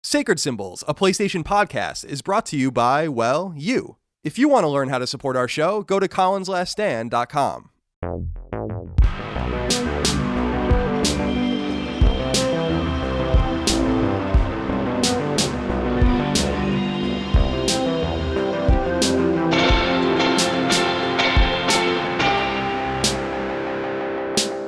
Sacred Symbols, a PlayStation podcast, is brought to you by, well, you. If you want to learn how to support our show, go to colinslaststand.com.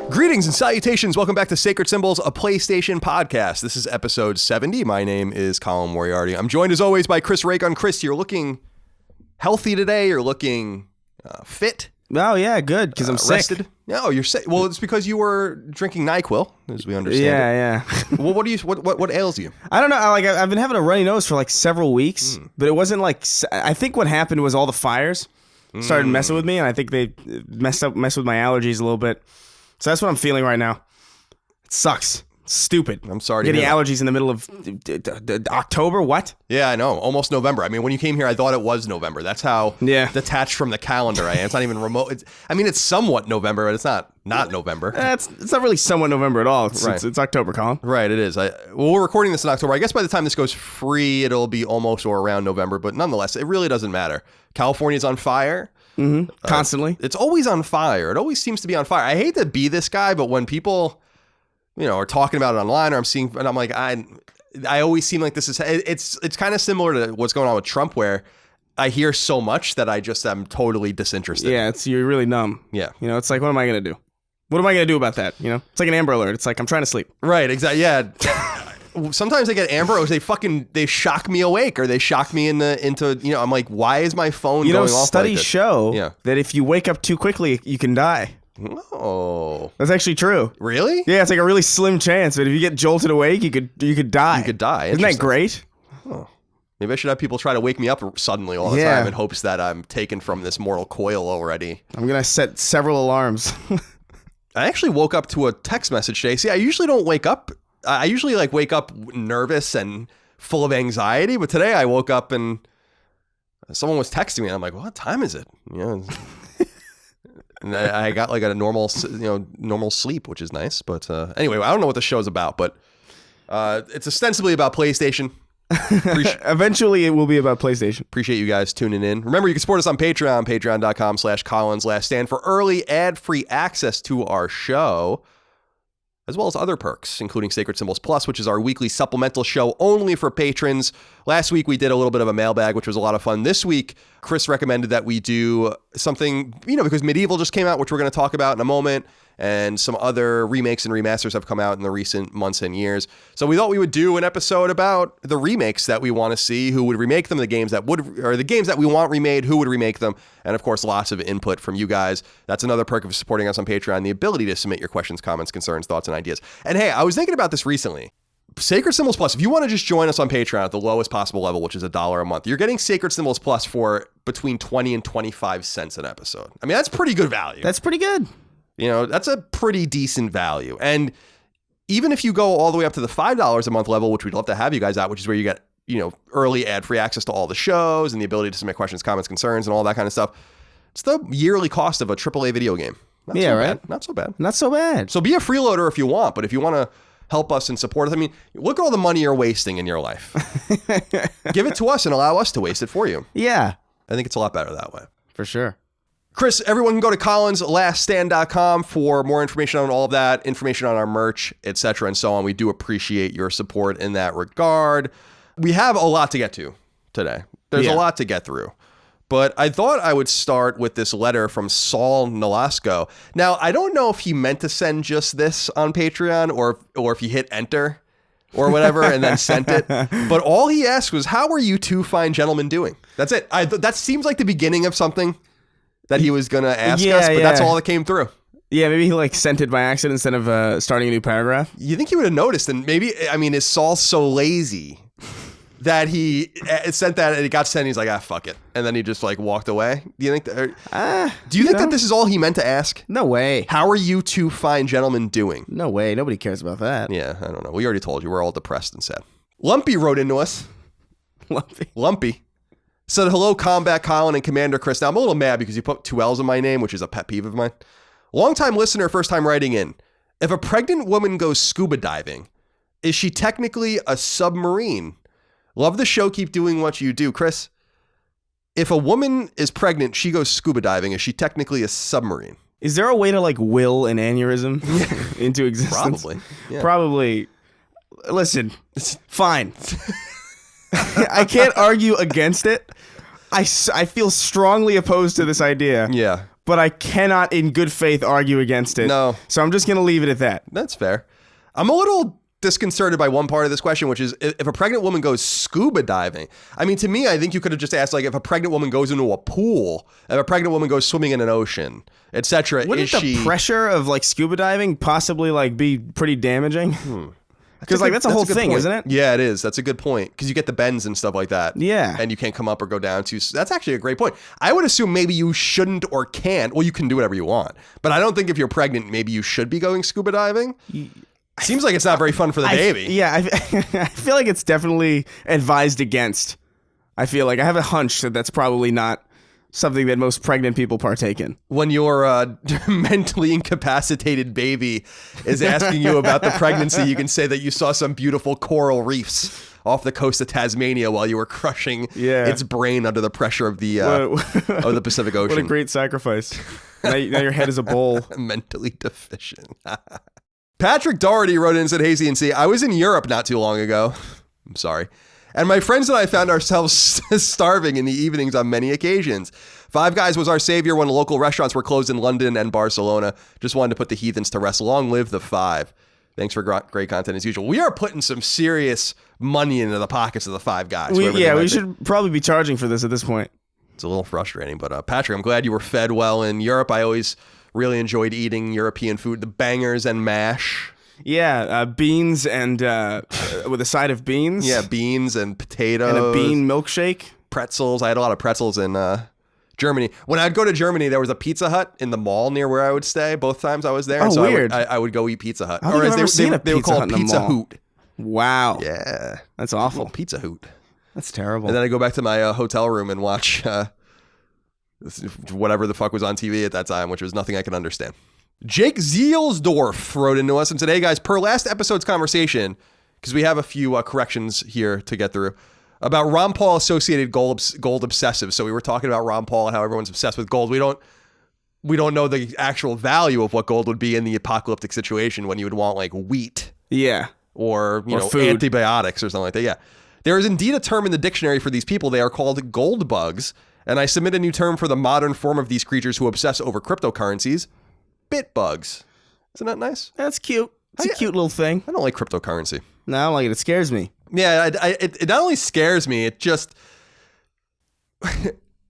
Greetings and salutations. Welcome back to Sacred Symbols, a PlayStation podcast. This is episode 70. My name is Colin Moriarty. I'm joined as always by Chris Raygun. Chris, you're looking healthy today. You're looking fit. Oh, yeah, good, because I'm rested. sick. No, you're sick. Well, it's because you were drinking NyQuil, as we understand Yeah. Well, what ails you? I don't know. I've been having a runny nose for like several weeks, but it wasn't like... I think what happened was all the fires started messing with me, and I think they messed with my allergies a little bit. So that's what I'm feeling right now. It sucks. It's stupid. I'm sorry to getting hear allergies in the middle of October. What? Yeah, I know. Almost November. I mean, when you came here, I thought it was November. That's how detached from the calendar I am. It's not even remote. It's somewhat November, but it's not November. It's not really somewhat November at all. It's October, Colin. Right, it is. We're recording this in October. I guess by the time this goes free, it'll be almost or around November. But nonetheless, it really doesn't matter. California's on fire. Mm-hmm. Constantly. It's always on fire. It always seems to be on fire. I hate to be this guy, but when people, are talking about it online, or I'm seeing, and I'm like, I always seem like this is, it's kind of similar to what's going on with Trump, where I hear so much that I just am totally disinterested. Yeah, you're really numb. Yeah. It's like, what am I going to do? What am I going to do about that? It's like an Amber Alert. It's like, I'm trying to sleep. Right, exactly. Yeah. Sometimes I get Amber Alerts, they shock me awake, or they shock me into I'm like, why is my phone going off like this? Studies show that if you wake up too quickly, you can die. Oh. That's actually true. Really? Yeah, it's like a really slim chance, but if you get jolted awake, you could die. You could die. Isn't that great? Oh. Maybe I should have people try to wake me up suddenly all the time in hopes that I'm taken from this mortal coil already. I'm going to set several alarms. I actually woke up to a text message today. See, I usually don't wake up. I usually wake up nervous and full of anxiety, but today I woke up and someone was texting me, and I'm like, "What time is it?" And I got like a normal sleep, which is nice. But anyway, I don't know what the show's about, but it's ostensibly about PlayStation. Eventually, it will be about PlayStation. Appreciate you guys tuning in. Remember, you can support us on Patreon, patreon.com/ColinsLastStand for early ad-free access to our show, as well as other perks, including Sacred Symbols Plus, which is our weekly supplemental show only for patrons. Last week, we did a little bit of a mailbag, which was a lot of fun. This week, Chris recommended that we do something, because Medieval just came out, which we're going to talk about in a moment, and some other remakes and remasters have come out in the recent months and years. So we thought we would do an episode about the remakes that we want to see, who would remake them, the games that we want remade, who would remake them, and of course, lots of input from you guys. That's another perk of supporting us on Patreon, the ability to submit your questions, comments, concerns, thoughts, and ideas. And hey, I was thinking about this recently. Sacred Symbols Plus, if you want to just join us on Patreon at the lowest possible level, which is $1 a month, you're getting Sacred Symbols Plus for between 20 and 25 cents an episode. I mean, that's pretty good value. That's pretty good. That's a pretty decent value. And even if you go all the way up to the $5 a month level, which we'd love to have you guys at, which is where you get, early ad-free access to all the shows and the ability to submit questions, comments, concerns, and all that kind of stuff. It's the yearly cost of a AAA video game. Not so bad. Not so bad. So be a freeloader if you want, but if you want to help us and support us, look at all the money you're wasting in your life. Give it to us and allow us to waste it for you. Yeah. I think it's a lot better that way. For sure. Chris, everyone can go to colinslaststand.com for more information on all of that, information on our merch, etc., and so on. We do appreciate your support in that regard. We have a lot to get to today. There's a lot to get through. But I thought I would start with this letter from Saul Nolasco. Now, I don't know if he meant to send just this on Patreon or if he hit enter or whatever and then sent it. But all he asked was, how are you two fine gentlemen doing? That's it. That seems like the beginning of something that he was going to ask us, but that's all that came through. Yeah, maybe he sent it by accident instead of starting a new paragraph. You think he would have noticed, and maybe, is Saul so lazy that he sent that and it got sent and he's like, fuck it. And then he just walked away? Do you think that, that this is all he meant to ask? No way. How are you two fine gentlemen doing? No way. Nobody cares about that. Yeah, I don't know. We already told you. We're all depressed and sad. Lumpy wrote into us. Lumpy. Said, hello, Combat Colin and Commander Chris. Now, I'm a little mad because you put 2 L's in my name, which is a pet peeve of mine. Long-time listener, first time writing in. If a pregnant woman goes scuba diving, is she technically a submarine Love the show. Keep doing what you do. Chris, if a woman is pregnant, she goes scuba diving. Is she technically a submarine? Is there a way to like will an aneurysm into existence? Probably. Yeah. Probably. Listen, fine. I can't argue against it. I feel strongly opposed to this idea. Yeah. But I cannot in good faith argue against it. No. So I'm just going to leave it at that. That's fair. I'm a little disconcerted by one part of this question, which is if a pregnant woman goes scuba diving. I mean, to me, I think you could have just asked, like, if a pregnant woman goes into a pool, if a pregnant woman goes swimming in an ocean, etc. Wouldn't the pressure of like scuba diving possibly like be pretty damaging? Because like that's a whole thing, point. Isn't it? Yeah, it is. That's a good point. Because you get the bends and stuff like that. Yeah. And you can't come up or go down too. So that's actually a great point. I would assume maybe you shouldn't or can't. Well, you can do whatever you want. But I don't think if you're pregnant, maybe you should be going scuba diving. Seems like it's not very fun for the baby. I feel like it's definitely advised against. I feel like I have a hunch that that's probably not something that most pregnant people partake in. When your mentally incapacitated baby is asking you about the pregnancy, you can say that you saw some beautiful coral reefs off the coast of Tasmania while you were crushing its brain under the pressure of the of the Pacific Ocean. What a great sacrifice. Now your head is a bowl. Mentally deficient. Patrick Doherty wrote in and said, "Hey, CNC, I was in Europe not too long ago." I'm sorry. "And my friends and I found ourselves starving in the evenings on many occasions. Five Guys was our savior when local restaurants were closed in London and Barcelona. Just wanted to put the heathens to rest. Long live the Five." Thanks for great content as usual. We are putting some serious money into the pockets of the Five Guys. We should probably be charging for this at this point. It's a little frustrating, but Patrick, I'm glad you were fed well in Europe. I always really enjoyed eating European food, the bangers and mash. Yeah, beans and with a side of beans. Yeah, beans and potatoes. And a bean milkshake. Pretzels. I had a lot of pretzels in Germany. When I'd go to Germany, there was a Pizza Hut in the mall near where I would stay. Both times I was there. Oh, so weird. I would go eat Pizza Hut. I don't think I've ever seen a they were Pizza Hut called in the Pizza mall. Hoot. Wow. Yeah. That's awful. Pizza Hoot. That's terrible. And then I go back to my hotel room and watch whatever the fuck was on TV at that time, which was nothing I could understand. Jake Zielsdorf wrote into us and said, "Hey guys, per last episode's conversation, because we have a few corrections here to get through, about Ron Paul associated gold obsessive." So we were talking about Ron Paul and how everyone's obsessed with gold. We don't know the actual value of what gold would be in the apocalyptic situation when you would want like wheat. Yeah. Or food. Antibiotics or something like that. Yeah. There is indeed a term in the dictionary for these people. They are called gold bugs. And I submit a new term for the modern form of these creatures who obsess over cryptocurrencies. Bit bugs. Isn't that nice? That's cute. It's a cute little thing. I don't like cryptocurrency. No, I don't like it. It scares me. Yeah, it not only scares me, it just...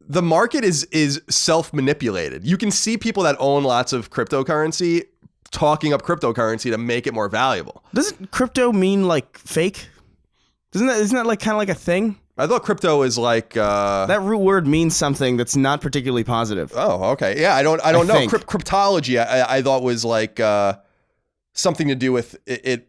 the market is self-manipulated. You can see people that own lots of cryptocurrency talking up cryptocurrency to make it more valuable. Doesn't crypto mean like fake? Isn't that like kind of like a thing? I thought crypto is like... that root word means something that's not particularly positive. Oh, okay. Yeah, I don't know. Cryptology, I thought was like something to do with it.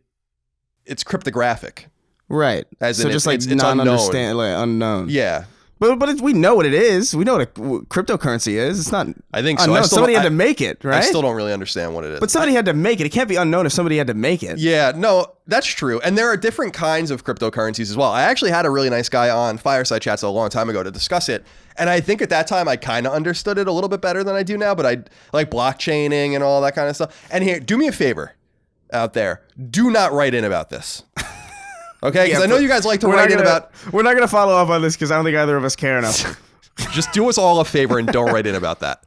It's cryptographic. Right. As so in just it's like non-understand, like unknown. Yeah. But we know what it is. We know what cryptocurrency is. It's not. I think so. Unknown. Somebody had to make it, right? I still don't really understand what it is. But somebody had to make it. It can't be unknown if somebody had to make it. Yeah, no, that's true. And there are different kinds of cryptocurrencies as well. I actually had a really nice guy on Fireside Chats a long time ago to discuss it. And I think at that time I kind of understood it a little bit better than I do now. But I like blockchaining and all that kind of stuff. And here, do me a favor out there. Do not write in about this. Okay? Because I know you guys like to write in about... We're not going to follow up on this because I don't think either of us care enough. Just do us all a favor and don't write in about that.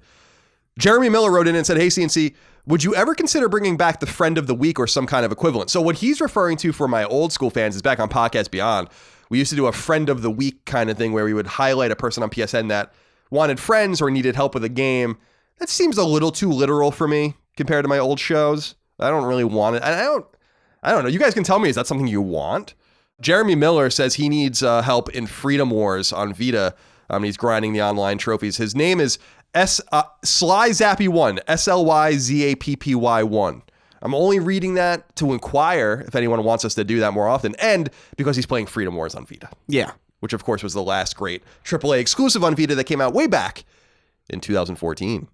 Jeremy Miller wrote in and said, "Hey, CNC, would you ever consider bringing back the Friend of the Week or some kind of equivalent?" So what he's referring to for my old school fans is back on Podcast Beyond. We used to do a Friend of the Week kind of thing where we would highlight a person on PSN that wanted friends or needed help with a game. That seems a little too literal for me compared to my old shows. I don't really want it. I don't know. You guys can tell me, is that something you want? Jeremy Miller says he needs help in Freedom Wars on Vita. He's grinding the online trophies. His name is SlyZappy1, SLYZAPPY1. I'm only reading that to inquire if anyone wants us to do that more often, and because he's playing Freedom Wars on Vita. Yeah. Which, of course, was the last great AAA exclusive on Vita that came out way back in 2014.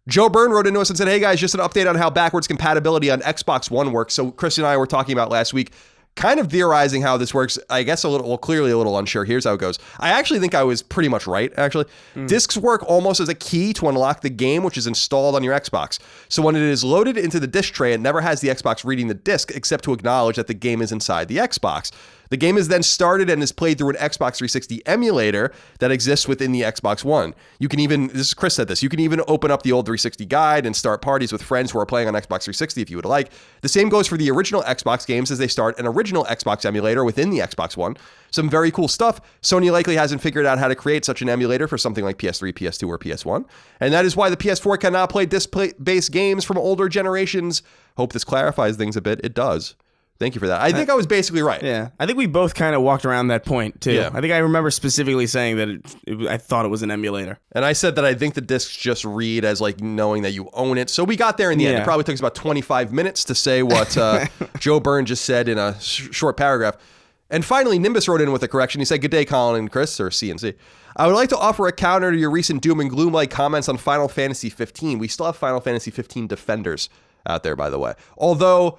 Joe Byrne wrote into us and said, "Hey guys, just an update on how backwards compatibility on Xbox One works." So Chris and I were talking about last week kind of theorizing how this works. I guess clearly a little unsure. Here's how it goes. I actually think I was pretty much right, actually. Discs work almost as a key to unlock the game, which is installed on your Xbox. So when it is loaded into the disc tray, it never has the Xbox reading the disc except to acknowledge that the game is inside the Xbox. The game is then started and is played through an Xbox 360 emulator that exists within the Xbox One. You can even, Chris said this, you can even open up the old 360 guide and start parties with friends who are playing on Xbox 360 if you would like. The same goes for the original Xbox games as they start an original Xbox emulator within the Xbox One. Some very cool stuff. Sony likely hasn't figured out how to create such an emulator for something like PS3, PS2, or PS1. And that is why the PS4 cannot play disc-based games from older generations. Hope this clarifies things a bit. It does. Thank you for that. I think I was basically right. Yeah. I think we both kind of walked around that point, too. Yeah. I think I remember specifically saying that I thought it was an emulator. And I said that I think the discs just read as like knowing that you own it. So we got there in the end. It probably took us about 25 minutes to say what Joe Byrne just said in a short paragraph. And finally, Nimbus wrote in with a correction. He said, "Good day, Colin and Chris," or CNC. "I would like to offer a counter to your recent doom and gloom-like comments on Final Fantasy 15. We still have Final Fantasy 15 defenders out there, by the way. Although...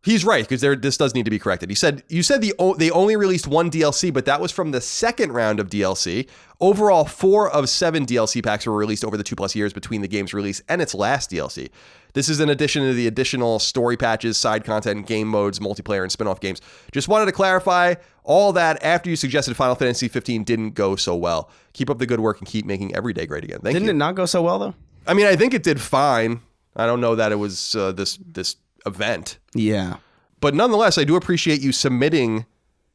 he's right, because this does need to be corrected. You said they only released one DLC, but that was from the second round of DLC. Overall, 4 of 7 DLC packs were released over the 2+ years between the game's release and its last DLC. This is in addition to the additional story patches, side content, game modes, multiplayer, and spin-off games. Just wanted to clarify all that after you suggested Final Fantasy 15 didn't go so well. Keep up the good work and keep making every day great again." Thank you. Didn't it not go so well, though? I mean, I think it did fine. I don't know that it was this event. Yeah. But nonetheless, I do appreciate you submitting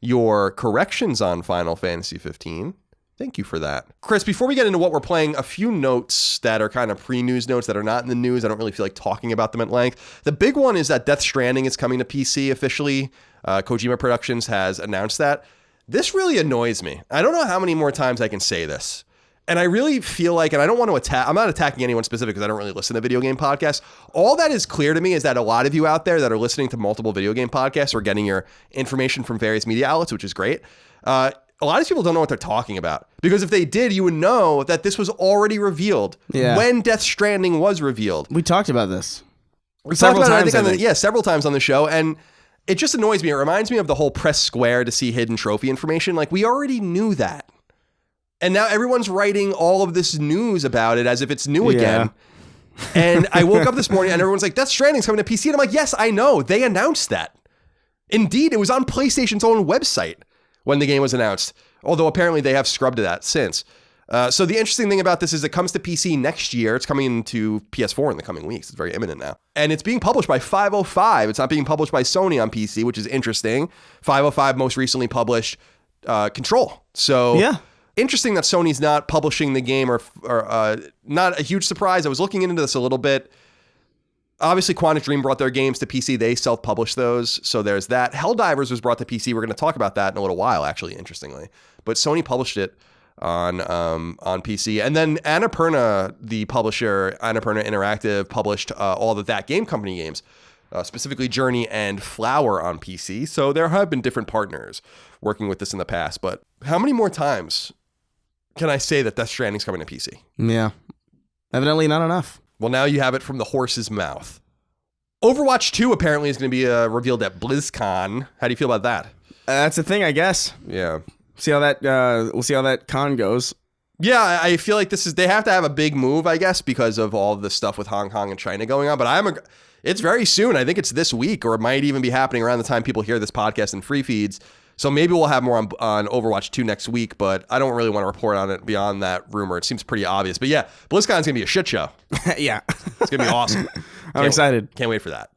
your corrections on Final Fantasy 15. Thank you for that. Chris, before we get into what we're playing, a few notes that are kind of pre-news notes that are not in the news. I don't really feel like talking about them at length. The big one is that Death Stranding is coming to PC officially. Kojima Productions has announced that. This really annoys me. I don't know how many more times I can say this. And I really feel like, and I don't want to attack, I'm not attacking anyone specific because I don't really listen to video game podcasts. All that is clear to me is that a lot of you out there that are listening to multiple video game podcasts or getting your information from various media outlets, which is great. A lot of these people don't know what they're talking about. Because if they did, you would know that this was already revealed when Death Stranding was revealed. We talked about this. Several times on the show. And it just annoys me. It reminds me of the whole press square to see hidden trophy information. Like, we already knew that. And now everyone's writing all of this news about it as if it's new again. And I woke up this morning and everyone's like, Death Stranding's coming to PC. And I'm like, yes, I know. They announced that. Indeed, it was on PlayStation's own website when the game was announced. Although apparently they have scrubbed that since. So the interesting thing about this is it comes to PC next year. It's coming into PS4 in the coming weeks. It's very imminent now. And it's being published by 505. It's not being published by Sony on PC, which is interesting. 505 most recently published Control. So... yeah. Interesting that Sony's not publishing the game or not a huge surprise. I was looking into this a little bit. Obviously, Quantic Dream brought their games to PC. They self-published those. So there's that. Helldivers was brought to PC. We're going to talk about that in a little while, actually, interestingly. But Sony published it on PC. And then Annapurna, the publisher, Annapurna Interactive, published all of That Game Company games, specifically Journey and Flower on PC. So there have been different partners working with this in the past. But how many more times can I say that Death Stranding's coming to PC? Yeah. Evidently not enough. Well, now you have it from the horse's mouth. Overwatch 2 apparently is going to be revealed at BlizzCon. How do you feel about that? That's the thing, I guess. Yeah. See how that we'll see how that con goes. Yeah, I feel like they have to have a big move, I guess, because of all the stuff with Hong Kong and China going on. But it's very soon. I think it's this week, or it might even be happening around the time people hear this podcast in free feeds. So maybe we'll have more on Overwatch 2 next week, but I don't really want to report on it beyond that rumor. It seems pretty obvious. But yeah, BlizzCon's going to be a shit show. Yeah. It's going to be awesome. I'm excited. Can't wait for that.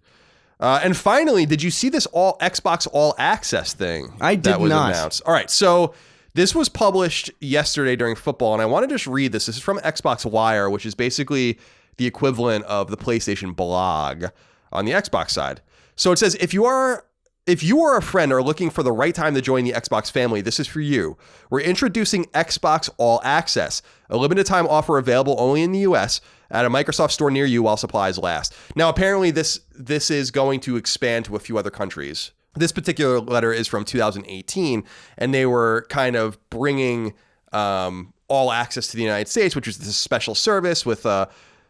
And finally, did you see this Xbox All Access thing? I did that was not. Announced? All right, so this was published yesterday during football, and I want to just read this. This is from Xbox Wire, which is basically the equivalent of the PlayStation blog on the Xbox side. So it says, if you are a friend or are looking for the right time to join the Xbox family, this is for you. We're introducing Xbox All Access, a limited time offer available only in the US at a Microsoft store near you while supplies last. Now, apparently this is going to expand to a few other countries. This particular letter is from 2018, and they were kind of bringing All Access to the United States, which was this special service with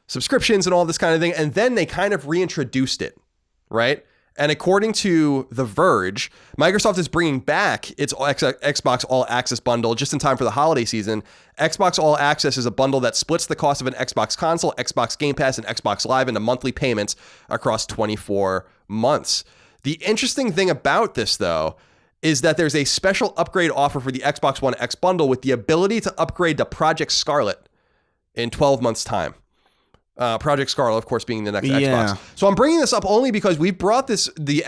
subscriptions and all this kind of thing. And then they kind of reintroduced it, right? And according to The Verge, Microsoft is bringing back its Xbox All Access bundle just in time for the holiday season. Xbox All Access is a bundle that splits the cost of an Xbox console, Xbox Game Pass, and Xbox Live into monthly payments across 24 months. The interesting thing about this, though, is that there's a special upgrade offer for the Xbox One X bundle with the ability to upgrade to Project Scarlet in 12 months' time. Project Scarlet, of course, being the next Xbox. So I'm bringing this up only because we brought the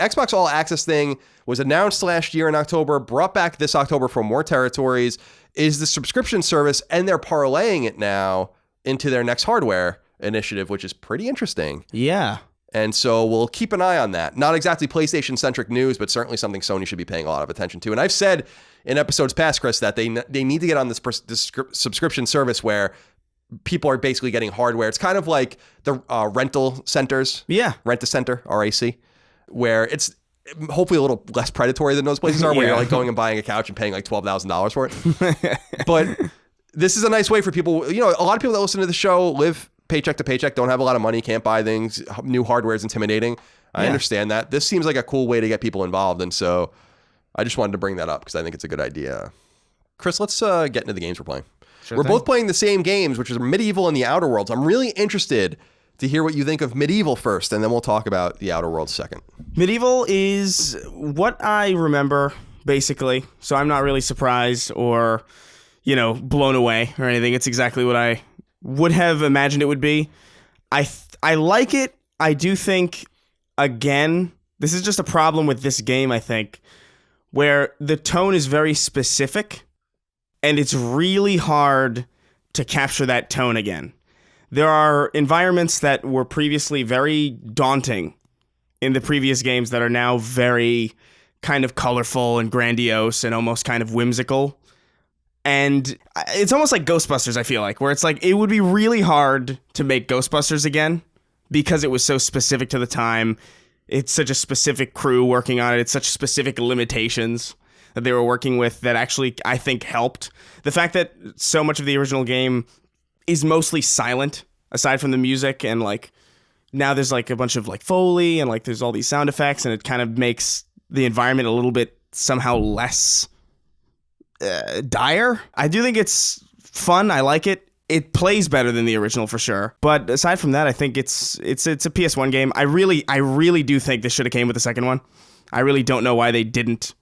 Xbox All Access thing was announced last year in October, brought back this October for more territories, is the subscription service, and they're parlaying it now into their next hardware initiative, which is pretty interesting. Yeah. And so we'll keep an eye on that. Not exactly PlayStation-centric news, but certainly something Sony should be paying a lot of attention to. And I've said in episodes past, Chris, that they need to get on this subscription service where people are basically getting hardware. It's kind of like the rental centers. Yeah. Rent-A-Center, RAC, where it's hopefully a little less predatory than those places are, where you're like going and buying a couch and paying like $12,000 for it. But this is a nice way for people. You know, a lot of people that listen to the show live paycheck to paycheck, don't have a lot of money, can't buy things. New hardware is intimidating. I understand that. This seems like a cool way to get people involved. And so I just wanted to bring that up because I think it's a good idea. Chris, let's get into the games we're playing. We're both playing the same games, which is Medieval and the Outer Worlds. I'm really interested to hear what you think of Medieval first, and then we'll talk about the Outer Worlds second. Medieval is what I remember, basically. So I'm not really surprised or, blown away or anything. It's exactly what I would have imagined it would be. I like it. I do think, again, this is just a problem with this game, I think, where the tone is very specific, and it's really hard to capture that tone again. There are environments that were previously very daunting in the previous games that are now very kind of colorful and grandiose and almost kind of whimsical. And it's almost like Ghostbusters, I feel like, where it's like it would be really hard to make Ghostbusters again because it was so specific to the time. It's such a specific crew working on it. It's such specific limitations that they were working with that actually, I think, helped. The fact that so much of the original game is mostly silent, aside from the music, and like now there's like a bunch of like Foley and like there's all these sound effects, and it kind of makes the environment a little bit somehow less dire. I do think it's fun. I like it. It plays better than the original for sure. But aside from that, I think it's a PS1 game. I really do think this should have came with the second one. I really don't know why they didn't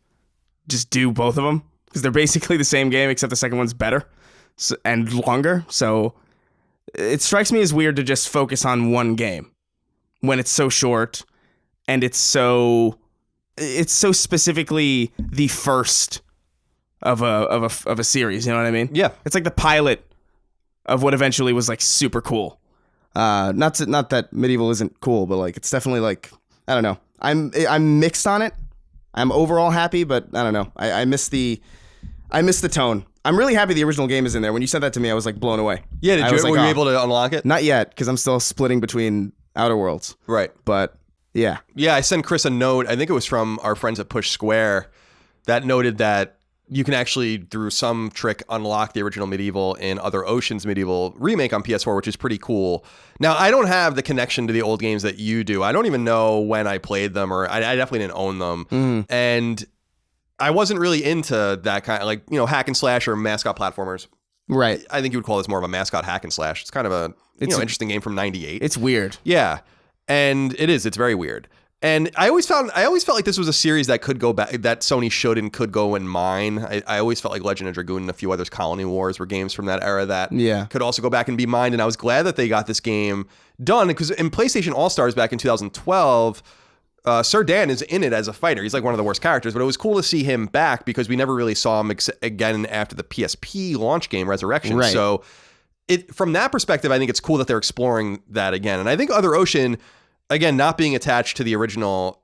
just do both of them, because they're basically the same game except the second one's better and longer. So it strikes me as weird to just focus on one game when it's so short and it's so specifically the first of a series. You know what I mean? Yeah. It's like the pilot of what eventually was like super cool. Not that Medieval isn't cool, but like it's definitely like, I don't know. I'm mixed on it. I'm overall happy, but I don't know. I miss the tone. I'm really happy the original game is in there. When you said that to me, I was like blown away. Yeah, were you able to unlock it? Not yet, because I'm still splitting between Outer Worlds. Right. But yeah. Yeah, I sent Chris a note. I think it was from our friends at Push Square that noted that you can actually, through some trick, unlock the original Medieval in Other Oceans Medieval remake on PS4, which is pretty cool. Now, I don't have the connection to the old games that you do. I don't even know when I played them, or I definitely didn't own them. And I wasn't really into that kind of, like, hack and slash or mascot platformers. Right. I think you would call this more of a mascot hack and slash. It's kind of a interesting game from '98. It's weird. Yeah. And it is. It's very weird. And I always felt like this was a series that could go back, that Sony should and could go and mine. I always felt like Legend of Dragoon and a few others, Colony Wars, were games from that era that could also go back and be mined. And I was glad that they got this game done, because in PlayStation All-Stars back in 2012, Sir Dan is in it as a fighter. He's like one of the worst characters, but it was cool to see him back because we never really saw him again after the PSP launch game, Resurrection. Right. So from that perspective, I think it's cool that they're exploring that again. And I think Other Ocean, again, not being attached to the original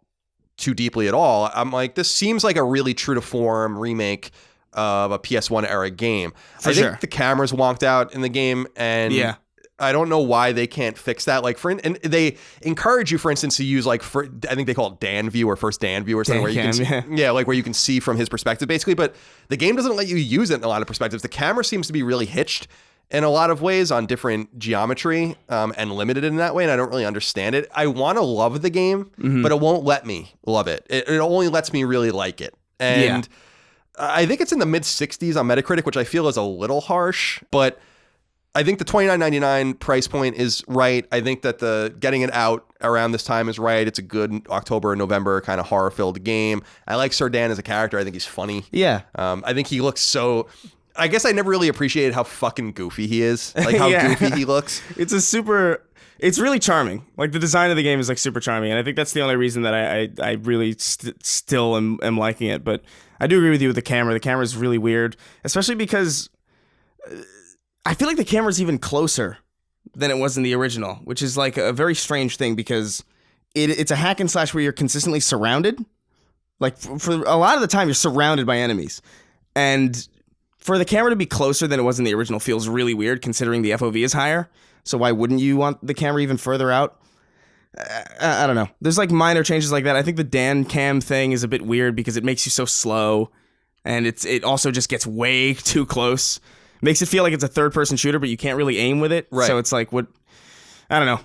too deeply at all, I'm like, this seems like a really true to form remake of a PS1 era game. I think the cameras wonked out in the game, and I don't know why they can't fix that. Like, and they encourage you, for instance, to use I think they call it Dan view or first Dan view or something, where you can like where you can see from his perspective basically. But the game doesn't let you use it in a lot of perspectives. The camera seems to be really hitched, in a lot of ways on different geometry and limited in that way, and I don't really understand it. I want to love the game, but it won't let me love it. It only lets me really like it. And I think it's in the mid-60s on Metacritic, which I feel is a little harsh, but I think the $29.99 price point is right. I think that the getting it out around this time is right. It's a good October, November kind of horror-filled game. I like Stranding as a character. I think he's funny. Yeah. I think he looks so... I guess I never really appreciated how fucking goofy he is. Like how goofy he looks. It's really charming. Like the design of the game is like super charming, and I think that's the only reason that I really still am liking it. But I do agree with you with the camera. The camera is really weird, especially because I feel like the camera's even closer than it was in the original, which is like a very strange thing because it's a hack and slash where you're consistently surrounded. Like for a lot of the time, you're surrounded by enemies, and for the camera to be closer than it was in the original feels really weird considering the FOV is higher. So why wouldn't you want the camera even further out? I don't know. There's like minor changes like that. I think the Dan cam thing is a bit weird because it makes you so slow, and it also just gets way too close. Makes it feel like it's a third-person shooter, but you can't really aim with it. Right. So it's like, what? I don't know.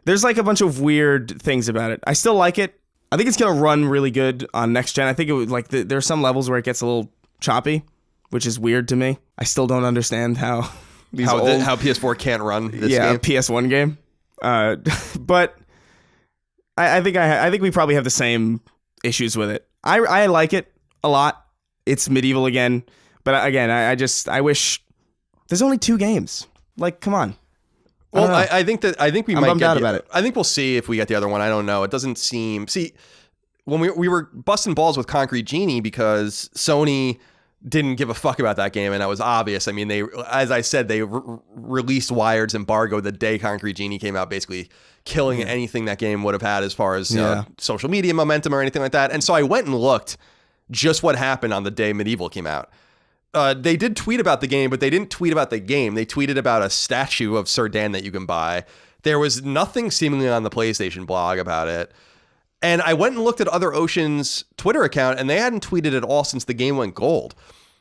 There's like a bunch of weird things about it. I still like it. I think it's gonna run really good on next gen. I think it would like there are some levels where it gets a little choppy, which is weird to me. I still don't understand how how PS4 can't run this game. A PS1 game. But I think we probably have the same issues with it. I like it a lot. It's medieval again, but again, I wish there's only 2 games. Like, come on. Well, I think we might bummed out about it. I think we'll see if we get the other one. I don't know. It doesn't seem. See, when we were busting balls with Concrete Genie because Sony didn't give a fuck about that game, and that was obvious. I mean, they, as I said, they released Wired's embargo the day Concrete Genie came out, basically killing anything that game would have had as far as social media momentum or anything like that. And so I went and looked just what happened on the day Medieval came out. They did tweet about the game, but they didn't tweet about the game. They tweeted about a statue of Sir Dan that you can buy. There was nothing seemingly on the PlayStation blog about it. And I went and looked at Other Ocean's Twitter account, and they hadn't tweeted at all since the game went gold.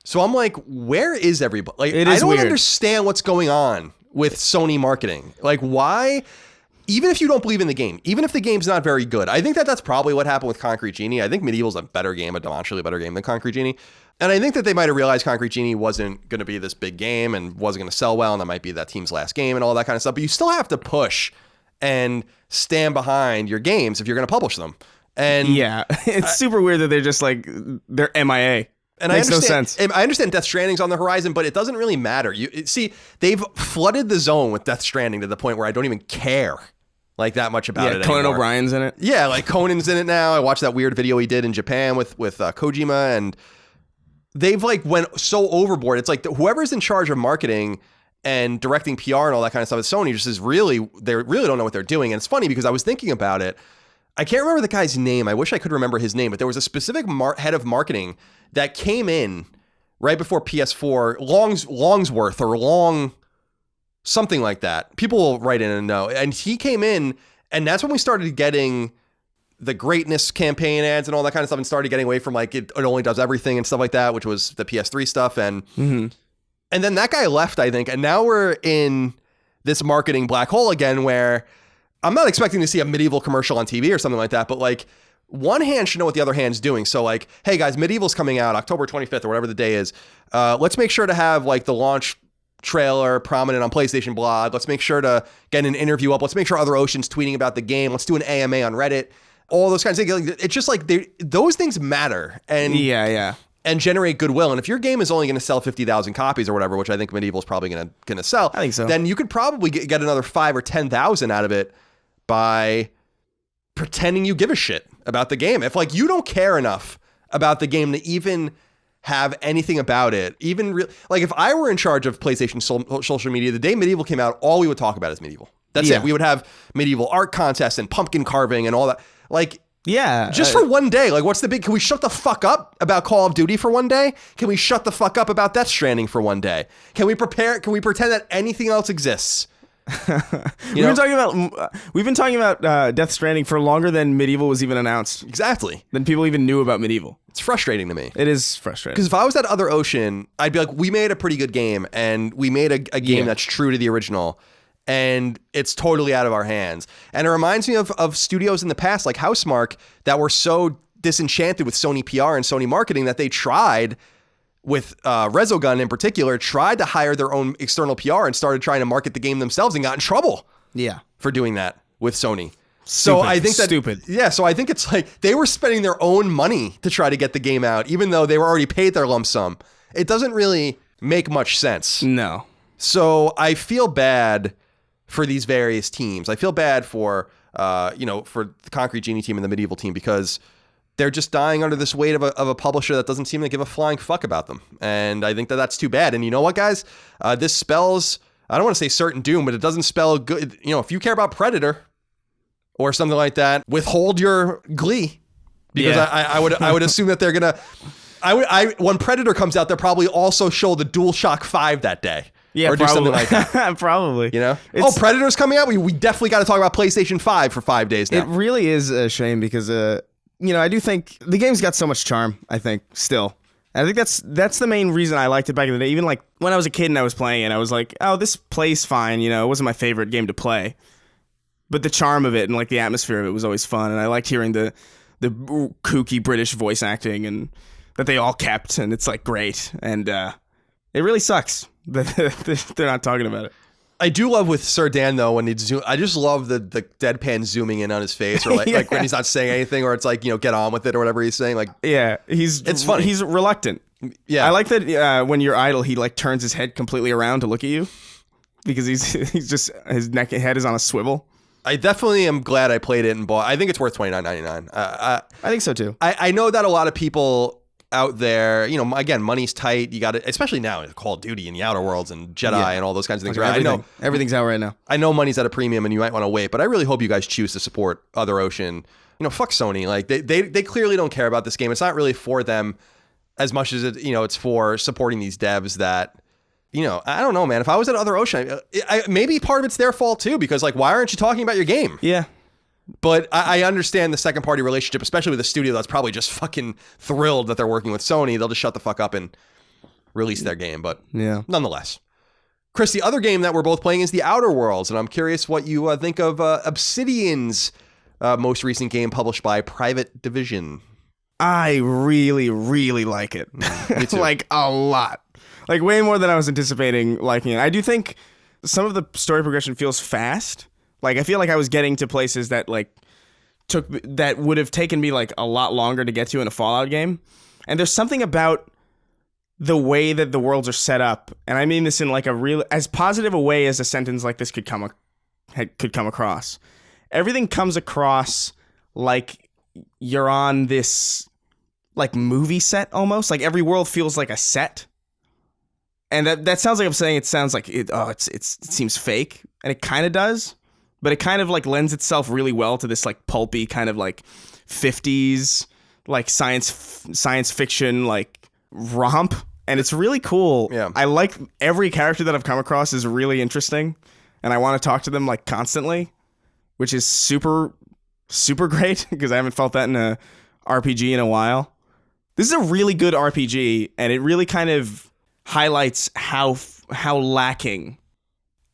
So I'm like, where is everybody? Like, I don't understand what's going on with Sony marketing. Like, why? Even if you don't believe in the game, even if the game's not very good, I think that that's probably what happened with Concrete Genie. I think Medieval's a better game, a demonstrably better game than Concrete Genie. And I think that they might have realized Concrete Genie wasn't going to be this big game and wasn't going to sell well, and that might be that team's last game and all that kind of stuff. But you still have to push and stand behind your games if you're going to publish them. And yeah, it's super weird that they're just like, they're MIA. And makes no sense. I understand Death Stranding's on the horizon, but it doesn't really matter. You see, they've flooded the zone with Death Stranding to the point where I don't even care like that much about it Conan anymore. O'Brien's in it. Yeah, like Conan's in it now. I watched that weird video he did in Japan with Kojima, and they've like went so overboard. It's like whoever's in charge of marketing and directing PR and all that kind of stuff at Sony just is really, they really don't know what they're doing. And it's funny because I was thinking about it. I can't remember the guy's name. I wish I could remember his name, but there was a specific head of marketing that came in right before PS4, Longsworth or Long, something like that. People will write in and know. And he came in, and that's when we started getting the greatness campaign ads and all that kind of stuff, and started getting away from like it only does everything and stuff like that, which was the PS3 stuff. And and then that guy left, I think, and now we're in this marketing black hole again where I'm not expecting to see a Medieval commercial on TV or something like that, but like one hand should know what the other hand's doing. So like, hey guys, Medieval's coming out October 25th or whatever the day is. Let's make sure to have like the launch trailer prominent on PlayStation blog. Let's make sure to get an interview up. Let's make sure Other Ocean's tweeting about the game. Let's do an AMA on Reddit. All those kinds of things. It's just like those things matter and and generate goodwill. And if your game is only going to sell 50,000 copies or whatever, which I think Medieval is probably going to sell, I think so. Then you could probably get another 5 or 10,000 out of it by pretending you give a shit about the game. If like you don't care enough about the game to even have anything about it, even like if I were in charge of PlayStation social media, the day Medieval came out, all we would talk about is Medieval. That's it. We would have Medieval art contests and pumpkin carving and all that. Like, just for one day. Like, what's the big? Can we shut the fuck up about Call of Duty for one day? Can we shut the fuck up about Death Stranding for one day? Can we pretend that anything else exists We've been talking about Death Stranding for longer than Medieval was even announced. Exactly. Than people even knew about Medieval. It's frustrating to me. It is frustrating. Because if I was at Other Ocean, I'd be like, we made a pretty good game, and we made a game that's true to the original, and it's totally out of our hands. And it reminds me of studios in the past, like Housemarque, that were so disenchanted with Sony PR and Sony marketing that they tried, with Resogun in particular, tried to hire their own external PR and started trying to market the game themselves and got in trouble for doing that with Sony. So I think so I think it's like they were spending their own money to try to get the game out, even though they were already paid their lump sum. It doesn't really make much sense. No. So I feel bad for these various teams. I feel bad for, for the Concrete Genie team and the Medieval team, because they're just dying under this weight of a publisher that doesn't seem to give a flying fuck about them. And I think that's too bad. And you know what, guys? This spells, I don't want to say certain doom, but it doesn't spell good. If you care about Predator or something like that, withhold your glee, because I would assume that they're gonna. When Predator comes out, they'll probably also show the DualShock 5 that day. Yeah, or do something like that. Probably. Predator's coming out. We definitely got to talk about PlayStation 5 for 5 days now. It really is a shame because, I do think the game's got so much charm. I think still. And I think that's the main reason I liked it back in the day. Even like when I was a kid and I was playing it, I was like, oh, this plays fine. It wasn't my favorite game to play. But the charm of it and like the atmosphere of it was always fun, and I liked hearing the kooky British voice acting and that they all kept, and it's like great. And it really sucks that they're not talking about it. I do love with Sir Dan though when he zoom. I just love the deadpan zooming in on his face, or like when he's not saying anything, or it's like get on with it or whatever he's saying. Like it's funny. He's reluctant. Yeah, I like that when you're idle, he like turns his head completely around to look at you because he's just his head is on a swivel. I definitely am glad I played it and bought. I think it's worth $29.99. I think so too. I know that a lot of people out there, again, money's tight. You got it, especially now in Call of Duty and the Outer Worlds and Jedi and all those kinds of things. Right? I know everything's out right now. I know money's at a premium and you might want to wait, but I really hope you guys choose to support Other Ocean. Fuck Sony. Like they clearly don't care about this game. It's not really for them as much as it's for supporting these devs that. I don't know, man. If I was at Other Ocean, maybe part of it's their fault too, because like, why aren't you talking about your game? Yeah. But I understand the second party relationship, especially with a studio that's probably just fucking thrilled that they're working with Sony. They'll just shut the fuck up and release their game. But nonetheless, Chris, the other game that we're both playing is The Outer Worlds, and I'm curious what you think of Obsidian's most recent game published by Private Division. I really, really like it. Me too. Like a lot. Like way more than I was anticipating liking it. I do think some of the story progression feels fast. Like I feel like I was getting to places that that would have taken me like a lot longer to get to in a Fallout game. And there's something about the way that the worlds are set up, and I mean this in like a real as positive a way as a sentence like this could come across. Everything comes across like you're on this like movie set almost. Like every world feels like a set. And that sounds like I'm saying it sounds like it seems fake, and it kind of does, but it kind of like lends itself really well to this like pulpy kind of like 50s like science fiction like romp, and it's really cool. Yeah. I like every character that I've come across is really interesting, and I want to talk to them like constantly, which is super super great because I haven't felt that in a RPG in a while. This is a really good RPG, and it really kind of highlights how lacking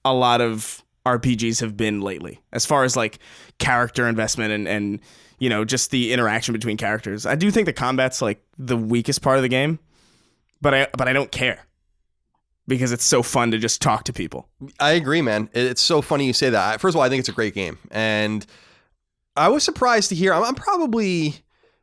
a lot of RPGs have been lately, as far as like character investment and just the interaction between characters. I do think the combat's like the weakest part of the game, but I don't care because it's so fun to just talk to people. I agree, man. It's so funny you say that. First of all, I think it's a great game, and I was surprised to hear. I'm probably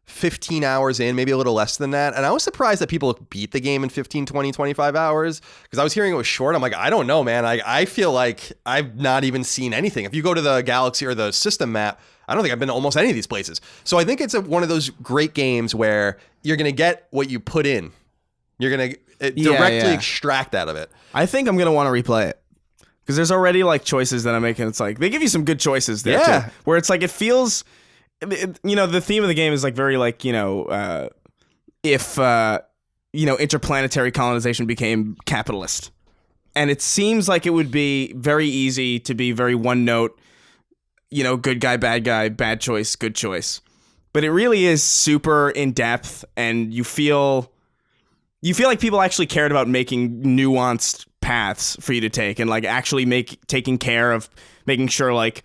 15 hours in, maybe a little less than that. And I was surprised that people beat the game in 15, 20, 25 hours because I was hearing it was short. I'm like, I don't know, man. I feel like I've not even seen anything. If you go to the Galaxy or the system map, I don't think I've been to almost any of these places. So I think it's one of those great games where you're going to get what you put in. You're going to directly extract out of it. I think I'm going to want to replay it because there's already like choices that I'm making. It's like they give you some good choices there too, where it's like it feels... the theme of the game is like very like, if interplanetary colonization became capitalist, and it seems like it would be very easy to be very one note, good guy, bad choice, good choice. But it really is super in depth, and you feel like people actually cared about making nuanced paths for you to take, and like actually taking care of making sure like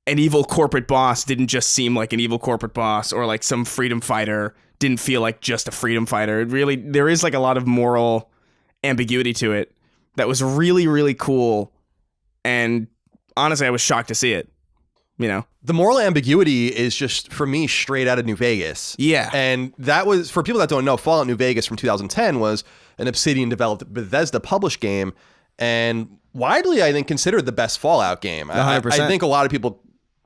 an evil corporate boss didn't just seem like an evil corporate boss, or like some freedom fighter didn't feel like just a freedom fighter. There is like a lot of moral ambiguity to it that was really, really cool. And honestly, I was shocked to see it, The moral ambiguity is just, for me, straight out of New Vegas. Yeah. And that was, for people that don't know, Fallout New Vegas from 2010 was an Obsidian developed Bethesda published game, and widely, I think, considered the best Fallout game. 100%. I think a lot of people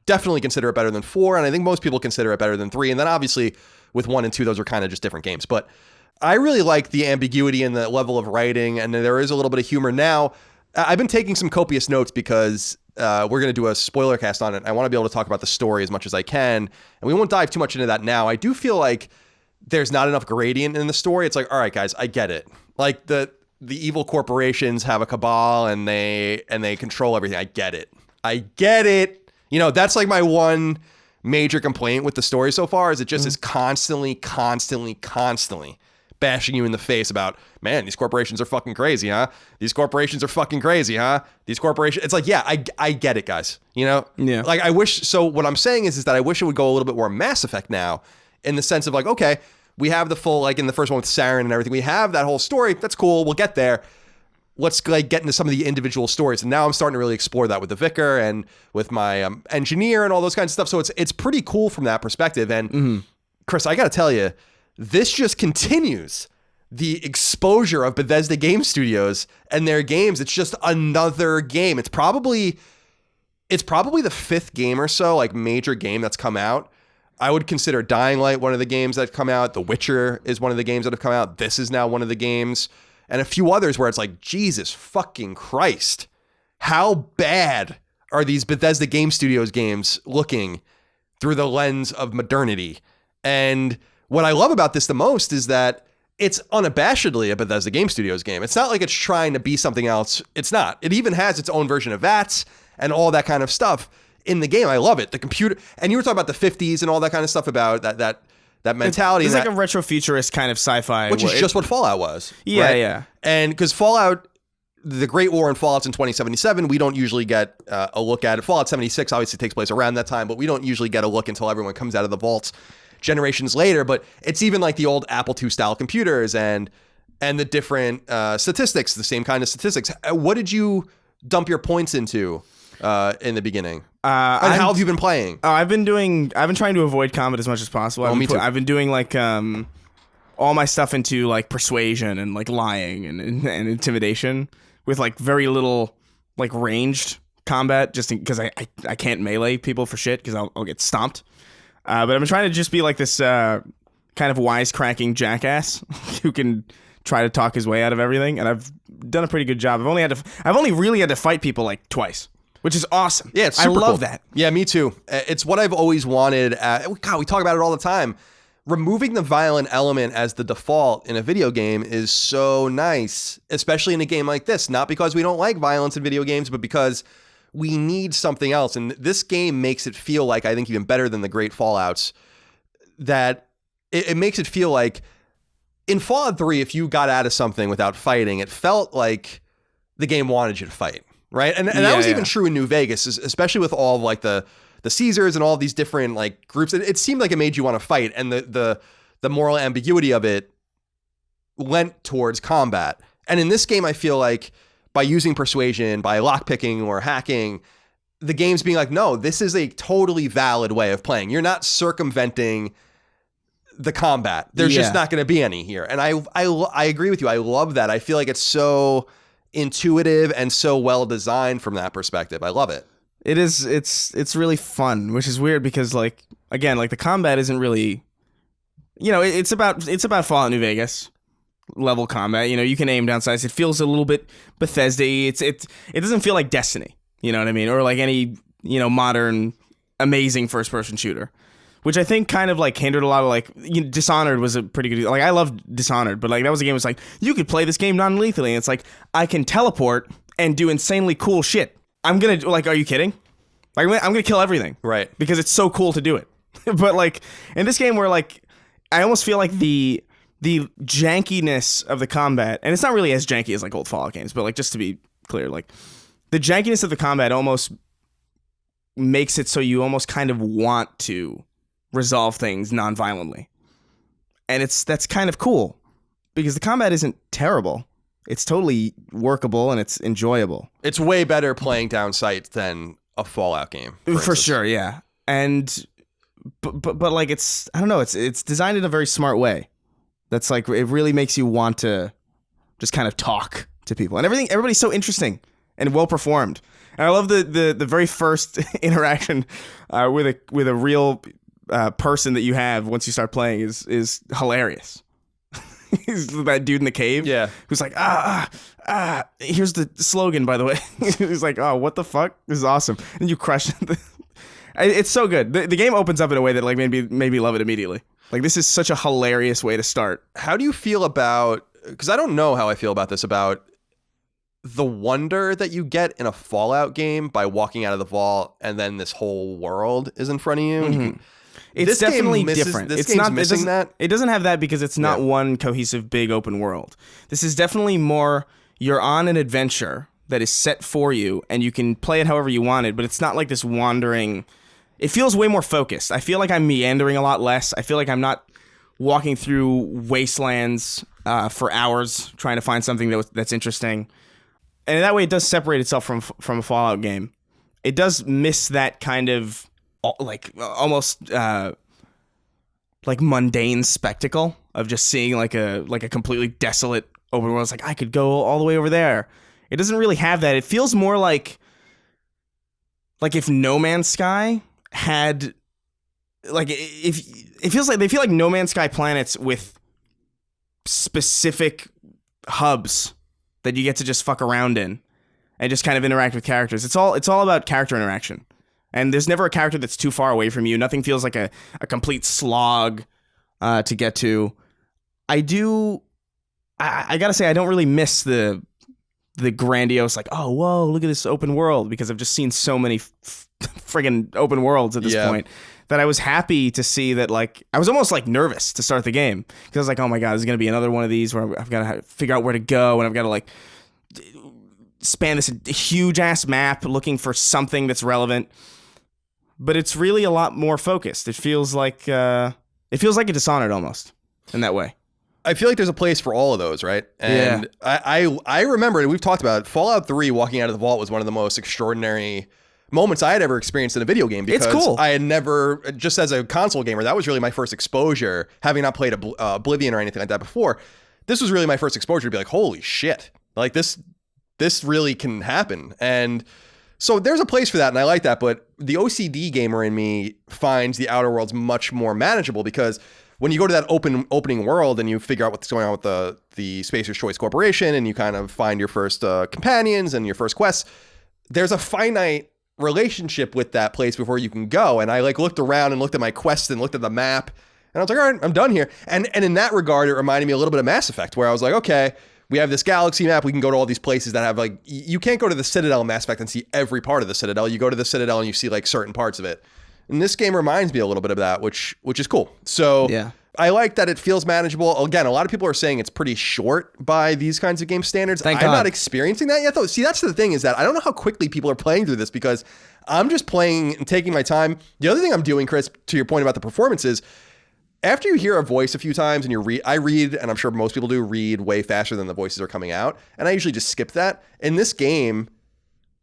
definitely consider it better than 4, and I think most people consider it better than 3. And then obviously with 1 and 2, those are kind of just different games. But I really like the ambiguity and the level of writing, and there is a little bit of humor. Now, I've been taking some copious notes because we're going to do a spoiler cast on it. I want to be able to talk about the story as much as I can, and we won't dive too much into that now. I do feel like there's not enough gradient in the story. It's like, all right, guys, I get it. Like the evil corporations have a cabal and they control everything. I get it. That's like my one major complaint with the story so far, is it just is constantly bashing you in the face about, man, these corporations are fucking crazy, huh? These corporations are fucking crazy, huh? These corporations. It's like, yeah, I get it, guys. Yeah. Like I wish. So what I'm saying is that I wish it would go a little bit more Mass Effect now, in the sense of like, okay, we have the full, like in the first one with Saren and everything, we have that whole story. That's cool. We'll get there. Let's like get into some of the individual stories. And now I'm starting to really explore that with the Vicar and with my engineer and all those kinds of stuff. So it's pretty cool from that perspective. And Chris, I got to tell you, this just continues the exposure of Bethesda Game Studios and their games. It's just another game. It's probably the 5th game or so, like major game that's come out. I would consider Dying Light one of the games that have come out. The Witcher is one of the games that have come out. This is now one of the games. And a few others where it's like, Jesus fucking Christ. How bad are these Bethesda Game Studios games looking through the lens of modernity? And what I love about this the most is that it's unabashedly a Bethesda Game Studios game. It's not like it's trying to be something else. It's not. It even has its own version of VATS and all that kind of stuff in the game. I love it. The computer, and you were talking about the 50s and all that kind of stuff about that mentality. It's like a retrofuturist kind of sci-fi. Which is just what Fallout was. Yeah, right? yeah. And because Fallout, the Great War in Fallout's in 2077, we don't usually get a look at it. Fallout 76 obviously takes place around that time, but we don't usually get a look until everyone comes out of the vaults generations later. But it's even like the old Apple II style computers and the different statistics, the same kind of statistics. What did you dump your points into in the beginning? And how have you been playing? I've been trying to avoid combat as much as possible. Me too. I've been doing like all my stuff into like persuasion and like lying and intimidation with like very little like ranged combat, just because I can't melee people for shit because I'll get stomped. But I've been trying to just be like this kind of wisecracking jackass who can try to talk his way out of everything, and I've done a pretty good job. I've only really had to fight people like twice, which is awesome. Yeah, it's super I love cool. that. Yeah, me too. It's what I've always wanted. God, we talk about it all the time. Removing the violent element as the default in a video game is so nice, especially in a game like this. Not because we don't like violence in video games, but because we need something else. And this game makes it feel like, I think even better than the great Fallouts, that it makes it feel like in Fallout 3, if you got out of something without fighting, it felt like the game wanted you to fight, right? And that was even true in New Vegas, especially with all of like the Caesars and all of these different like groups. It seemed like it made you want to fight, and the moral ambiguity of it lent towards combat. And in this game, I feel like by using persuasion, by lockpicking or hacking, the game's being like, no, this is a totally valid way of playing. You're not circumventing the combat. There's just not going to be any here. And I agree with you. I love that. I feel like it's so intuitive and so well designed from that perspective. I love it. It is. It's really fun, which is weird because like, again, like the combat isn't really, it's about Fallout New Vegas level combat. You can aim down sights. It feels a little bit Bethesda-y. It doesn't feel like Destiny. You know what I mean? Or like any, modern amazing first person shooter. which I think kind of like hindered a lot of like Dishonored was a pretty good. Like I loved Dishonored, but like that was a game. It's like you could play this game non-lethally, and it's like I can teleport and do insanely cool shit. I'm gonna like, are you kidding? Like I'm gonna kill everything, right? Because it's so cool to do it. But like in this game, where like I almost feel like the jankiness of the combat, and it's not really as janky as like old Fallout games, but like just to be clear, like the jankiness of the combat almost makes it so you almost kind of want to resolve things non-violently. And that's kind of cool because the combat isn't terrible. It's totally workable and it's enjoyable. It's way better playing down sight than a Fallout game. For sure, yeah. And but like it's, I don't know, it's designed in a very smart way. That's like, it really makes you want to just kind of talk to people. And everybody's so interesting and well performed. And I love the very first interaction with a real person that you have once you start playing is hilarious. He's that dude in the cave. Yeah. Who's like, here's the slogan, by the way. He's like, oh, what the fuck? This is awesome. And you crush it. It's so good. The game opens up in a way that like made me love it immediately. Like, this is such a hilarious way to start. How do you feel about, because I don't know how I feel about this, about the wonder that you get in a Fallout game by walking out of the vault and then this whole world is in front of you? Mm-hmm. It's definitely different. This game's missing that. It doesn't have that because it's not one cohesive big open world. This is definitely more, you're on an adventure that is set for you and you can play it however you want it, but it's not like this wandering. It feels way more focused. I feel like I'm meandering a lot less. I feel like I'm not walking through wastelands for hours trying to find something that's interesting. And in that way, it does separate itself from a Fallout game. It does miss that kind of like almost like mundane spectacle of just seeing like a completely desolate open world. It's like I could go all the way over there. It doesn't really have that. It feels more like if No Man's Sky had like, if it feels like they feel like No Man's Sky planets with specific hubs that you get to just fuck around in and just kind of interact with characters. It's all about character interaction. And there's never a character that's too far away from you. Nothing feels like a complete slog to get to. I gotta say, I don't really miss the grandiose, like, oh, whoa, look at this open world, because I've just seen so many friggin' open worlds at this point that I was happy to see that, like, I was almost, like, nervous to start the game, because I was like, oh my god, there's gonna be another one of these where I've got to figure out where to go, and I've got to, like, span this huge-ass map looking for something that's relevant. But it's really a lot more focused. It feels like a Dishonored almost, in that way. I feel like there's a place for all of those, right? And I remember, and we've talked about it, Fallout 3 walking out of the vault was one of the most extraordinary moments I had ever experienced in a video game, because it's cool. I had never, just as a console gamer, that was really my first exposure, having not played Oblivion or anything like that before. This was really my first exposure to be like, holy shit, like this really can happen. And so there's a place for that, and I like that, but the OCD gamer in me finds the Outer Worlds much more manageable, because when you go to that opening world and you figure out what's going on with the Spacer's Choice Corporation, and you kind of find your first companions and your first quests, there's a finite relationship with that place before you can go. And I like looked around and looked at my quests and looked at the map, and I was like, all right, I'm done here. And in that regard, it reminded me a little bit of Mass Effect, where I was like, okay, we have this galaxy map. We can go to all these places that have, like, you can't go to the Citadel in Mass Effect and see every part of the Citadel. You go to the Citadel and you see like certain parts of it. And this game reminds me a little bit of that, which is cool. So yeah. I like that it feels manageable. Again, a lot of people are saying it's pretty short by these kinds of game standards. I'm not experiencing that yet, though. See, that's the thing, is that I don't know how quickly people are playing through this, because I'm just playing and taking my time. The other thing I'm doing, Chris, to your point about the performances, after you hear a voice a few times and I read, and I'm sure most people do, read way faster than the voices are coming out. And I usually just skip that. In this game,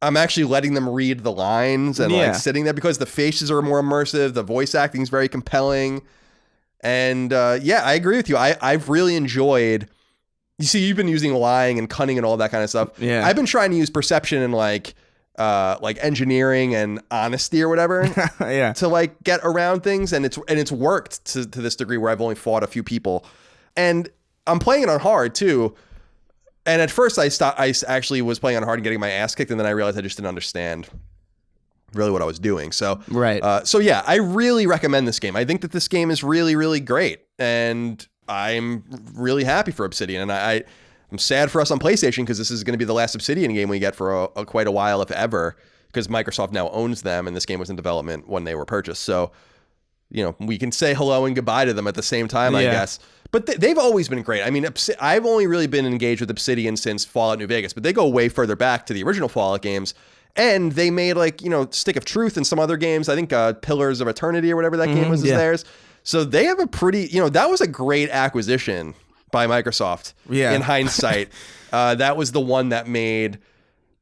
I'm actually letting them read the lines and like sitting there, because the faces are more immersive. The voice acting is very compelling. And I agree with you. I've really enjoyed, you see, you've been using lying and cunning and all that kind of stuff. Yeah. I've been trying to use perception and like engineering and honesty or whatever to like get around things. And it's worked to this degree where I've only fought a few people, and I'm playing it on hard too. And at first I actually was playing on hard and getting my ass kicked. And then I realized I just didn't understand really what I was doing. So, Right. So yeah, I really recommend this game. I think that this game is really, really great. And I'm really happy for Obsidian. And I'm sad for us on PlayStation because this is going to be the last Obsidian game we get for quite a while, if ever, because Microsoft now owns them and this game was in development when they were purchased. So, we can say hello and goodbye to them at the same time, I guess. But they've always been great. I mean, I've only really been engaged with Obsidian since Fallout New Vegas, but they go way further back to the original Fallout games. And they made Stick of Truth and some other games. I think Pillars of Eternity or whatever that game was is theirs. So they have a pretty, that was a great acquisition by Microsoft in hindsight. That was the one that made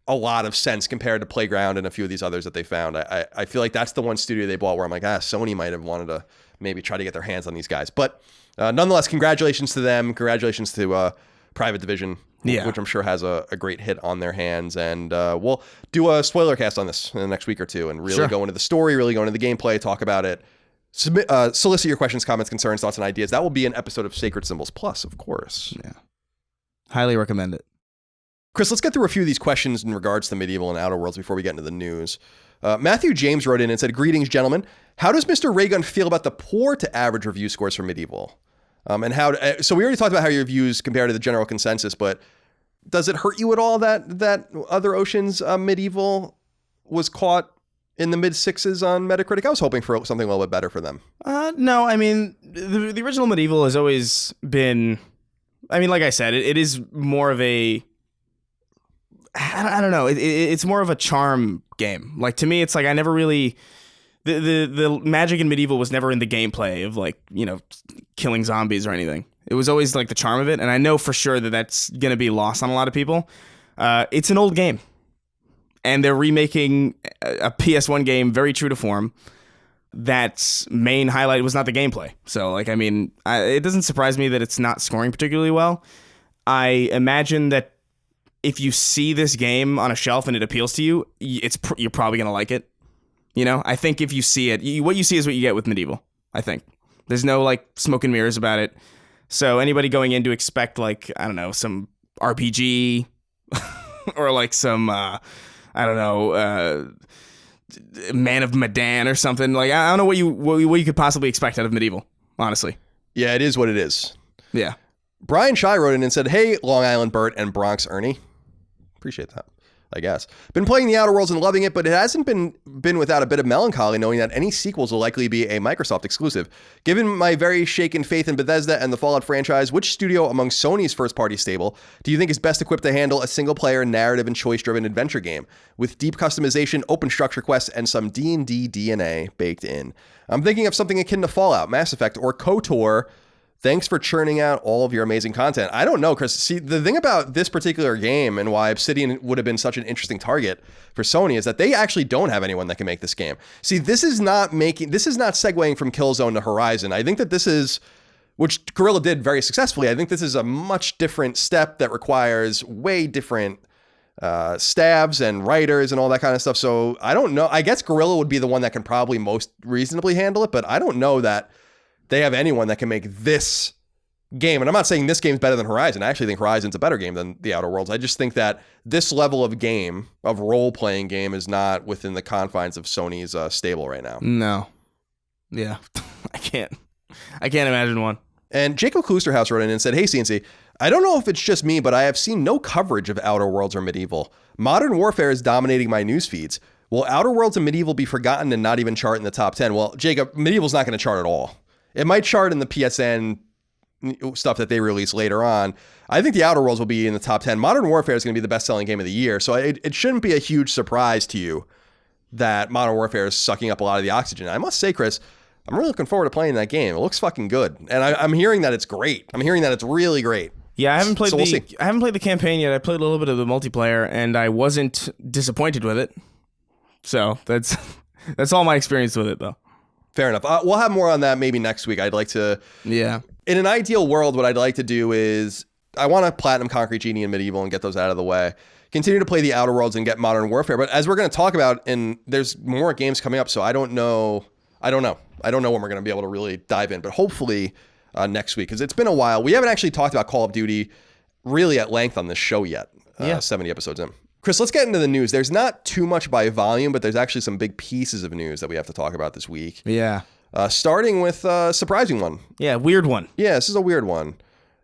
a lot of sense compared to Playground and a few of these others that they found. I feel like that's the one studio they bought where I'm like, Sony might have wanted to maybe try to get their hands on these guys. But nonetheless, congratulations to them. Congratulations to Private Division, which I'm sure has a great hit on their hands. And we'll do a spoiler cast on this in the next week or two and really go into the story, really go into the gameplay, talk about it. Solicit your questions, comments, concerns, thoughts, and ideas. That will be an episode of Sacred Symbols Plus, of course. Yeah. Highly recommend it. Chris, let's get through a few of these questions in regards to Medieval and Outer Worlds before we get into the news. Matthew James wrote in and said, "Greetings, gentlemen. How does Mr. Raygun feel about the poor to average review scores for Medieval? And how? So we already talked about how your reviews compare to the general consensus, but does it hurt you at all that Other Oceans Medieval was caught in the mid-6s on Metacritic? I was hoping for something a little bit better for them." No, I mean, the original Medieval has always been, I mean, like I said, it is more of a, I don't know, it's more of a charm game. Like, to me, it's like I never really, the magic in Medieval was never in the gameplay of, like, killing zombies or anything. It was always, like, the charm of it, and I know for sure that that's going to be lost on a lot of people. It's an old game, and they're remaking a PS1 game very true to form. That's main highlight was not the gameplay. So, like, I mean, it doesn't surprise me that it's not scoring particularly well. I imagine that if you see this game on a shelf and it appeals to you, you're probably going to like it. I think if you see it, what you see is what you get with Medieval, I think. There's no, like, smoke and mirrors about it. So anybody going in to expect, like, I don't know, some RPG or, like, some, I don't know, Man of Medan or something. Like, I don't know what you could possibly expect out of Medieval, honestly. Yeah, it is what it is. Yeah. Brian Shy wrote in and said, "Hey, Long Island Bert and Bronx Ernie." Appreciate that, I guess. Been playing the Outer Worlds and loving it, but it hasn't been without a bit of melancholy knowing that any sequels will likely be a Microsoft exclusive. Given my very shaken faith in Bethesda and the Fallout franchise, which studio among Sony's first-party stable do you think is best equipped to handle a single-player narrative and choice-driven adventure game with deep customization, open structure quests, and some D&D DNA baked in? I'm thinking of something akin to Fallout, Mass Effect, or KOTOR. Thanks for churning out all of your amazing content. I don't know, Chris. See, the thing about this particular game and why Obsidian would have been such an interesting target for Sony is that they actually don't have anyone that can make this game. See, this is not segueing from Killzone to Horizon. I think that this is, which Guerrilla did very successfully. I think this is a much different step that requires way different stabs and writers and all that kind of stuff. So I don't know. I guess Guerrilla would be the one that can probably most reasonably handle it, but I don't know that they have anyone that can make this game. And I'm not saying this game's better than Horizon. I actually think Horizon's a better game than the Outer Worlds. I just think that this level of game, of role-playing game, is not within the confines of Sony's stable right now. No. Yeah. I can't imagine one. And Jacob Kloosterhouse wrote in and said, "Hey, CNC, I don't know if it's just me, but I have seen no coverage of Outer Worlds or Medieval. Modern Warfare is dominating my news feeds. Will Outer Worlds and Medieval be forgotten and not even chart in the top 10? Well, Jacob, Medieval's not going to chart at all. It might chart in the PSN stuff that they release later on. I think the Outer Worlds will be in the top 10. Modern Warfare is going to be the best-selling game of the year, so it shouldn't be a huge surprise to you that Modern Warfare is sucking up a lot of the oxygen. I must say, Chris, I'm really looking forward to playing that game. It looks fucking good, and I'm hearing that it's great. I'm hearing that it's really great. Yeah, I haven't played I haven't played the campaign yet. I played a little bit of the multiplayer, and I wasn't disappointed with it. So that's all my experience with it, though. Fair enough. We'll have more on that maybe next week. I'd like to... Yeah. In an ideal world, what I'd like to do is I want to platinum Concrete Genie and Medieval and get those out of the way. Continue to play the Outer Worlds and get Modern Warfare. But as we're going to talk about, and there's more games coming up, so I don't know when we're going to be able to really dive in. But hopefully next week, because it's been a while. We haven't actually talked about Call of Duty really at length on this show yet. 70 episodes in. Chris, let's get into the news. There's not too much by volume, but there's actually some big pieces of news that we have to talk about this week. Yeah. Starting with a surprising one. Yeah, weird one. Yeah, this is a weird one.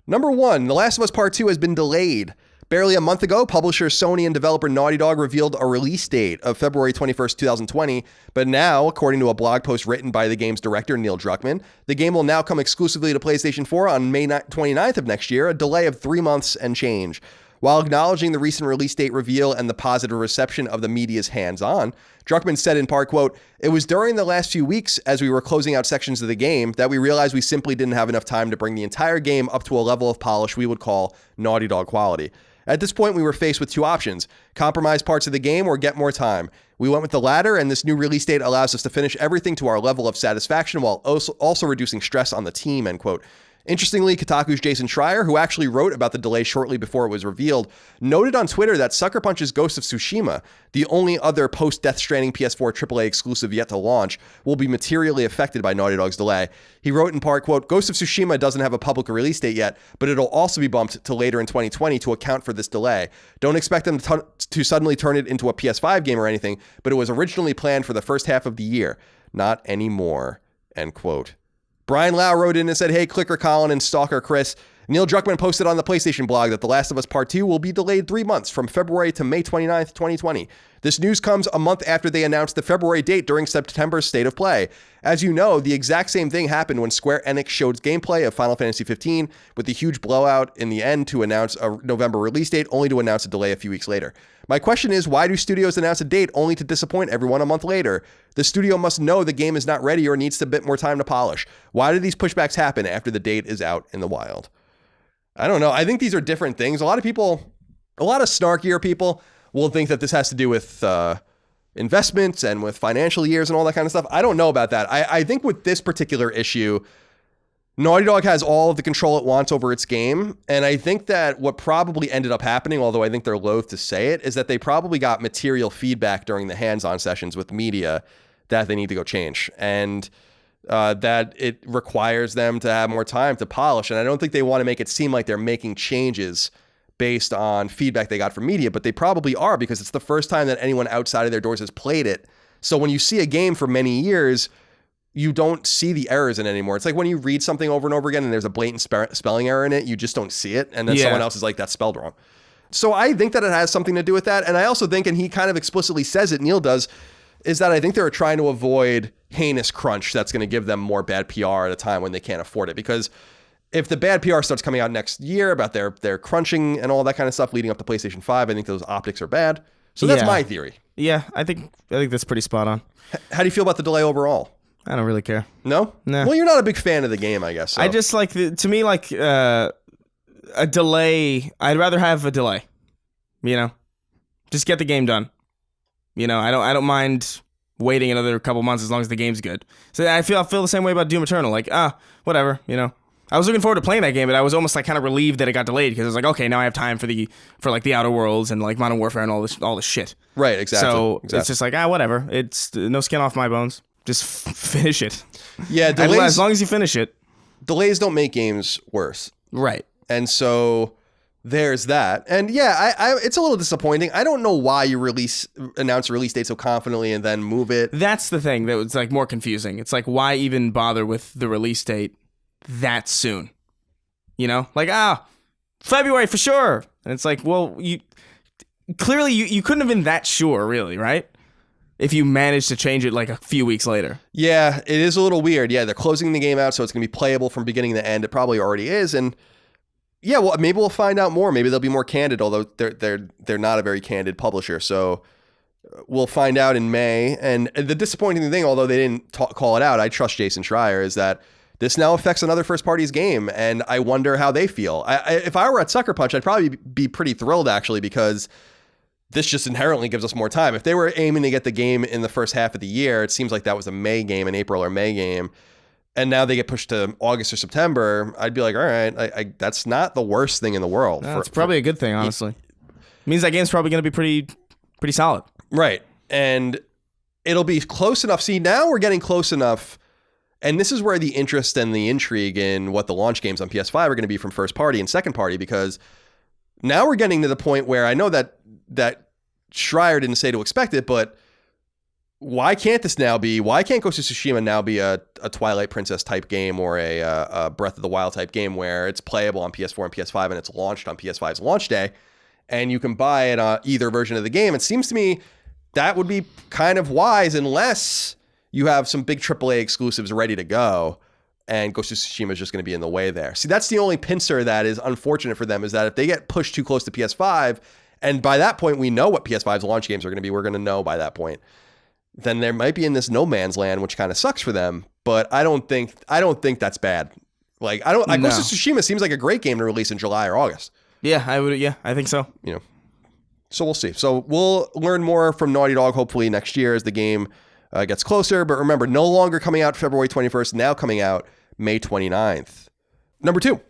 Number 1, The Last of Us Part 2 has been delayed. Barely a month ago, publisher Sony and developer Naughty Dog revealed a release date of February 21st, 2020. But now, according to a blog post written by the game's director, Neil Druckmann, the game will now come exclusively to PlayStation 4 on May 29th of next year, a delay of 3 months and change. While acknowledging the recent release date reveal and the positive reception of the media's hands-on, Druckmann said in part, quote, "It was during the last few weeks as we were closing out sections of the game that we realized we simply didn't have enough time to bring the entire game up to a level of polish we would call Naughty Dog quality. At this point, we were faced with 2 options: compromise parts of the game or get more time. We went with the latter, and this new release date allows us to finish everything to our level of satisfaction while also reducing stress on the team," end quote. Interestingly, Kotaku's Jason Schreier, who actually wrote about the delay shortly before it was revealed, noted on Twitter that Sucker Punch's Ghost of Tsushima, the only other post-Death Stranding PS4 AAA exclusive yet to launch, will be materially affected by Naughty Dog's delay. He wrote in part, quote, "Ghost of Tsushima doesn't have a public release date yet, but it'll also be bumped to later in 2020 to account for this delay. Don't expect them to suddenly turn it into a PS5 game or anything, but it was originally planned for the first half of the year. Not anymore," end quote. Brian Lau wrote in and said, "Hey, Clicker Colin and Stalker Chris. Neil Druckmann posted on the PlayStation blog that The Last of Us Part 2 will be delayed 3 months from February to May 29th, 2020. This news comes a month after they announced the February date during September's State of Play. As you know, the exact same thing happened when Square Enix showed gameplay of Final Fantasy 15 with the huge blowout in the end to announce a November release date, only to announce a delay a few weeks later. My question is, why do studios announce a date only to disappoint everyone a month later? The studio must know the game is not ready or needs a bit more time to polish. Why do these pushbacks happen after the date is out in the wild?" I don't know. I think these are different things. A lot of snarkier people will think that this has to do with investments and with financial years and all that kind of stuff. I don't know about that. I think with this particular issue, Naughty Dog has all of the control it wants over its game. And I think that what probably ended up happening, although I think they're loath to say it, is that they probably got material feedback during the hands-on sessions with media that they need to go change. And that it requires them to have more time to polish. And I don't think they want to make it seem like they're making changes based on feedback they got from media, but they probably are, because it's the first time that anyone outside of their doors has played it. So when you see a game for many years, you don't see the errors in it anymore. It's like when you read something over and over again and there's a blatant spelling error in it, you just don't see it. And then someone else is like, "That's spelled wrong." So I think that it has something to do with that. And I also think, and he kind of explicitly says it, Neil does, is that I think they're trying to avoid heinous crunch that's going to give them more bad PR at a time when they can't afford it. Because if the bad PR starts coming out next year about their crunching and all that kind of stuff leading up to PlayStation 5, I think those optics are bad. So that's my theory. Yeah, I think that's pretty spot on. How do you feel about the delay overall? I don't really care. No? Nah. Well, you're not a big fan of the game, I guess. So. I just like, to me, like a delay, I'd rather have a delay. You know? Just get the game done. You know, I don't mind waiting another couple months as long as the game's good. So I feel the same way about Doom Eternal. Like, whatever, you know. I was looking forward to playing that game, but I was almost like kind of relieved that it got delayed, because I was like, okay, now I have time for like the Outer Worlds and like Modern Warfare and all this shit. Right, exactly. So it's just like, whatever. It's no skin off my bones. Just finish it. Yeah, delays, as long as you finish it. Delays don't make games worse. Right. And so there's that. And yeah, it's a little disappointing. I don't know why you announce a release date so confidently and then move it. That's the thing that was like more confusing. It's like, why even bother with the release date that soon? You know, like, February for sure. And it's like, well, you couldn't have been that sure, really, right? If you managed to change it like a few weeks later. Yeah, it is a little weird. Yeah, they're closing the game out, so it's going to be playable from beginning to end. It probably already is. And yeah, well, maybe we'll find out more. Maybe they'll be more candid, although they're not a very candid publisher. So we'll find out in May. And the disappointing thing, although they didn't call it out, I trust Jason Schreier, is that this now affects another first party's game. And I wonder how they feel. If I were at Sucker Punch, I'd probably be pretty thrilled, actually, because this just inherently gives us more time. If they were aiming to get the game in the first half of the year, it seems like that was a May game, an April or May game, and now they get pushed to August or September, I'd be like, all right, that's not the worst thing in the world. No, it's probably a good thing, honestly. It means that game's probably going to be pretty solid. Right. And it'll be close enough. See, now we're getting close enough, and this is where the interest and the intrigue in what the launch games on PS5 are going to be from first party and second party, because now we're getting to the point where I know that Schreier didn't say to expect it, but why can't Ghost of Tsushima now be a Twilight Princess type game or a Breath of the Wild type game where it's playable on PS4 and PS5 and it's launched on PS5's launch day and you can buy it on either version of the game? It seems to me that would be kind of wise unless you have some big AAA exclusives ready to go and Ghost of Tsushima is just going to be in the way there. See, that's the only pincer that is unfortunate for them, is that if they get pushed too close to PS5, and by that point we know what PS5's launch games are going to be, we're going to know by that point, then there might be in this no man's land, which kind of sucks for them. But I don't think that's bad. Ghost of Tsushima seems like a great game to release in July or August. Yeah, I think so. So we'll see. So we'll learn more from Naughty Dog hopefully next year as the game gets closer. But remember, no longer coming out February 21st, now coming out May 29th. Number 2.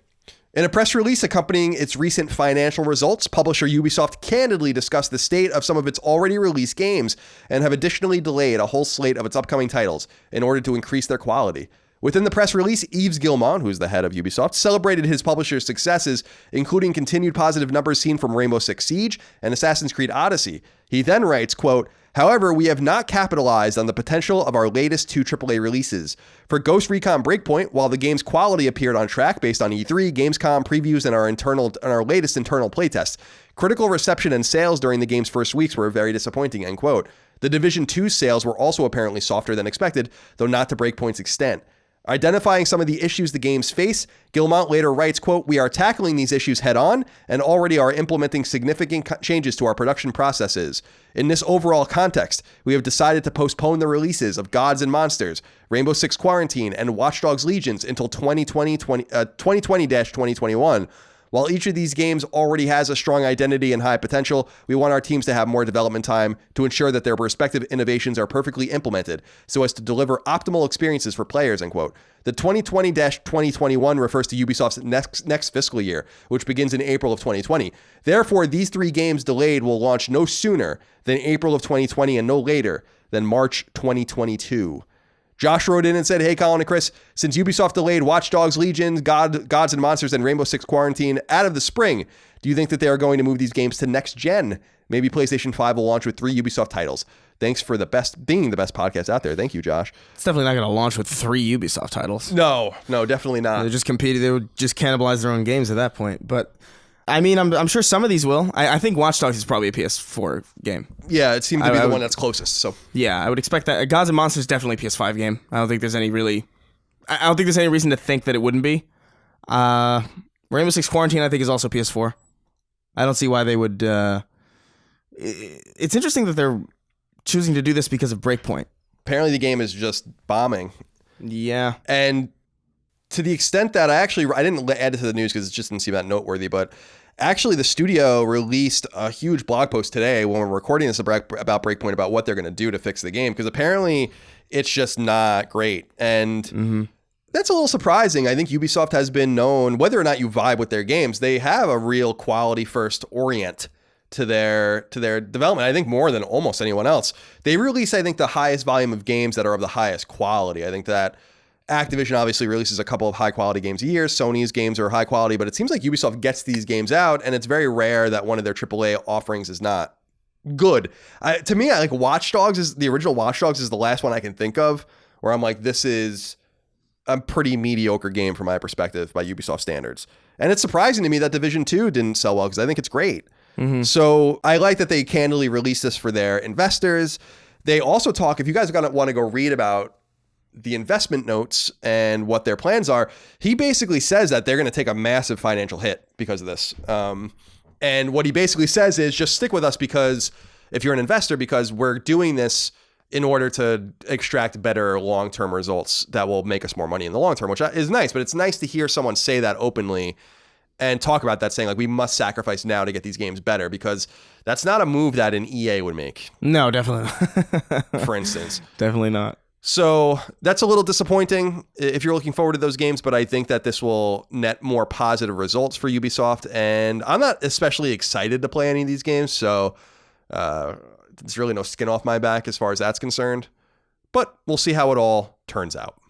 In a press release accompanying its recent financial results, publisher Ubisoft candidly discussed the state of some of its already released games and have additionally delayed a whole slate of its upcoming titles in order to increase their quality. Within the press release, Yves Guillemot, who's the head of Ubisoft, celebrated his publisher's successes, including continued positive numbers seen from Rainbow Six Siege and Assassin's Creed Odyssey. He then writes, quote, "However, we have not capitalized on the potential of our latest 2 AAA releases. For Ghost Recon Breakpoint, while the game's quality appeared on track based on E3, Gamescom previews, and our latest internal playtests, critical reception and sales during the game's first weeks were very disappointing," end quote. The Division 2's sales were also apparently softer than expected, though not to Breakpoint's extent. Identifying some of the issues the games face, Guillemot later writes, quote, "We are tackling these issues head on and already are implementing significant changes to our production processes. In this overall context, we have decided to postpone the releases of Gods and Monsters, Rainbow Six Quarantine, and Watch Dogs Legions until 2020-2021. While each of these games already has a strong identity and high potential, we want our teams to have more development time to ensure that their respective innovations are perfectly implemented so as to deliver optimal experiences for players," end quote. The 2020-2021 refers to Ubisoft's next fiscal year, which begins in April of 2020. Therefore, these 3 games delayed will launch no sooner than April of 2020 and no later than March 2022. Josh wrote in and said, "Hey, Colin and Chris, since Ubisoft delayed Watch Dogs Legion, Gods and Monsters, and Rainbow Six Quarantine out of the spring, do you think that they are going to move these games to next gen? Maybe PlayStation 5 will launch with 3 Ubisoft titles. Thanks for being the best podcast out there." Thank you, Josh. It's definitely not going to launch with 3 Ubisoft titles. No, definitely not. They would just cannibalize their own games at that point. But I mean, I'm sure some of these will. I think Watch Dogs is probably a PS4 game. Yeah, it seemed to be the one that's closest. So yeah, I would expect that. Gods and Monsters is definitely a PS5 game. I don't think there's any reason to think that it wouldn't be. Rainbow Six Quarantine, I think, is also PS4. I don't see why they would. It's interesting that they're choosing to do this because of Breakpoint. Apparently, the game is just bombing. Yeah, and to the extent that I didn't add it to the news because it just didn't seem that noteworthy, but actually the studio released a huge blog post today when we're recording this about Breakpoint about what they're going to do to fix the game, because apparently it's just not great. And that's a little surprising. I think Ubisoft has been known, whether or not you vibe with their games, they have a real quality first orient to their development. I think more than almost anyone else. They release, I think, the highest volume of games that are of the highest quality. I think that Activision obviously releases a couple of high-quality games a year. Sony's games are high quality, but it seems like Ubisoft gets these games out, and it's very rare that one of their AAA offerings is not good. To me, I like Watch Dogs the original Watch Dogs is the last one I can think of where I'm like, this is a pretty mediocre game from my perspective by Ubisoft standards. And it's surprising to me that Division 2 didn't sell well, because I think it's great. So I like that they candidly release this for their investors. They also talk, if you guys want to go read about the investment notes and what their plans are, he basically says that they're going to take a massive financial hit because of this. And what he basically says is just stick with us because if you're an investor, because we're doing this in order to extract better long-term results that will make us more money in the long term, which is nice. But it's nice to hear someone say that openly and talk about that, saying like, we must sacrifice now to get these games better, because that's not a move that an EA would make. No, definitely not. For instance. Definitely not. So that's a little disappointing if you're looking forward to those games, but I think that this will net more positive results for Ubisoft, and I'm not especially excited to play any of these games, so there's really no skin off my back as far as that's concerned, but we'll see how it all turns out.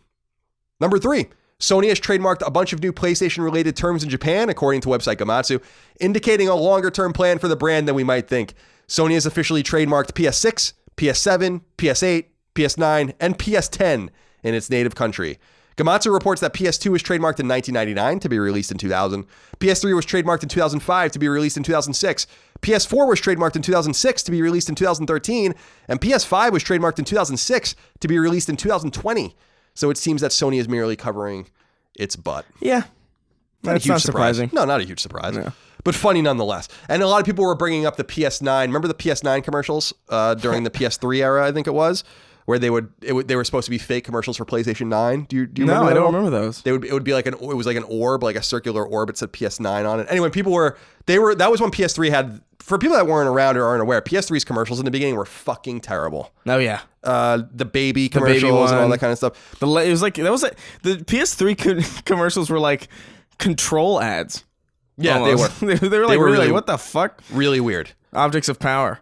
Number 3, Sony has trademarked a bunch of new PlayStation-related terms in Japan, according to website Gamatsu, indicating a longer-term plan for the brand than we might think. Sony has officially trademarked PS6, PS7, PS8, PS9, and PS10 in its native country. Gematsu reports that PS2 was trademarked in 1999 to be released in 2000. PS3 was trademarked in 2005 to be released in 2006. PS4 was trademarked in 2006 to be released in 2013. And PS5 was trademarked in 2006 to be released in 2020. So it seems that Sony is merely covering its butt. Yeah. That's not surprising. No, not a huge surprise. No. But funny nonetheless. And a lot of people were bringing up the PS9. Remember the PS9 commercials during the PS3 era, I think it was? Where they were supposed to be fake commercials for PlayStation 9. Do you remember that? No, I don't remember those. It would be like it was like an orb, like a circular orb. It said PS9 on it. Anyway, that was when PS3 had, for people that weren't around or aren't aware, PS3's commercials in the beginning were fucking terrible. Oh yeah. The baby commercials and all that kind of stuff. The PS3 commercials were like control ads. Yeah, almost. They were like really like, what the fuck? Really weird. Objects of power.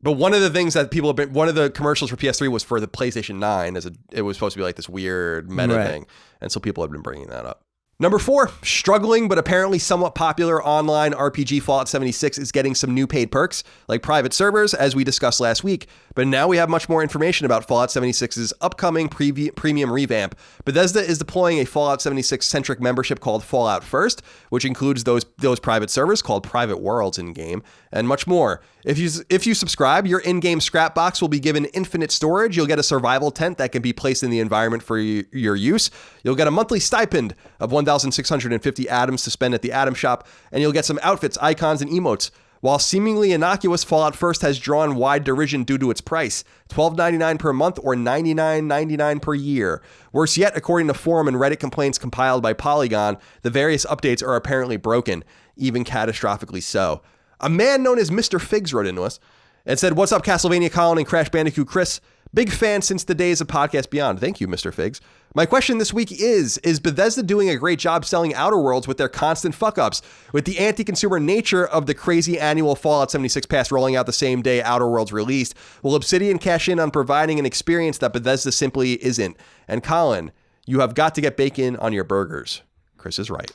But one of the things that people have been, one of the commercials for PS3 was for the PlayStation 9. It was supposed to be like this weird meta thing. And so people have been bringing that up. Number 4, struggling but apparently somewhat popular online RPG Fallout 76 is getting some new paid perks, like private servers, as we discussed last week. But now we have much more information about Fallout 76's upcoming premium revamp. Bethesda is deploying a Fallout 76-centric membership called Fallout First, which includes those private servers called private worlds in-game, and much more. If you subscribe, your in-game scrap box will be given infinite storage. You'll get a survival tent that can be placed in the environment for your use. You'll get a monthly stipend of 1,650 atoms to spend at the Atom Shop, and you'll get some outfits, icons, and emotes. While seemingly innocuous, Fallout First has drawn wide derision due to its price, $12.99 per month or $99.99 per year. Worse yet, according to forum and Reddit complaints compiled by Polygon, the various updates are apparently broken, even catastrophically so. A man known as Mr. Figs wrote into us and said, "What's up, Castlevania Colin and Crash Bandicoot Chris? Big fan since the days of Podcast Beyond." Thank you, Mr. Figs. My question this week is Bethesda doing a great job selling Outer Worlds with their constant fuck-ups? With the anti-consumer nature of the crazy annual Fallout 76 pass rolling out the same day Outer Worlds released, will Obsidian cash in on providing an experience that Bethesda simply isn't? And Colin, you have got to get bacon on your burgers. Chris is right.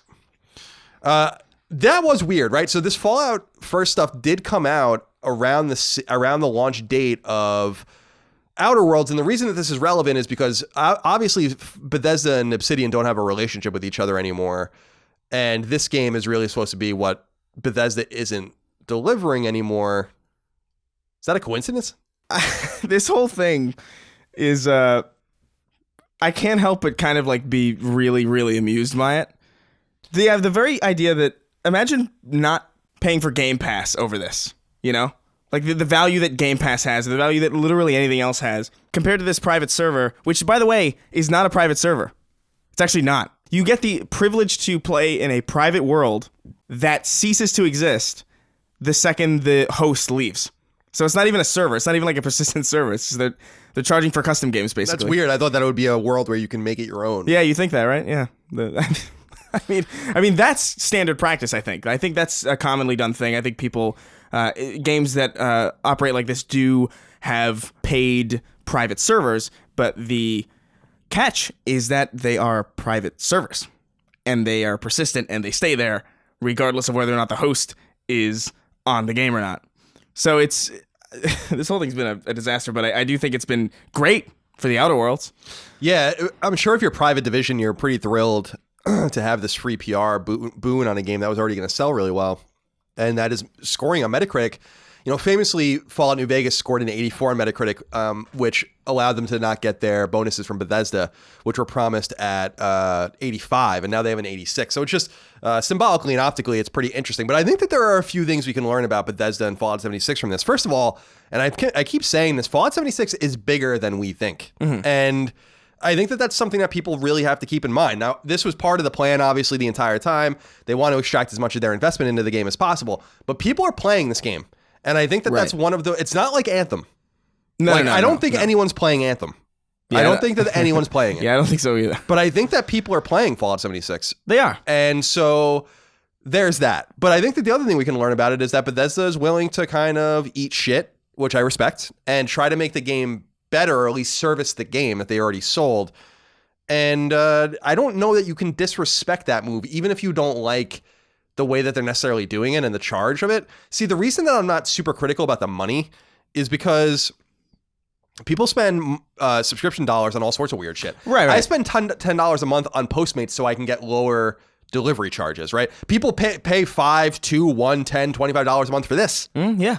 That was weird, right? So this Fallout First stuff did come out around the launch date of Outer Worlds, and the reason that this is relevant is because obviously Bethesda and Obsidian don't have a relationship with each other anymore, and this game is really supposed to be what Bethesda isn't delivering anymore. Is that a coincidence? This whole thing is I can't help but kind of like be really, really amused by it. They have the very idea that, imagine not paying for Game Pass over this, you know? Like the value that Game Pass has, the value that literally anything else has, compared to this private server, which, by the way, is not a private server. It's actually not. You get the privilege to play in a private world that ceases to exist the second the host leaves. So it's not even a server. It's not even like a persistent server. It's just that they're charging for custom games, basically. That's weird. I thought that it would be a world where you can make it your own. Yeah, you think that, right? Yeah. I mean that's standard practice. I think that's a commonly done thing. I think people, games that operate like this do have paid private servers, but the catch is that they are private servers, and they are persistent, and they stay there regardless of whether or not the host is on the game or not. So it's this whole thing's been a disaster, but I do think it's been great for the Outer Worlds. Yeah, I'm sure if you're Private Division, you're pretty thrilled to have this free PR boon on a game that was already going to sell really well. And that is scoring on Metacritic. You know, famously, Fallout New Vegas scored an 84 on Metacritic, which allowed them to not get their bonuses from Bethesda, which were promised at 85, and now they have an 86. So it's just symbolically and optically, it's pretty interesting. But I think that there are a few things we can learn about Bethesda and Fallout 76 from this. First of all, and I keep saying this, Fallout 76 is bigger than we think. Mm-hmm. And I think that that's something that people really have to keep in mind. Now, this was part of the plan, obviously, the entire time. They want to extract as much of their investment into the game as possible. But people are playing this game. And I think that that's one of the... It's not like Anthem. I don't think anyone's playing Anthem. Yeah, I don't think that anyone's playing it. Yeah, I don't think so either. But I think that people are playing Fallout 76. They are. And so there's that. But I think that the other thing we can learn about it is that Bethesda is willing to kind of eat shit, which I respect, and try to make the game better, or at least service the game that they already sold. And I don't know that you can disrespect that move, even if you don't like the way that they're necessarily doing it and the charge of it. See, the reason that I'm not super critical about the money is because people spend subscription dollars on all sorts of weird shit. Right. I spend $10 a month on Postmates so I can get lower delivery charges, right? People pay $5, $2, $1, $10, $25 a month for this. Yeah.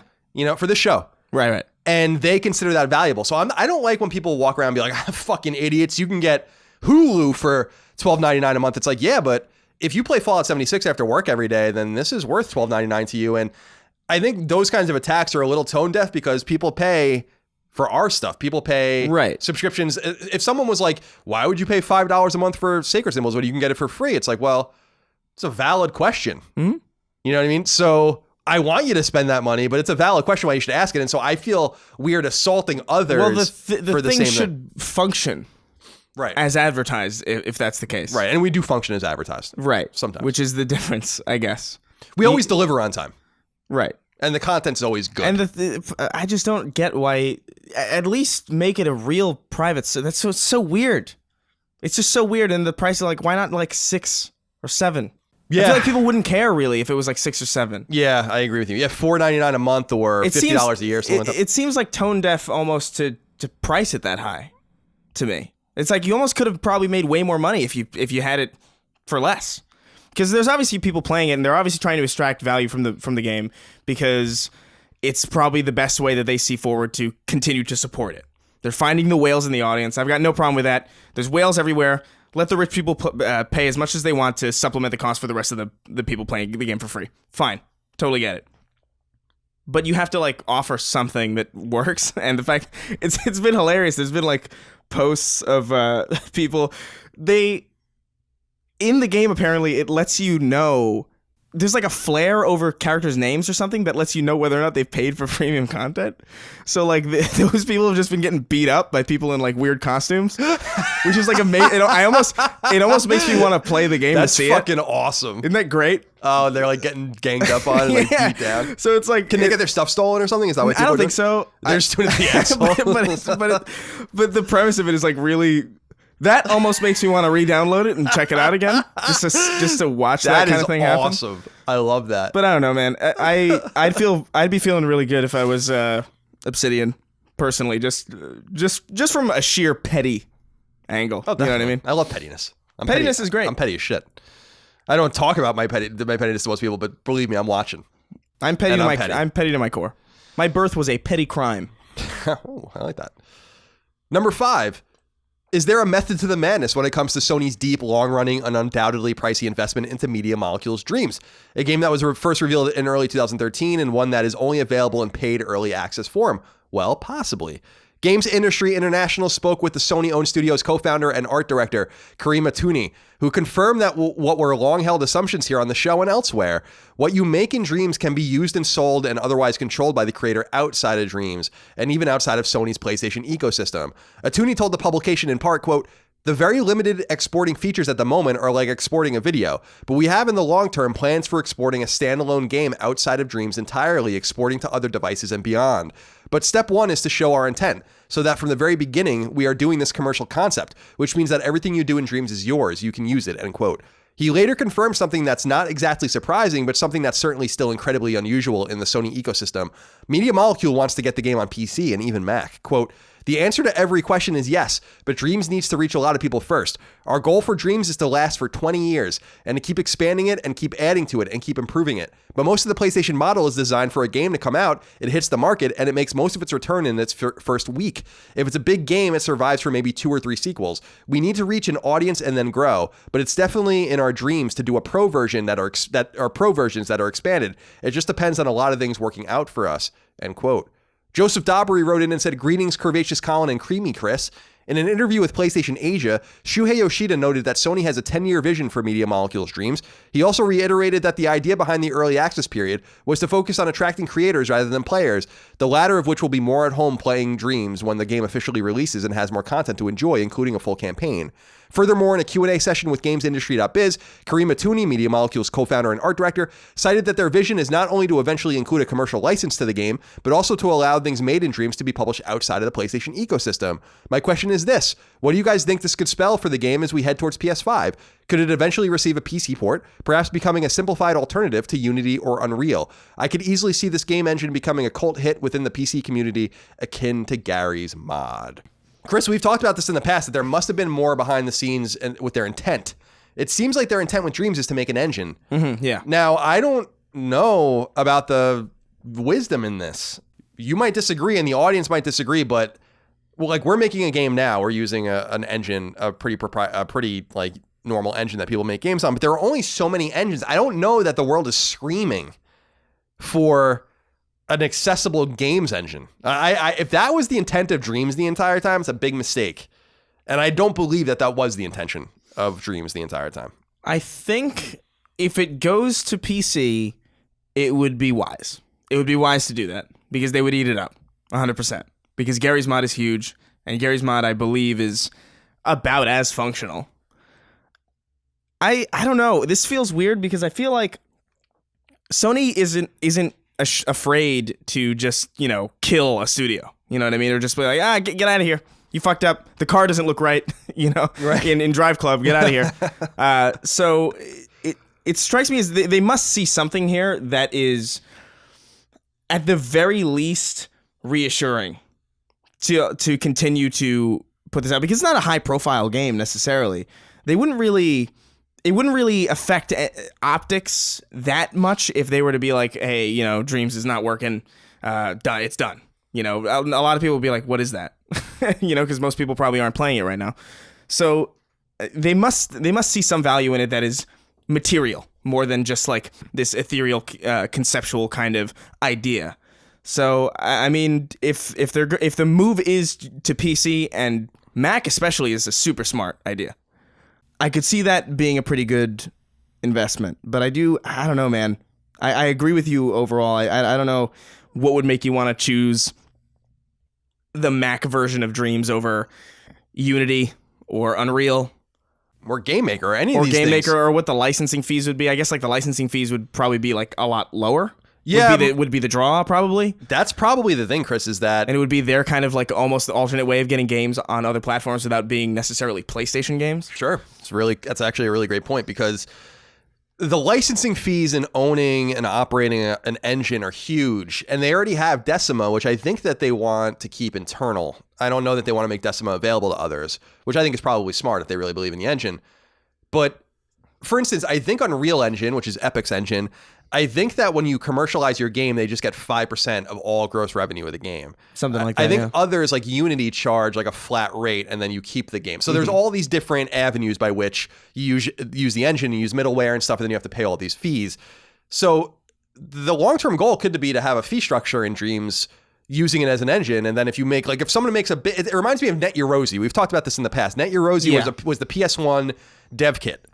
For this show. Right. And they consider that valuable. So I don't like when people walk around and be like, fucking idiots, you can get Hulu for $12.99 a month. It's like, yeah, but if you play Fallout 76 after work every day, then this is worth $12.99 to you. And I think those kinds of attacks are a little tone deaf because people pay for our stuff. People pay subscriptions. If someone was like, why would you pay $5 a month for Sacred Symbols when you can get it for free? It's like, well, it's a valid question. Mm-hmm. You know what I mean? So I want you to spend that money, but it's a valid question why you should ask it. And so I feel weird assaulting others for the thing should function as advertised, if that's the case. Right, and we do function as advertised. Right. Sometimes. Which is the difference, I guess. We always deliver on time. Right. And the content's always good. And I just don't get why, at least make it a real private, it's so weird. It's just so weird, and the price is like, why not like 6 or 7? Yeah. I feel like people wouldn't care really if it was like 6 or 7. Yeah, I agree with you. Yeah, $4.99 a month or $50 a year. It seems like tone deaf almost to price it that high to me. It's like you almost could have probably made way more money if you had it for less. Because there's obviously people playing it, and they're obviously trying to extract value from the game because it's probably the best way that they see forward to continue to support it. They're finding the whales in the audience. I've got no problem with that. There's whales everywhere. Let the rich people pay as much as they want to supplement the cost for the rest of the people playing the game for free. Fine. Totally get it. But you have to like offer something that works. And the fact it's been hilarious. There's been like posts of people. In the game, apparently, it lets you know. There's like a flare over characters' names or something that lets you know whether or not they've paid for premium content. So like those people have just been getting beat up by people in like weird costumes, which is like amazing. It almost makes me want to play the game to see it. That's fucking awesome. Isn't that great? Oh, they're like getting ganged up on and like beat down. So it's like, can they get their stuff stolen or something? Is that what I don't think so. They're just doing it the asshole. But the premise of it is like really. That almost makes me want to re-download it and check it out again, just to watch that kind of thing happen. That is awesome. I love that. But I don't know, man. I'd be feeling really good if I was Obsidian, personally, just from a sheer petty angle. Oh, you know what I mean? I love pettiness. Pettiness is great. I'm petty as shit. I don't talk about my pettiness to most people, but believe me, I'm watching. I'm petty to my core. My birth was a petty crime. Oh, I like that. Number 5. Is there a method to the madness when it comes to Sony's deep, long-running, and undoubtedly pricey investment into Media Molecule's Dreams? A game that was first revealed in early 2013 and one that is only available in paid early access form. Well, possibly. Games Industry International spoke with the Sony-owned studio's co-founder and art director, Karima Tooney, who confirmed that what were long-held assumptions here on the show and elsewhere. What you make in Dreams can be used and sold and otherwise controlled by the creator outside of Dreams, and even outside of Sony's PlayStation ecosystem. Tooney told the publication in part, quote, "The very limited exporting features at the moment are like exporting a video, but we have in the long term plans for exporting a standalone game outside of Dreams entirely, exporting to other devices and beyond. But step 1 is to show our intent, so that from the very beginning, we are doing this commercial concept, which means that everything you do in Dreams is yours. You can use it," end quote. He later confirmed something that's not exactly surprising, but something that's certainly still incredibly unusual in the Sony ecosystem. Media Molecule wants to get the game on PC and even Mac. Quote, "The answer to every question is yes, but Dreams needs to reach a lot of people first. Our goal for Dreams is to last for 20 years and to keep expanding it and keep adding to it and keep improving it. But most of the PlayStation model is designed for a game to come out, it hits the market, and it makes most of its return in its first week. If it's a big game, it survives for maybe 2 or 3 sequels. We need to reach an audience and then grow, but it's definitely in our dreams to do a pro version that are pro versions that are expanded. It just depends on a lot of things working out for us," end quote. Joseph Dobry wrote in and said, "Greetings, Curvaceous Colin and Creamy Chris. In an interview with PlayStation Asia, Shuhei Yoshida noted that Sony has a 10-year vision for Media Molecule's Dreams. He also reiterated that the idea behind the early access period was to focus on attracting creators rather than players, the latter of which will be more at home playing Dreams when the game officially releases and has more content to enjoy, including a full campaign. Furthermore, in a Q&A session with GamesIndustry.biz, Kareem Atouni, Media Molecule's co-founder and art director, cited that their vision is not only to eventually include a commercial license to the game, but also to allow things made in Dreams to be published outside of the PlayStation ecosystem. My question is this: what do you guys think this could spell for the game as we head towards PS5? Could it eventually receive a PC port, perhaps becoming a simplified alternative to Unity or Unreal? I could easily see this game engine becoming a cult hit within the PC community, akin to Gary's mod. Chris, we've talked about this in the past, that there must have been more behind the scenes and with their intent. It seems like their intent with Dreams is to make an engine. Yeah. Now, I don't know about the wisdom in this. You might disagree, and the audience might disagree, but like, we're making a game now. We're using an engine, a pretty like normal engine that people make games on, but there are only so many engines. I don't know that the world is screaming for an accessible games engine. If that was the intent of Dreams the entire time, it's a big mistake. And I don't believe that that was the intention of Dreams the entire time. I think if it goes to PC, it would be wise. It would be wise to do that because they would eat it up 100%. Because Gary's mod is huge, and Gary's mod, I believe, is about as functional. I don't know. This feels weird because I feel like Sony isn't afraid to just, kill a studio. You know what I mean? Or just be like, get out of here. You fucked up. The car doesn't look right, right. in Drive Club. Get out of here. So it strikes me as they must see something here that is, at the very least, reassuring to continue to put this out. Because it's not a high-profile game, necessarily. It wouldn't really affect optics that much if they were to be like, hey, Dreams is not working, it's done. A lot of people would be like, what is that? Because most people probably aren't playing it right now. So they must see some value in it that is material more than just like this ethereal conceptual kind of idea. So I mean, if the move is to PC, and Mac especially is a super smart idea, I could see that being a pretty good investment. But I don't know, man. I agree with you overall. I don't know what would make you want to choose the Mac version of Dreams over Unity or Unreal. Or Game Maker, or any of these things. Or Game Maker, or what the licensing fees would be. I guess like the licensing fees would probably be like a lot lower. Yeah. Would be the draw, probably. That's probably the thing, Chris, is that... And it would be their kind of like almost the alternate way of getting games on other platforms without being necessarily PlayStation games. Sure. That's actually a really great point, because the licensing fees and owning and operating an engine are huge, and they already have Decima, which I think that they want to keep internal. I don't know that they want to make Decima available to others, which I think is probably smart if they really believe in the engine. But for instance, I think Unreal Engine, which is Epic's engine, I think that when you commercialize your game, they just get 5% of all gross revenue of the game. Something like that. I think others like Unity charge like a flat rate, and then you keep the game. So there's all these different avenues by which you use the engine, you use middleware and stuff, and then you have to pay all these fees. So the long-term goal could be to have a fee structure in Dreams using it as an engine. And then if you make, like, if someone makes a bit, it reminds me of Net Eurosi. We've talked about this in the past. Net Eurosi was the PS1 dev kit.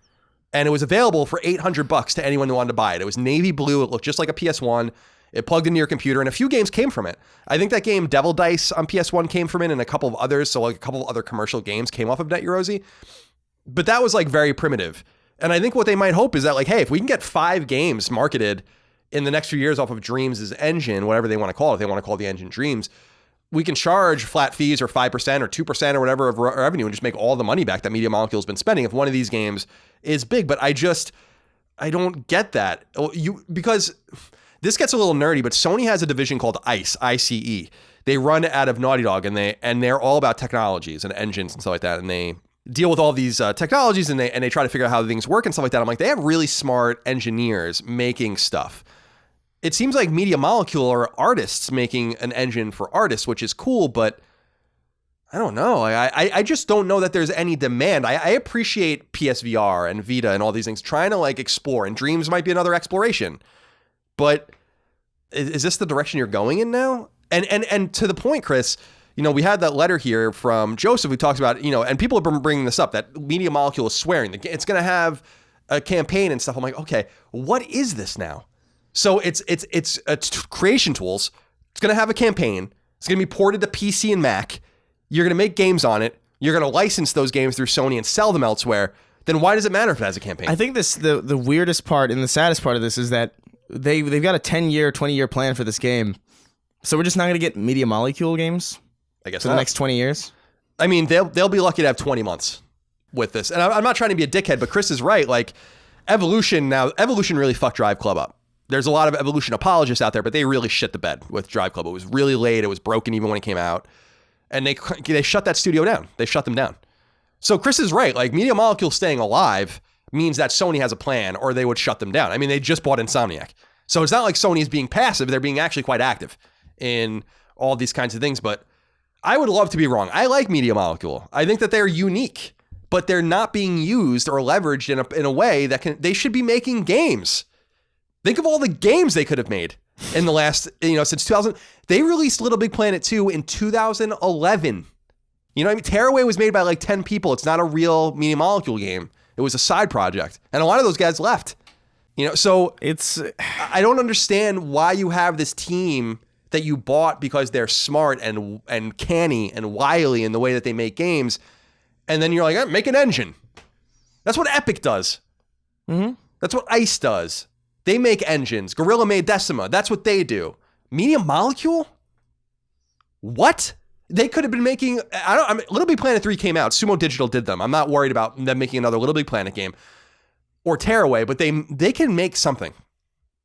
And it was available for $800 to anyone who wanted to buy it. It was navy blue. It looked just like a PS1. It plugged into your computer, and a few games came from it. I think that game Devil Dice on PS1 came from it, and a couple of others. So like a couple of other commercial games came off of Net Eurosi. But that was like very primitive. And I think what they might hope is that, like, hey, if we can get 5 games marketed in the next few years off of Dreams' engine, whatever they want to call it, if they want to call the engine Dreams, we can charge flat fees or 5% or 2% or whatever of revenue and just make all the money back that Media Molecule's been spending if one of these games is big. But I don't get that. Because this gets a little nerdy, but Sony has a division called ICE, I-C-E. They run out of Naughty Dog, and they're all about technologies and engines and stuff like that. And they deal with all these technologies, and they try to figure out how things work and stuff like that. I'm like, they have really smart engineers making stuff. It seems like Media Molecule are artists making an engine for artists, which is cool, but I don't know. I just don't know that there's any demand. I appreciate PSVR and Vita and all these things trying to like explore, and Dreams might be another exploration. But is this the direction you're going in now? And to the point, Chris, we had that letter here from Joseph who talks about, and people have been bringing this up, that Media Molecule is swearing that it's going to have a campaign and stuff. I'm like, okay, what is this now? So it's creation tools. It's going to have a campaign. It's going to be ported to PC and Mac. You're going to make games on it. you're going to license those games through Sony and sell them elsewhere, then why does it matter if it has a campaign? I think the weirdest part and the saddest part of this is that they've got a 10-year, 20-year plan for this game. So we're just not going to get Media Molecule games, I guess, for the next 20 years? I mean, they'll be lucky to have 20 months with this. And I'm not trying to be a dickhead, but Chris is right. Like, Evolution really fucked Drive Club up. There's a lot of Evolution apologists out there, but they really shit the bed with Drive Club. It was really late. It was broken even when it came out. And they shut that studio down. They shut them down. So Chris is right. Like, Media Molecule staying alive means that Sony has a plan, or they would shut them down. I mean, they just bought Insomniac. So it's not like Sony is being passive. They're being actually quite active in all these kinds of things. But I would love to be wrong. I like Media Molecule. I think that they're unique, but they're not being used or leveraged in a way that they should be making games. Think of all the games they could have made in the last, since 2000. They released Little Big Planet 2 in 2011. You know what I mean? Tearaway was made by like 10 people. It's not a real Media Molecule game. It was a side project. And a lot of those guys left. So I don't understand why you have this team that you bought because they're smart and canny and wily in the way that they make games. And then you're like, make an engine. That's what Epic does. Mm-hmm. That's what ICE does. They make engines. Guerrilla made Decima. That's what they do. Media Molecule? What? They could have been making... Little Big Planet 3 came out. Sumo Digital did them. I'm not worried about them making another Little Big Planet game. Or Tearaway, but they can make something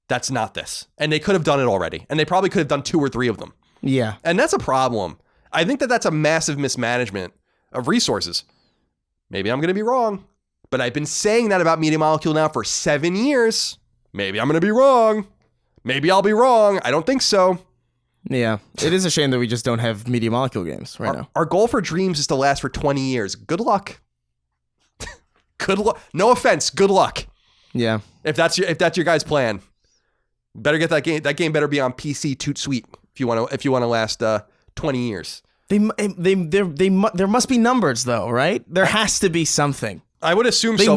that's not this. And they could have done it already. And they probably could have done 2 or 3 of them. Yeah. And that's a problem. I think that's a massive mismanagement of resources. Maybe I'm going to be wrong. But I've been saying that about Media Molecule now for 7 years. Maybe I'm going to be wrong. Maybe I'll be wrong. I don't think so. Yeah. It is a shame that we just don't have Media Molecule games right now. Our goal for Dreams is to last for 20 years. Good luck. Good luck. No offense. Good luck. Yeah. If that's your guys' plan, better get that game. That game better be on PC Toot Sweet if you want to last 20 years. There must be numbers though, right? There has to be something. I would assume they so.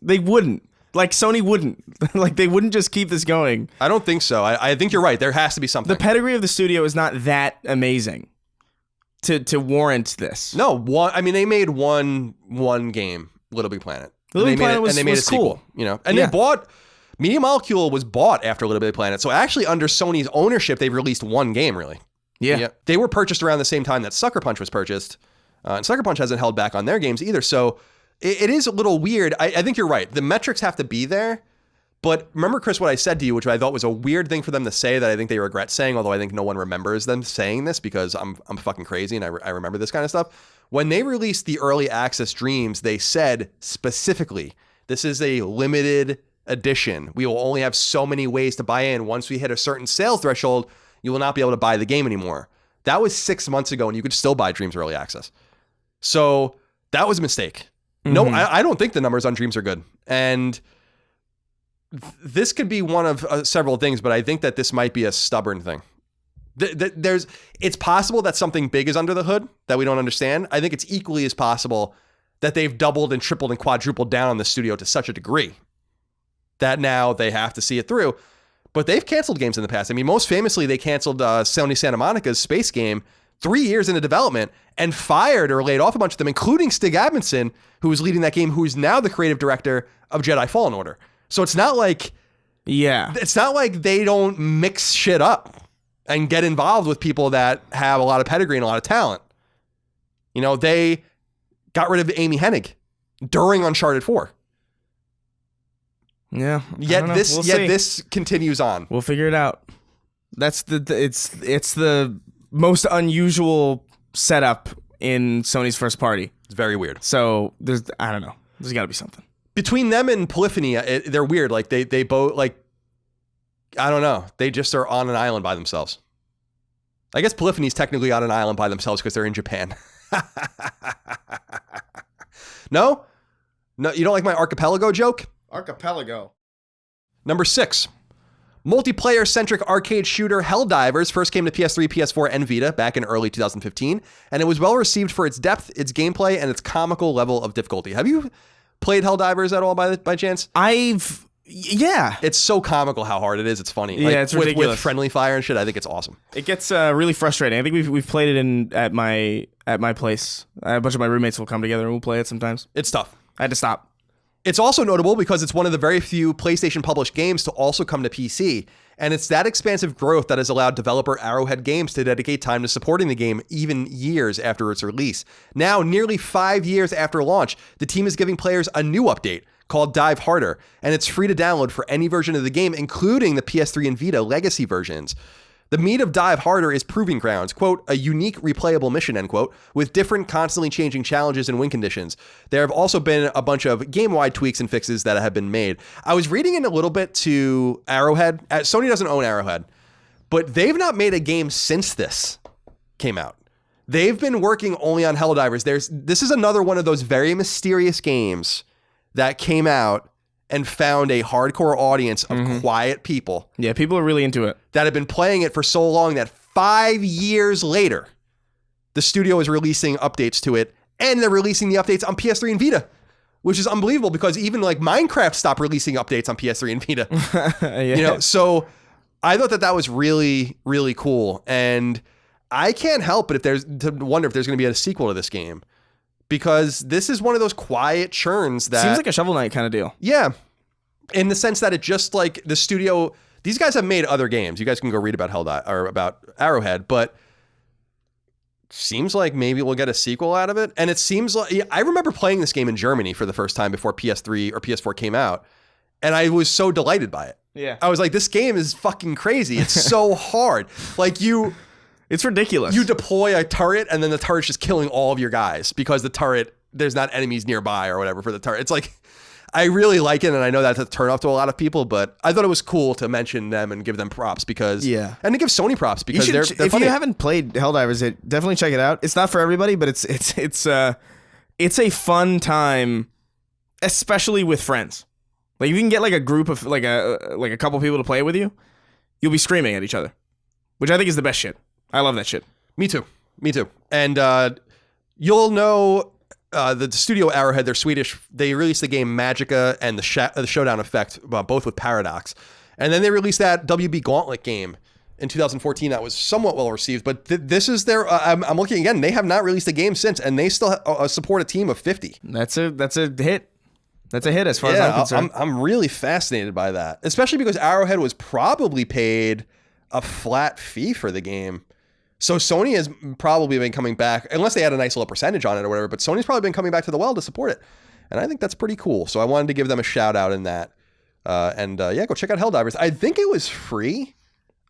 They wouldn't. Like Sony wouldn't. Like they wouldn't just keep this going. I don't think so. I think you're right. There has to be something. The pedigree of the studio is not that amazing to warrant this. No, they made one game, Little Big Planet. Little Big Planet was and they made a cool. sequel, and they bought Media Molecule was bought after Little Big Planet. So actually under Sony's ownership, they've released one game really. Yeah. They were purchased around the same time that Sucker Punch was purchased. And Sucker Punch hasn't held back on their games either. So it is a little weird. I think you're right. The metrics have to be there. But remember, Chris, what I said to you, which I thought was a weird thing for them to say that I think they regret saying, although I think no one remembers them saying this because I'm fucking crazy and I remember this kind of stuff. When they released the early access Dreams, they said specifically, this is a limited edition. We will only have so many ways to buy in. Once we hit a certain sales threshold, you will not be able to buy the game anymore. That was 6 months ago and you could still buy Dreams early access. So that was a mistake. Mm-hmm. No, I don't think the numbers on Dreams are good. And this could be one of several things, but I think that this might be a stubborn thing. It's possible that something big is under the hood that we don't understand. I think it's equally as possible that they've doubled and tripled and quadrupled down on the studio to such a degree that now they have to see it through. But they've canceled games in the past. I mean, most famously, they canceled Sony Santa Monica's space game 3 years into development and fired or laid off a bunch of them, including Stig Admundsen, who was leading that game, who is now the creative director of Jedi Fallen Order. So it's not like they don't mix shit up and get involved with people that have a lot of pedigree and a lot of talent. They got rid of Amy Hennig during Uncharted 4. Yeah. Yet this continues on. We'll figure it out. That's it's the most unusual setup in Sony's first party. It's very weird. So I don't know. There's got to be something. Between them and Polyphony, they're weird. Like they both like, I don't know. They just are on an island by themselves. I guess Polyphony's technically on an island by themselves because they're in Japan. No, you don't like my archipelago joke? Archipelago. Number 6. Multiplayer-centric arcade shooter Helldivers first came to PS3, PS4, and Vita back in early 2015, and it was well received for its depth, its gameplay, and its comical level of difficulty. Have you played Helldivers at all by chance? I've Yeah. It's so comical how hard it is. It's funny. Yeah, it's ridiculous. With friendly fire and shit, I think it's awesome. It gets really frustrating. I think we've played it at my place. A bunch of my roommates will come together and we'll play it sometimes. It's tough. I had to stop. It's also notable because it's one of the very few PlayStation published games to also come to PC. And it's that expansive growth that has allowed developer Arrowhead Games to dedicate time to supporting the game even years after its release. Now, nearly 5 years after launch, the team is giving players a new update called Dive Harder, and it's free to download for any version of the game, including the PS3 and Vita legacy versions. The meat of Dive Harder is Proving Grounds, quote, a unique replayable mission, end quote, with different constantly changing challenges and win conditions. There have also been a bunch of game-wide tweaks and fixes that have been made. I was reading in a little bit to Arrowhead. Sony doesn't own Arrowhead, but they've not made a game since this came out. They've been working only on Helldivers. This is another one of those very mysterious games that came out and found a hardcore audience of quiet people. Yeah, people are really into it. That have been playing it for so long that 5 years later, the studio is releasing updates to it, and they're releasing the updates on PS3 and Vita, which is unbelievable because even like Minecraft stopped releasing updates on PS3 and Vita. Yeah. You know, so I thought that was really, really cool. And I can't help but to wonder if there's going to be a sequel to this game. Because this is one of those quiet churns that... Seems like a Shovel Knight kind of deal. Yeah. In the sense that it just like the studio... These guys have made other games. You guys can go read about about Arrowhead, but seems like maybe we'll get a sequel out of it. And it seems like... I remember playing this game in Germany for the first time before PS3 or PS4 came out. And I was so delighted by it. Yeah. I was like, this game is fucking crazy. It's so hard. Like It's ridiculous. You deploy a turret, and then the turret's just killing all of your guys because the turret, there's not enemies nearby or whatever for the turret. It's like, I really like it, and I know that's a turn off to a lot of people, but I thought it was cool to mention them and give them props because, and to give Sony props because they're if funny. you haven't played Helldivers, definitely check it out. It's not for everybody, but it's a fun time, especially with friends. Like if you can get like a group of like a couple people to play with you, you'll be screaming at each other, which I think is the best shit. I love that shit. Me too. And you'll know the studio Arrowhead, they're Swedish. They released the game Magica and the Showdown Effect, both with Paradox. And then they released that WB Gauntlet game in 2014 that was somewhat well received. But this is their... I'm looking again. They have not released a game since, and they still support a team of 50. That's a hit. That's a hit as far as I'm concerned. I'm really fascinated by that, especially because Arrowhead was probably paid a flat fee for the game. So Sony has probably been coming back, unless they had a nice little percentage on it or whatever, but Sony's probably been coming back to the well to support it. And I think that's pretty cool. So I wanted to give them a shout out in that. Go check out Helldivers. I think it was free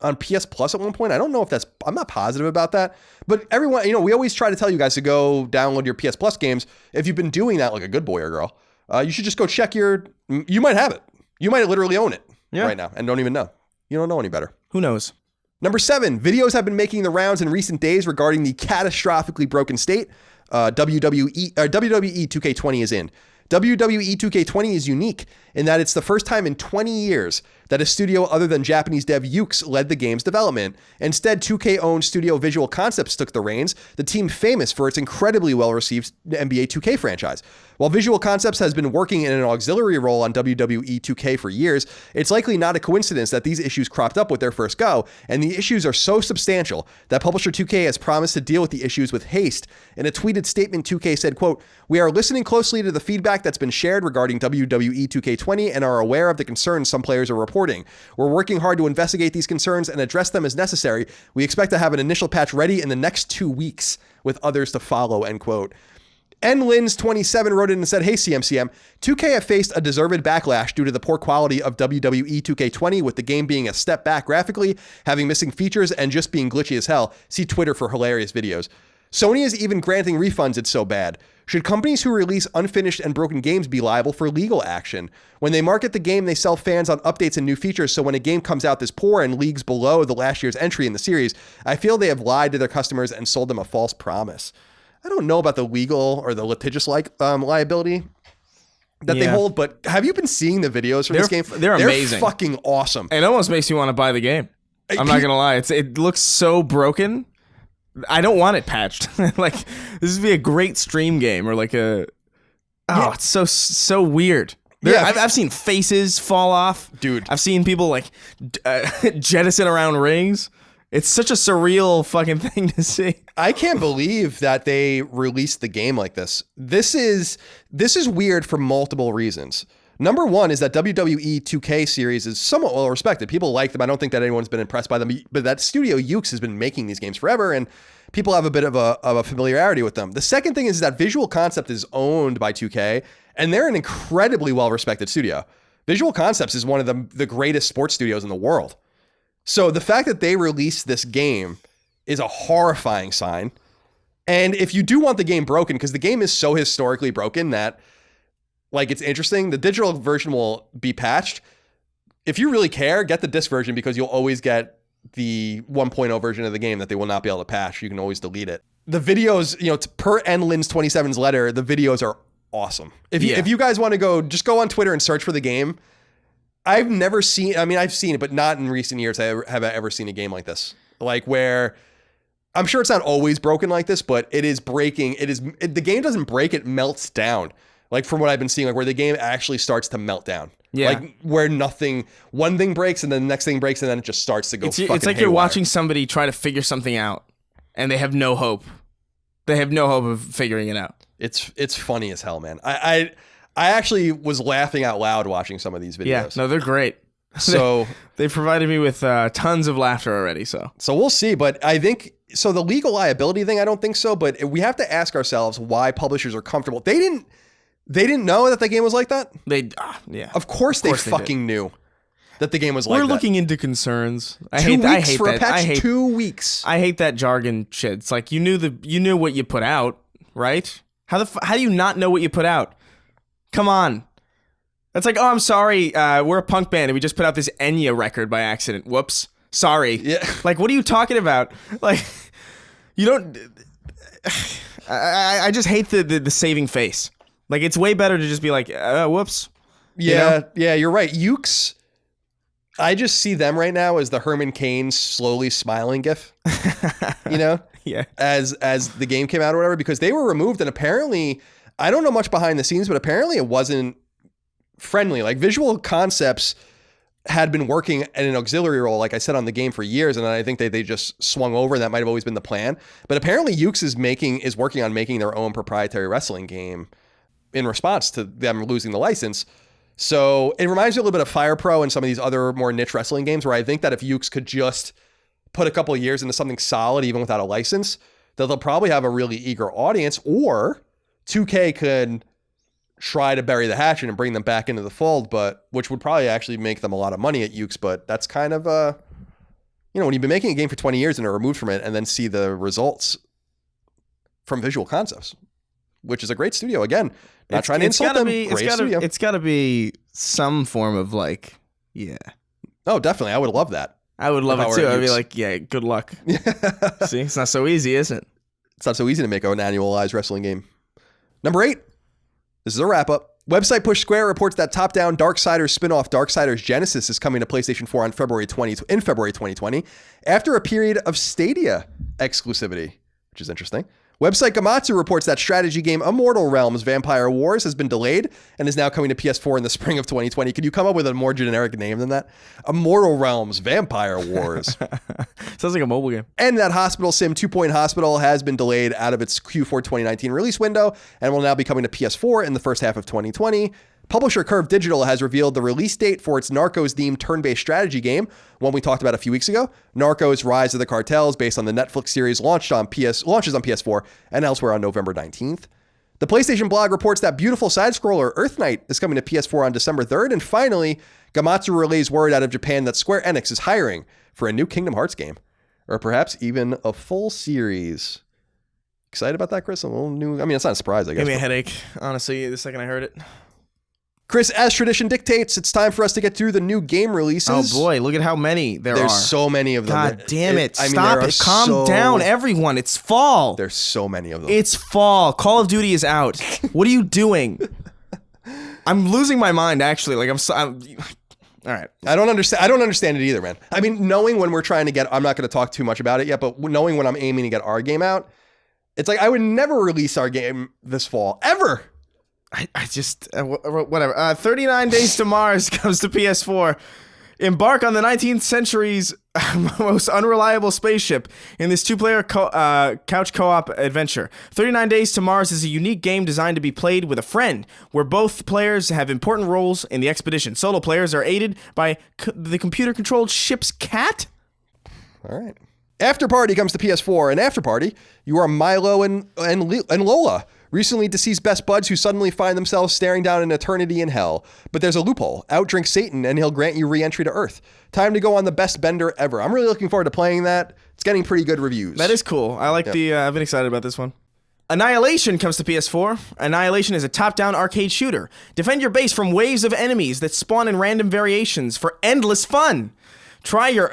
on PS Plus at one point. I don't know if I'm not positive about that. But everyone, we always try to tell you guys to go download your PS Plus games. If you've been doing that like a good boy or girl, you should just go check you might have it. You might literally own it right now and don't even know. You don't know any better. Who knows? Number 7, videos have been making the rounds in recent days regarding the catastrophically broken state WWE 2K20 is in. WWE 2K20 is unique in that it's the first time in 20 years that a studio other than Japanese dev Yuke's led the game's development. Instead, 2K-owned studio Visual Concepts took the reins, the team famous for its incredibly well-received NBA 2K franchise. While Visual Concepts has been working in an auxiliary role on WWE 2K for years, it's likely not a coincidence that these issues cropped up with their first go, and the issues are so substantial that publisher 2K has promised to deal with the issues with haste. In a tweeted statement, 2K said, quote, "We are listening closely to the feedback that's been shared regarding WWE 2K20 and are aware of the concerns some players are reporting. We're working hard to investigate these concerns and address them as necessary. We expect to have an initial patch ready in the next 2 weeks, with others to follow," end quote. nlins27 wrote in and said, "Hey CMCM, 2K have faced a deserved backlash due to the poor quality of WWE 2K20, with the game being a step back graphically, having missing features, and just being glitchy as hell. See Twitter for hilarious videos. Sony is even granting refunds, it's so bad. Should companies who release unfinished and broken games be liable for legal action? When they market the game, they sell fans on updates and new features, so when a game comes out this poor and leagues below the last year's entry in the series, I feel they have lied to their customers and sold them a false promise." I don't know about the legal or the litigious liability that they hold, but have you been seeing the videos from this game? They're amazing. They're fucking awesome. It almost makes you want to buy the game. I'm not gonna lie. It looks so broken. I don't want it patched. Like, this would be a great stream game or like it's so weird. I've seen faces fall off. Dude. I've seen people like jettison around rings. It's such a surreal fucking thing to see. I can't believe that they released the game like this. This is weird for multiple reasons. Number one is that WWE 2K series is somewhat well respected. People like them. I don't think that anyone's been impressed by them, but that studio Yuke's has been making these games forever, and people have a bit of a familiarity with them. The second thing is that Visual Concept is owned by 2K, and they're an incredibly well respected studio. Visual Concepts is one of the greatest sports studios in the world. So the fact that they released this game is a horrifying sign. And if you do want the game broken, because the game is so historically broken that, like, it's interesting, the digital version will be patched. If you really care, get the disc version, because you'll always get the 1.0 version of the game that they will not be able to patch. You can always delete it. The videos, you know, per Enlin's 27's letter, the videos are awesome. If you guys want to go, just go on Twitter and search for the game. I've never seen, I mean, I've seen it, but not in recent years have I ever seen a game like this. Like, where, I'm sure it's not always broken like this, but it is breaking. The game doesn't break, it melts down. Like, from what I've been seeing, like, where the game actually starts to melt down. Yeah. Like, where one thing breaks and then the next thing breaks and then it just starts to go fucking It's like haywire. You're watching somebody try to figure something out and they have no hope. They have no hope of figuring it out. It's funny as hell, man. I actually was laughing out loud watching some of these videos. Yeah, no, they're great. So they provided me with tons of laughter already. So we'll see. But I think, so the legal liability thing, I don't think so. But we have to ask ourselves why publishers are comfortable. They didn't know that the game was like that. Yeah. Of course they fucking knew that the game was like that. We're looking into concerns. I 2 hate weeks that. for a patch. 2 weeks. I hate that jargon shit. It's like you knew what you put out, right? How do you not know what you put out? Come on. That's like, oh, I'm sorry. We're a punk band and we just put out this Enya record by accident. Whoops. Sorry. Yeah. Like, what are you talking about? Like, you don't. I just hate the saving face. Like, it's way better to just be like, whoops. Yeah, you know? Yeah, you're right. Ukes, I just see them right now as the Herman Cain slowly smiling gif, you know? Yeah. As the game came out or whatever, because they were removed, and apparently, I don't know much behind the scenes, but apparently it wasn't friendly. Like, Visual Concepts had been working in an auxiliary role, like I said, on the game for years, and I think they just swung over, and that might have always been the plan. But apparently Ukes is working on making their own proprietary wrestling game in response to them losing the license. So it reminds me a little bit of Fire Pro and some of these other more niche wrestling games, where I think that if Ukes could just put a couple of years into something solid, even without a license, that they'll probably have a really eager audience, or 2K could try to bury the hatchet and bring them back into the fold, but which would probably actually make them a lot of money at Ukes. But that's kind of, when you've been making a game for 20 years and are removed from it and then see the results from Visual Concepts, which is a great studio. Again, not trying to insult them. Great studio. It's got to be some form of like, yeah. Oh, definitely. I would love that. I would love it too. I'd be like, yeah, good luck. See, it's not so easy, is it? It's not so easy to make an annualized wrestling game. Number 8. This is a wrap up. Website Push Square reports that top-down Darksiders spin-off Darksiders Genesis is coming to PlayStation 4 in February 2020 after a period of Stadia exclusivity, which is interesting. Website Gamatsu reports that strategy game Immortal Realms Vampire Wars has been delayed and is now coming to PS4 in the spring of 2020. Could you come up with a more generic name than that? Immortal Realms Vampire Wars. Sounds like a mobile game. And that Hospital Sim 2 Point Hospital has been delayed out of its Q4 2019 release window and will now be coming to PS4 in the first half of 2020. Publisher Curve Digital has revealed the release date for its Narcos-themed turn-based strategy game, one we talked about a few weeks ago. Narcos: Rise of the Cartels, based on the Netflix series, launches on PS4 and elsewhere on November 19th. The PlayStation blog reports that beautiful side-scroller Earth Knight is coming to PS4 on December 3rd. And finally, Gamatsu relays word out of Japan that Square Enix is hiring for a new Kingdom Hearts game, or perhaps even a full series. Excited about that, Chris? A little new. I mean, it's not a surprise, I guess. Gave me a headache, honestly, the second I heard it. Chris, as tradition dictates, it's time for us to get through the new game releases. Oh boy, look at how many there are. There's so many of them. God damn it. Stop it. Calm down, everyone. It's fall. There's so many of them. It's fall. Call of Duty is out. What are you doing? I'm losing my mind, actually. Like, all right. I don't understand it either, man. I mean, knowing when we're trying to get, I'm not going to talk too much about it yet, but knowing when I'm aiming to get our game out, it's like I would never release our game this fall, ever. I just whatever. 39 Days to Mars comes to PS4. Embark on the 19th century's most unreliable spaceship in this two-player couch co-op adventure. 39 Days to Mars is a unique game designed to be played with a friend, where both players have important roles in the expedition. Solo players are aided by the computer-controlled ship's cat? All right. After Party comes to PS4, and After Party, you are Milo and Lola, recently deceased best buds who suddenly find themselves staring down an eternity in hell. But there's a loophole. Outdrink Satan, and he'll grant you re-entry to Earth. Time to go on the best bender ever. I'm really looking forward to playing that. It's getting pretty good reviews. That is cool. I like I've been excited about this one. Annihilation comes to PS4. Annihilation is a top-down arcade shooter. Defend your base from waves of enemies that spawn in random variations for endless fun. Try your...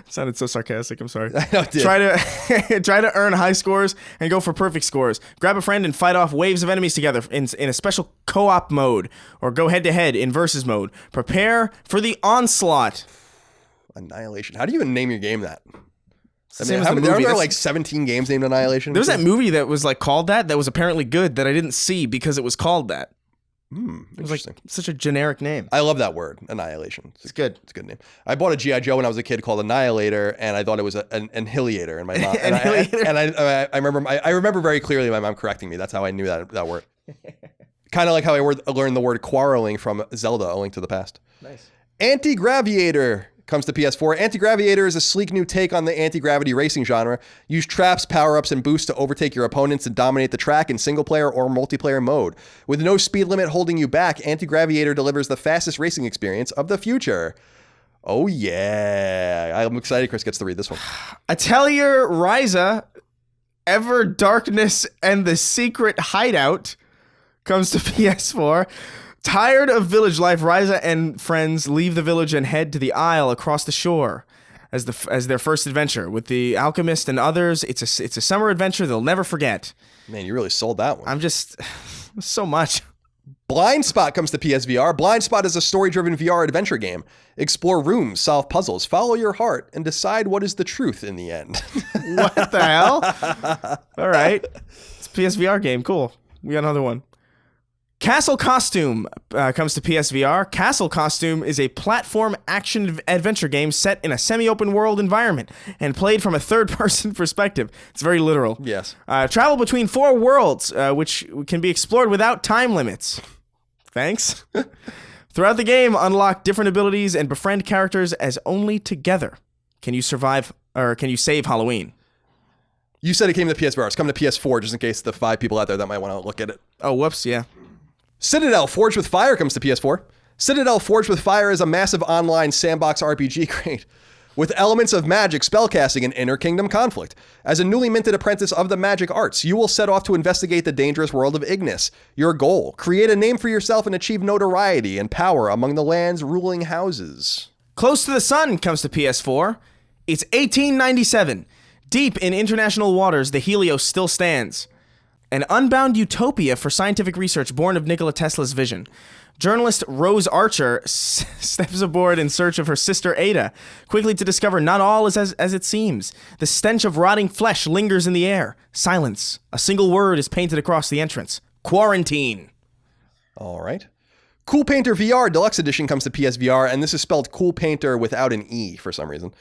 Sounded so sarcastic. I'm sorry. I know it did. Try to earn high scores and go for perfect scores. Grab a friend and fight off waves of enemies together in a special co-op mode, or go head-to-head in versus mode. Prepare for the onslaught. Annihilation. How do you even name your game that? I Same mean, as the movie. there are like 17 games named Annihilation. There was that movie that was like called that was apparently good that I didn't see because it was called that. It was like such a generic name. I love that word, Annihilation. It's good. It's a good name. I bought a G.I. Joe when I was a kid called Annihilator, and I thought it was an annihilator. And my mom, I remember very clearly my mom correcting me. That's how I knew that word. Kind of like how I learned the word quarreling from Zelda: A Link to the Past. Nice. Anti-Graviator comes to PS4. Anti-Graviator is a sleek new take on the anti-gravity racing genre. Use traps, power-ups, and boosts to overtake your opponents and dominate the track in single-player or multiplayer mode. With no speed limit holding you back, Anti-Graviator delivers the fastest racing experience of the future. Oh, yeah. I'm excited Chris gets to read this one. Atelier Ryza, Ever Darkness and the Secret Hideout comes to PS4. Tired of village life, Ryza and friends leave the village and head to the Isle across the shore as their first adventure. With the alchemist and others, it's a summer adventure they'll never forget. Man, you really sold that one. I'm just... so much. Blind Spot comes to PSVR. Blind Spot is a story-driven VR adventure game. Explore rooms, solve puzzles, follow your heart, and decide what is the truth in the end. What the hell? All right. It's a PSVR game. Cool. We got another one. Castle Costume comes to PSVR. Castle Costume is a platform action adventure game set in a semi-open world environment and played from a third-person perspective. It's very literal. Yes. Travel between 4 worlds, which can be explored without time limits. Thanks. Throughout the game, unlock different abilities and befriend characters as only together can you save Halloween. You said it came to PSVR. It's coming to PS4 just in case the 5 people out there that might want to look at it. Oh, whoops, yeah. Citadel Forged with Fire comes to PS4. Citadel Forged with Fire is a massive online sandbox RPG great with elements of magic, spellcasting, and inter-kingdom conflict. As a newly minted apprentice of the magic arts, you will set off to investigate the dangerous world of Ignis. Your goal, create a name for yourself and achieve notoriety and power among the land's ruling houses. Close to the Sun comes to PS4. It's 1897. Deep in international waters, the Helios still stands. An unbound utopia for scientific research born of Nikola Tesla's vision. Journalist Rose Archer steps aboard in search of her sister Ada, quickly to discover not all is as it seems. The stench of rotting flesh lingers in the air. Silence. A single word is painted across the entrance. Quarantine. All right. Cool Painter VR Deluxe Edition comes to PSVR, and this is spelled Cool Painter without an E for some reason.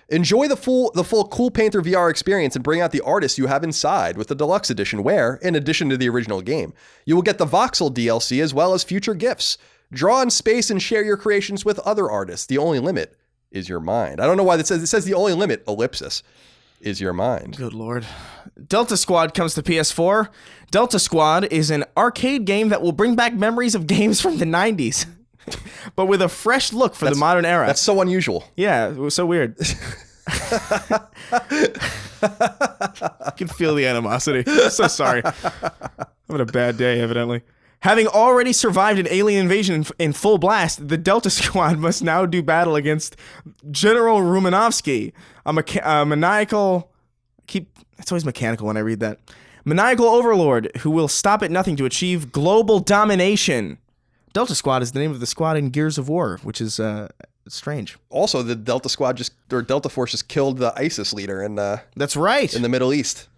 Enjoy the full Cool Painter VR experience and bring out the artists you have inside with the Deluxe Edition where, in addition to the original game, you will get the Voxel DLC as well as future gifts. Draw in space and share your creations with other artists. The only limit is your mind. I don't know why it says the only limit, ellipsis, is your mind. Good lord. Delta Squad comes to PS4. Delta Squad is an arcade game that will bring back memories of games from the 90s. But with a fresh look for the modern era. That's so unusual. Yeah, it was so weird. I can feel the animosity. I'm so sorry. I'm having a bad day, evidently. Having already survived an alien invasion in full blast, the Delta Squad must now do battle against General Rumanovsky, a maniacal... It's always mechanical when I read that. Maniacal overlord who will stop at nothing to achieve global domination. Delta Squad is the name of the squad in Gears of War, which is strange. Also, the Delta Squad Delta Force just killed the ISIS leader in that's right in the Middle East.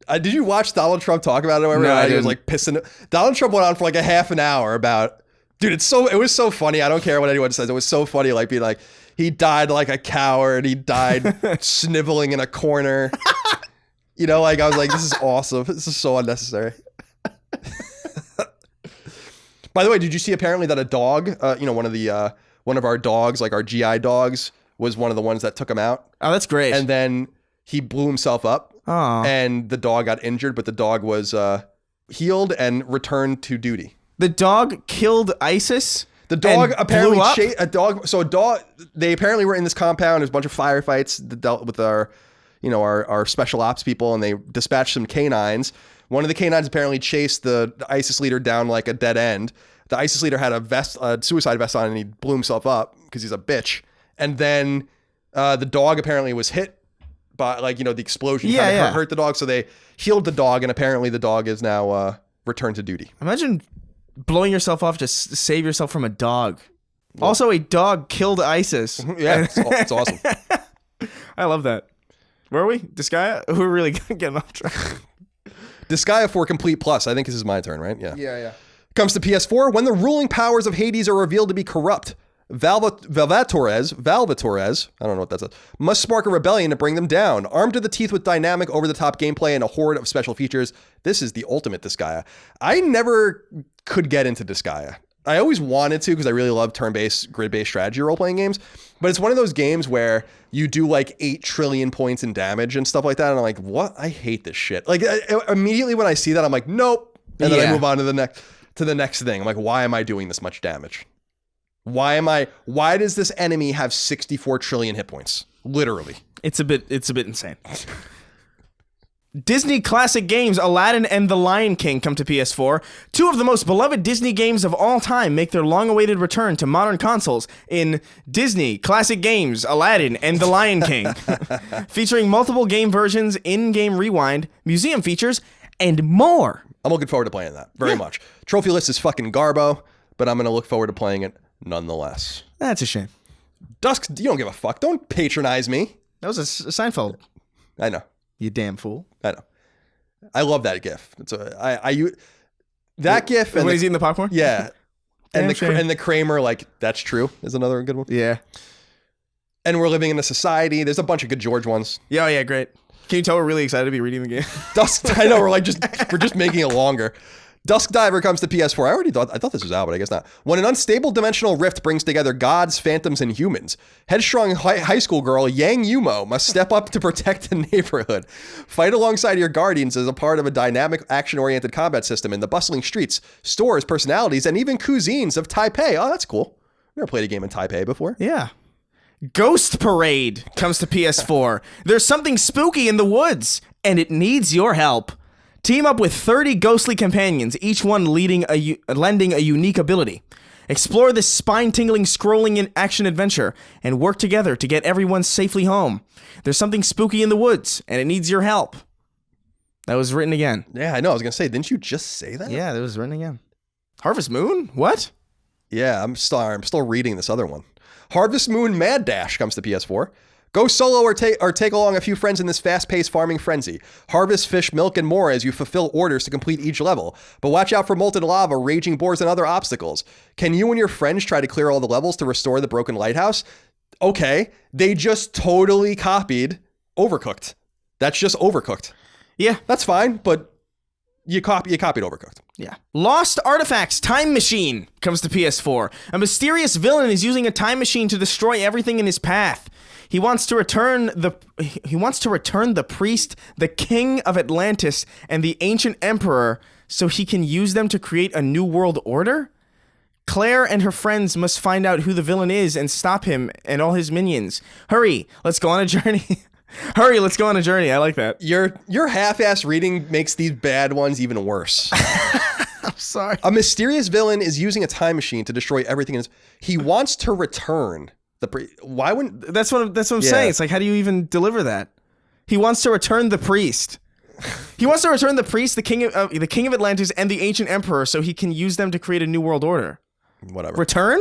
Did you watch Donald Trump talk about it? No, I he was didn't. like pissing. Donald Trump went on for like a half an hour about, dude. It was so funny. I don't care what anyone says. It was so funny. Like being like, he died like a coward. He died sniveling in a corner. Like I was like, this is awesome. This is so unnecessary. By the way, did you see apparently that a dog, one of our dogs, like our GI dogs, was one of the ones that took him out? Oh, that's great. And then he blew himself up. Oh. And the dog got injured, but the dog was healed and returned to duty. The dog killed ISIS. The dog apparently blew up? They apparently were in this compound. There's a bunch of firefights that dealt with our special ops people, and they dispatched some canines. One of the canines apparently chased the ISIS leader down like a dead end. The ISIS leader had a suicide vest on, and he blew himself up because he's a bitch. And then the dog apparently was hit by the explosion hurt the dog. So they healed the dog, and apparently the dog is now returned to duty. Imagine blowing yourself off to save yourself from a dog. Well, also, a dog killed ISIS. Yeah, it's awesome. I love that. Where are we? Disgaea? We're really getting off track. Disgaea for Complete Plus. I think this is my turn, right? Yeah. Yeah. Comes to PS4. When the ruling powers of Hades are revealed to be corrupt, Valvatores, I don't know what that says, must spark a rebellion to bring them down. Armed to the teeth with dynamic, over-the-top gameplay and a horde of special features, this is the ultimate Disgaea. I never could get into Disgaea. I always wanted to because I really love turn-based, grid-based strategy role-playing games, but it's one of those games where you do like 8 trillion points in damage and stuff like that, and I'm like, what? I hate this shit. Like, immediately when I see that, I'm like, nope, and then I move on to the next thing. I'm like, why am I doing this much damage? Why does this enemy have 64 trillion hit points? Literally. It's a bit insane. Disney classic games Aladdin and The Lion King come to PS4. 2 of the most beloved Disney games of all time make their long-awaited return to modern consoles in Disney classic games Aladdin and The Lion King. Featuring multiple game versions, in-game rewind, museum features, and more. I'm looking forward to playing that very much. Trophy list is fucking garbo, but I'm going to look forward to playing it nonetheless. That's a shame. Dusk, you don't give a fuck. Don't patronize me. That was a Seinfeld. I know. You damn fool. I know. I love that GIF. It's that GIF and when he's eating the popcorn. Yeah, and Damn the Kramer, like, that's true, is another good one. Yeah. And we're living in a society. There's a bunch of good George ones. Yeah, great. Can you tell we're really excited to be reading the game? Dusk. I know we're just making it longer. Dusk Diver comes to PS4. I thought this was out, but I guess not. When an unstable dimensional rift brings together gods, phantoms, and humans, headstrong high school girl Yang Yumo must step up to protect the neighborhood. Fight alongside your guardians as a part of a dynamic, action-oriented combat system in the bustling streets, stores, personalities, and even cuisines of Taipei. Oh, that's cool. Never played a game in Taipei before. Yeah. Ghost Parade comes to PS4. There's something spooky in the woods, and it needs your help. Team up with 30 ghostly companions, each one lending a unique ability. Explore this spine-tingling, scrolling action-adventure, and work together to get everyone safely home. There's something spooky in the woods, and it needs your help. That was written again. Yeah, I know. I was going to say, didn't you just say that? Yeah, that was written again. Harvest Moon? What? Yeah, I'm still reading this other one. Harvest Moon Mad Dash comes to PS4. Go solo or take along a few friends in this fast-paced farming frenzy. Harvest, fish, milk, and more as you fulfill orders to complete each level. But watch out for molten lava, raging boars, and other obstacles. Can you and your friends try to clear all the levels to restore the broken lighthouse? Okay, they just totally copied Overcooked. That's just Overcooked. Yeah. That's fine, but you copied Overcooked. Yeah. Lost Artifacts Time Machine comes to PS4. A mysterious villain is using a time machine to destroy everything in his path. He wants to return the priest, the king of Atlantis, and the ancient emperor so he can use them to create a new world order? Claire and her friends must find out who the villain is and stop him and all his minions. Hurry, let's go on a journey. Hurry, let's go on a journey. I like that. Your half-ass reading makes these bad ones even worse. I'm sorry. A mysterious villain is using a time machine to destroy everything. He wants to return why wouldn't... That's what I'm saying. It's like, how do you even deliver that? He wants to return the priest. He wants to return the priest, the king of Atlantis, and the ancient emperor so he can use them to create a new world order. Whatever. Return?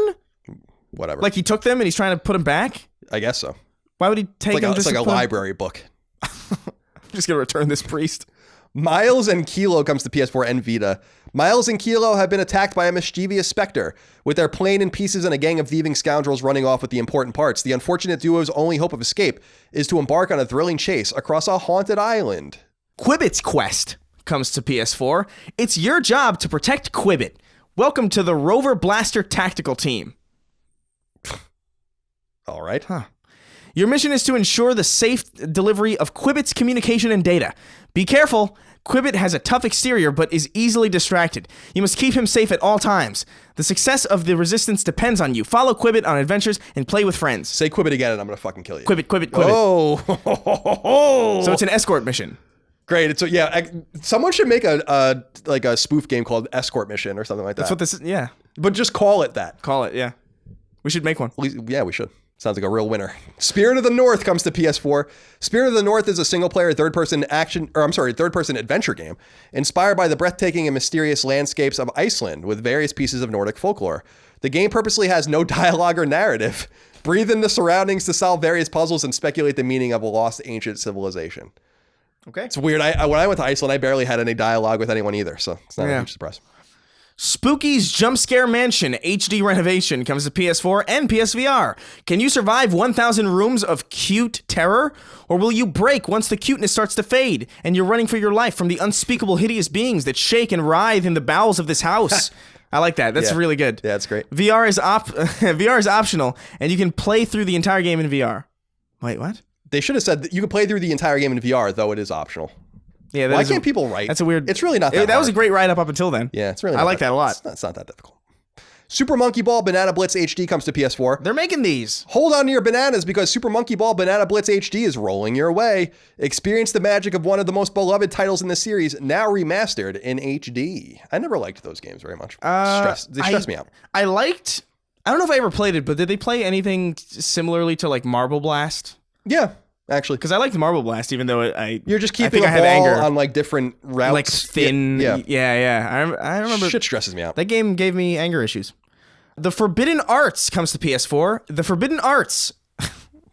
Whatever. Like he took them and he's trying to put them back? I guess so. Why would he take them? It's like a library book. I'm just going to return this priest. Miles and Kilo comes to PS4 and Vita. Miles and Kilo have been attacked by a mischievous specter. With their plane in pieces and a gang of thieving scoundrels running off with the important parts, the unfortunate duo's only hope of escape is to embark on a thrilling chase across a haunted island. Quibbit's Quest comes to PS4. It's your job to protect Quibbit. Welcome to the Rover Blaster Tactical Team. All right. Your mission is to ensure the safe delivery of Quibbit's communication and data. Be careful. Quibbit has a tough exterior, but is easily distracted. You must keep him safe at all times. The success of the resistance depends on you. Follow Quibbit on adventures and play with friends. Say Quibbit again and I'm going to fucking kill you. Quibbit. Oh. So it's an escort mission. Great. Someone should make a spoof game called Escort Mission or something like that. That's what this is. Yeah. But just call it that. Call it, yeah. We should make one. Yeah, we should. Sounds like a real winner. Spirit of the North comes to PS4. Spirit of the North is a single-player third-person adventure game inspired by the breathtaking and mysterious landscapes of Iceland with various pieces of Nordic folklore. The game purposely has no dialogue or narrative. Breathe in the surroundings to solve various puzzles and speculate the meaning of a lost ancient civilization. Okay. It's weird. When I went to Iceland, I barely had any dialogue with anyone either, so it's not a huge surprise. Spooky's Jump Scare Mansion HD renovation comes to PS4 and PSVR. Can you survive 1,000 rooms of cute terror? Or will you break once the cuteness starts to fade and you're running for your life from the unspeakable hideous beings that shake and writhe in the bowels of this house? I like that. That's really good. Yeah, that's great. VR is optional, and you can play through the entire game in VR. Wait, what? They should have said that you could play through the entire game in VR, though it is optional. Yeah, why can't people write? That's a weird. It's really not that hard. That was a great write-up up until then. Yeah, it's really. I like that a lot. It's not that difficult. Super Monkey Ball Banana Blitz HD comes to PS4. They're making these. Hold on to your bananas because Super Monkey Ball Banana Blitz HD is rolling your way. Experience the magic of one of the most beloved titles in the series, now remastered in HD. I never liked those games very much. They stress me out. I don't know if I ever played it, but did they play anything similarly to like Marble Blast? Yeah. Actually, because I liked Marble Blast, even though you're just keeping a ball on like different routes, like thin. Yeah. I remember. Shit stresses me out. That game gave me anger issues. The Forbidden Arts comes to PS4. The Forbidden Arts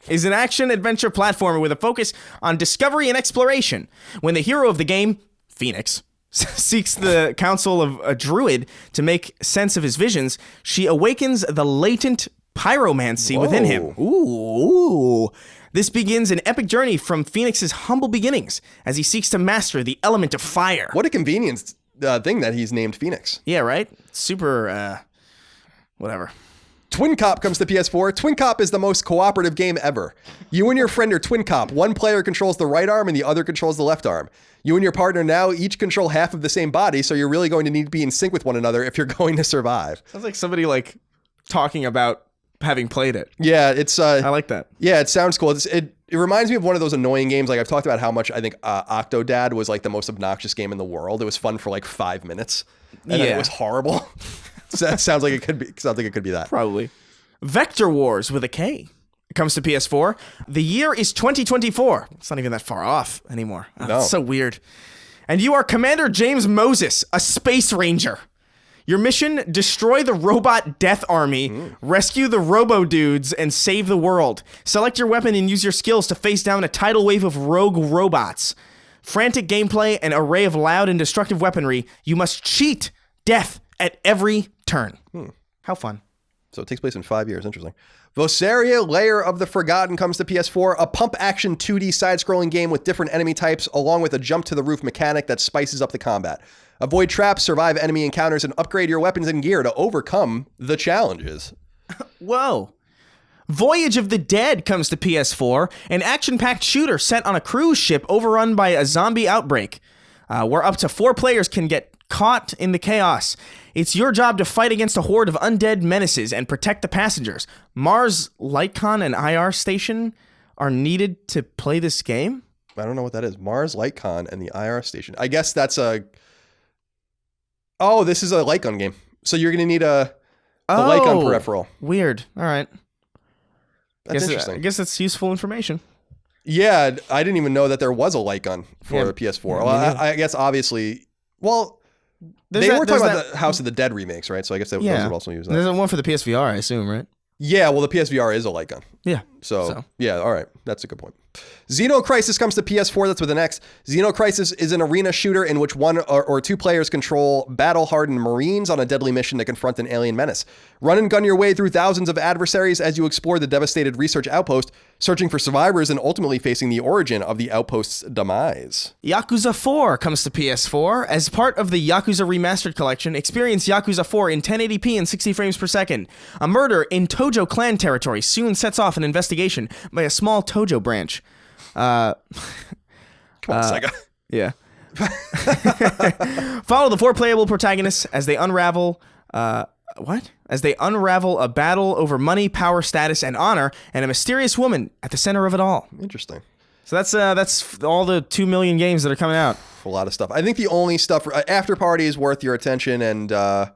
is an action-adventure platformer with a focus on discovery and exploration. When the hero of the game, Phoenix, seeks the counsel of a druid to make sense of his visions, she awakens the latent pyromancy within him. Ooh. This begins an epic journey from Phoenix's humble beginnings as he seeks to master the element of fire. What a convenience thing that he's named Phoenix. Yeah, right? Super, whatever. Twin Cop comes to PS4. Twin Cop is the most cooperative game ever. You and your friend are Twin Cop. One player controls the right arm and the other controls the left arm. You and your partner now each control half of the same body, so you're really going to need to be in sync with one another if you're going to survive. Sounds like somebody like talking about having played it. Yeah, it's I like that. Yeah, it sounds cool. It reminds me of one of those annoying games. Like I've talked about how much I think Octodad was like the most obnoxious game in the world. It was fun for like 5 minutes, and then it was horrible. So that sounds like it could be that. Probably. Vector Wars with a K. It comes to PS4. The year is 2024. It's not even that far off anymore. No. It's so weird. And you are Commander James Moses, a space ranger. Your mission, destroy the robot death army, rescue the robo-dudes, and save the world. Select your weapon and use your skills to face down a tidal wave of rogue robots. Frantic gameplay, an array of loud and destructive weaponry. You must cheat death at every turn. How fun. So it takes place in 5 years. Interesting. Vosaria, Lair of the Forgotten comes to PS4, a pump-action 2D side-scrolling game with different enemy types, along with a jump-to-the-roof mechanic that spices up the combat. Avoid traps, survive enemy encounters, and upgrade your weapons and gear to overcome the challenges. Whoa. Voyage of the Dead comes to PS4, an action-packed shooter set on a cruise ship overrun by a zombie outbreak, where up to 4 players can get caught in the chaos. It's your job to fight against a horde of undead menaces and protect the passengers. Mars Lightcon and IR Station are needed to play this game? I don't know what that is. Mars Lightcon and the IR Station. I guess that's a... Oh, this is a light gun game. So you're going to need a light gun peripheral. Weird. All right. That's interesting. I guess that's useful information. Yeah, I didn't even know that there was a light gun for the PS4. Well, I guess obviously... Well, they were talking about the House of the Dead remakes, right? So I guess those would also use that. There's one for the PSVR, I assume, right? Yeah, well, the PSVR is a light gun. Yeah. So yeah, all right. That's a good point. Xenocrisis comes to PS4. That's with an X. Xenocrisis is an arena shooter in which one or two players control battle-hardened Marines on a deadly mission to confront an alien menace. Run and gun your way through thousands of adversaries as you explore the devastated research outpost, searching for survivors and ultimately facing the origin of the outpost's demise. Yakuza 4 comes to PS4. As part of the Yakuza Remastered Collection, experience Yakuza 4 in 1080p and 60 frames per second. A murder in Tojo clan territory soon sets off an investigation by a small Tojo branch. Come on, Sega. Yeah. Follow the 4 playable protagonists as they unravel As they unravel a battle over money, power, status, and honor, and a mysterious woman at the center of it all. Interesting. So that's all the 2 million games that are coming out. A lot of stuff. I think the only stuff After Party is worth your attention, and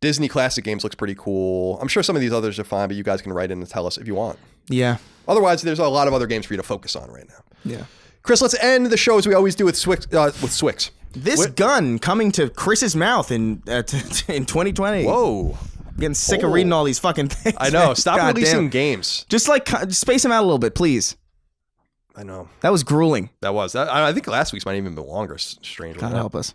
Disney Classic Games looks pretty cool. I'm sure some of these others are fine, but you guys can write in and tell us if you want. Yeah. Otherwise, there's a lot of other games for you to focus on right now. Yeah. Chris, let's end the show as we always do with Swix. This gun coming to Chris's mouth in 2020. Whoa. I'm getting sick of reading all these fucking things. I know. Stop God releasing damn. games. Just space them out a little bit, please. I know. That was grueling. That was. I think last week's might even been longer, strangely. God help us.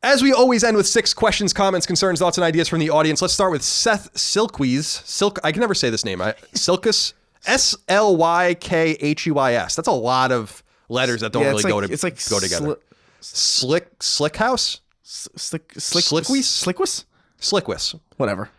As we always end with 6 questions, comments, concerns, thoughts, and ideas from the audience. Let's start with Seth Silkwees. I can never say this name. Silkus. Slykhuis. That's a lot of letters that don't really go together. Slickhouse? Slickwis? Whatever.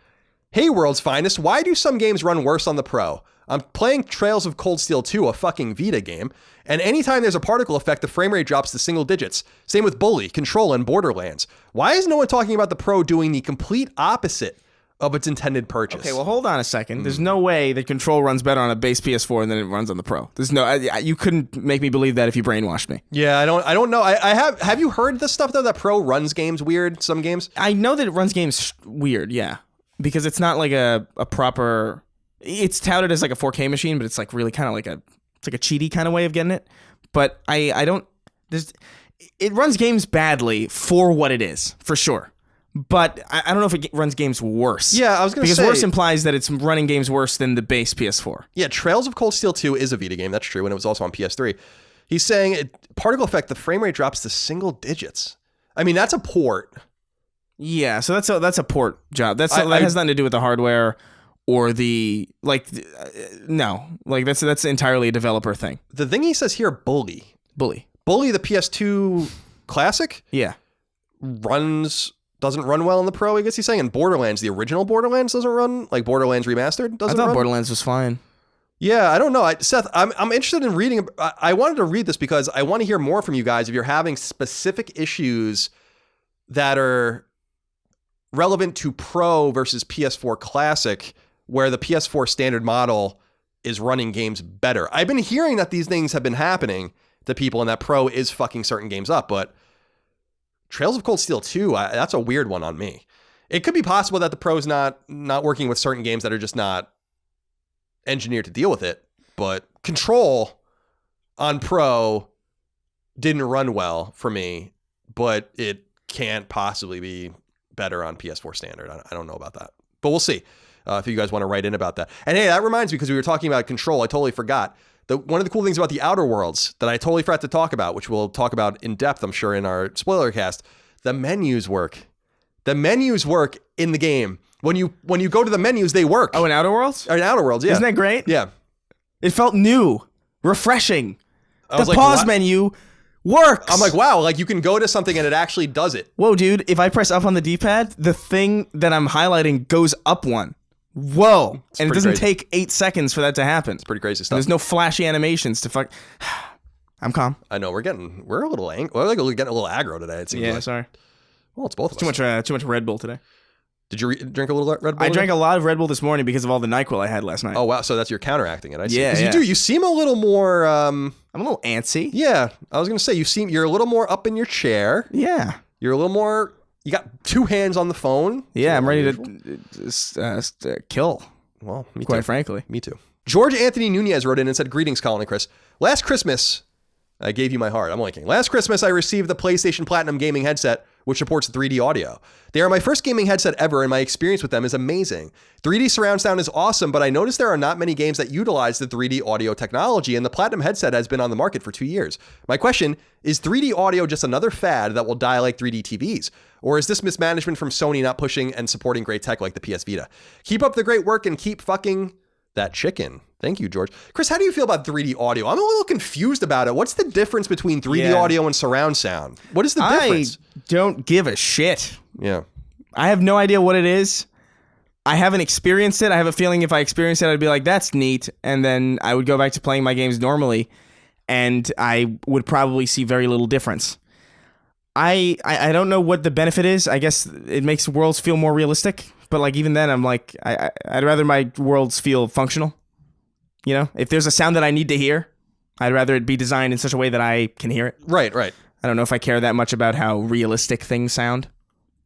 Hey, world's finest. Why do some games run worse on the Pro? I'm playing Trails of Cold Steel 2, a fucking Vita game, and anytime there's a particle effect, the frame rate drops to single digits. Same with Bully, Control, and Borderlands. Why is no one talking about the Pro doing the complete opposite of its intended purchase? Okay, well, hold on a second. There's no way that Control runs better on a base PS4 than it runs on the Pro. There's no. You couldn't make me believe that if you brainwashed me. Yeah, I don't know. Have you heard this stuff though? That Pro runs games weird. Some games. I know that it runs games weird. Yeah, because it's not like a proper. It's touted as like a 4K machine, but it's like really kind of like a cheaty kind of way of getting it. But I don't. It runs games badly for what it is, for sure. But I don't know if it runs games worse. Yeah, I was going to say. Because worse implies that it's running games worse than the base PS4. Yeah, Trails of Cold Steel 2 is a Vita game. That's true, and it was also on PS3. He's saying particle effect, the frame rate drops to single digits. I mean, that's a port. Yeah, so that's a port job. That has nothing to do with the hardware or the no. Like that's entirely a developer thing. The thing he says here, Bully, the PS2 classic, yeah, doesn't run well in the Pro, I guess he's saying. And Borderlands, the original Borderlands doesn't run, like Borderlands Remastered doesn't run. I thought Borderlands was fine. Yeah, I don't know. Seth, I'm interested in reading. I wanted to read this because I want to hear more from you guys if you're having specific issues that are relevant to Pro versus PS4 Classic, where the PS4 standard model is running games better. I've been hearing that these things have been happening to people and that Pro is fucking certain games up, but Trails of Cold Steel 2, that's a weird one on me. It could be possible that the Pro's not working with certain games that are just not engineered to deal with it, but Control on Pro didn't run well for me, but it can't possibly be better on PS4 standard. I don't know about that, but we'll see if you guys want to write in about that. And hey, that reminds me, because we were talking about Control, I totally forgot. One of the cool things about the Outer Worlds that I totally forgot to talk about, which we'll talk about in depth, I'm sure, in our spoiler cast, the menus work. The menus work in the game. When you go to the menus, they work. Oh, in Outer Worlds? In Outer Worlds, yeah. Isn't that great? Yeah. It felt new, refreshing. The pause menu works. I'm like, wow, like you can go to something and it actually does it. Whoa, dude, if I press up on the D-pad, the thing that I'm highlighting goes up one. Whoa. And it doesn't take 8 seconds for that to happen. It's pretty crazy stuff. There's no flashy animations to fuck. I'm calm. I know, we're a little angry. We're getting a little aggro today, it seems like. Sorry. Well, it's both of us. Too much Red Bull today. Did you drink a little Red Bull? I drank a lot of Red Bull this morning because of all the NyQuil I had last night. Oh, wow. So that's you're counteracting it. I see. Yeah. You seem a little more... I'm a little antsy. Yeah. I was going to say, you're a little more up in your chair. Yeah. You're a little more... You got 2 hands on the phone. Yeah, I'm ready to kill. Well, me quite too. frankly. Me too. George Anthony Nunez wrote in and said, "Greetings, Colin and Chris. Last Christmas, I gave you my heart. I'm linking. Last Christmas, I received the PlayStation Platinum gaming headset which supports 3D audio. They are my first gaming headset ever, and my experience with them is amazing. 3D surround sound is awesome, but I noticed there are not many games that utilize the 3D audio technology, and the Platinum headset has been on the market for 2 years. My question, is 3D audio just another fad that will die like 3D TVs? Or is this mismanagement from Sony not pushing and supporting great tech like the PS Vita? Keep up the great work and keep fucking that chicken. Thank you, George. Chris, how do you feel about 3D audio? I'm a little confused about it. What's the difference between 3D audio and surround sound? What is the difference? I don't give a shit. Yeah. I have no idea what it is. I haven't experienced it. I have a feeling if I experienced it, I'd be like, that's neat. And then I would go back to playing my games normally, and I would probably see very little difference. I don't know what the benefit is. I guess it makes worlds feel more realistic. But like even then, I'm like, I'd rather my worlds feel functional. You know, if there's a sound that I need to hear, I'd rather it be designed in such a way that I can hear it. Right. I don't know if I care that much about how realistic things sound.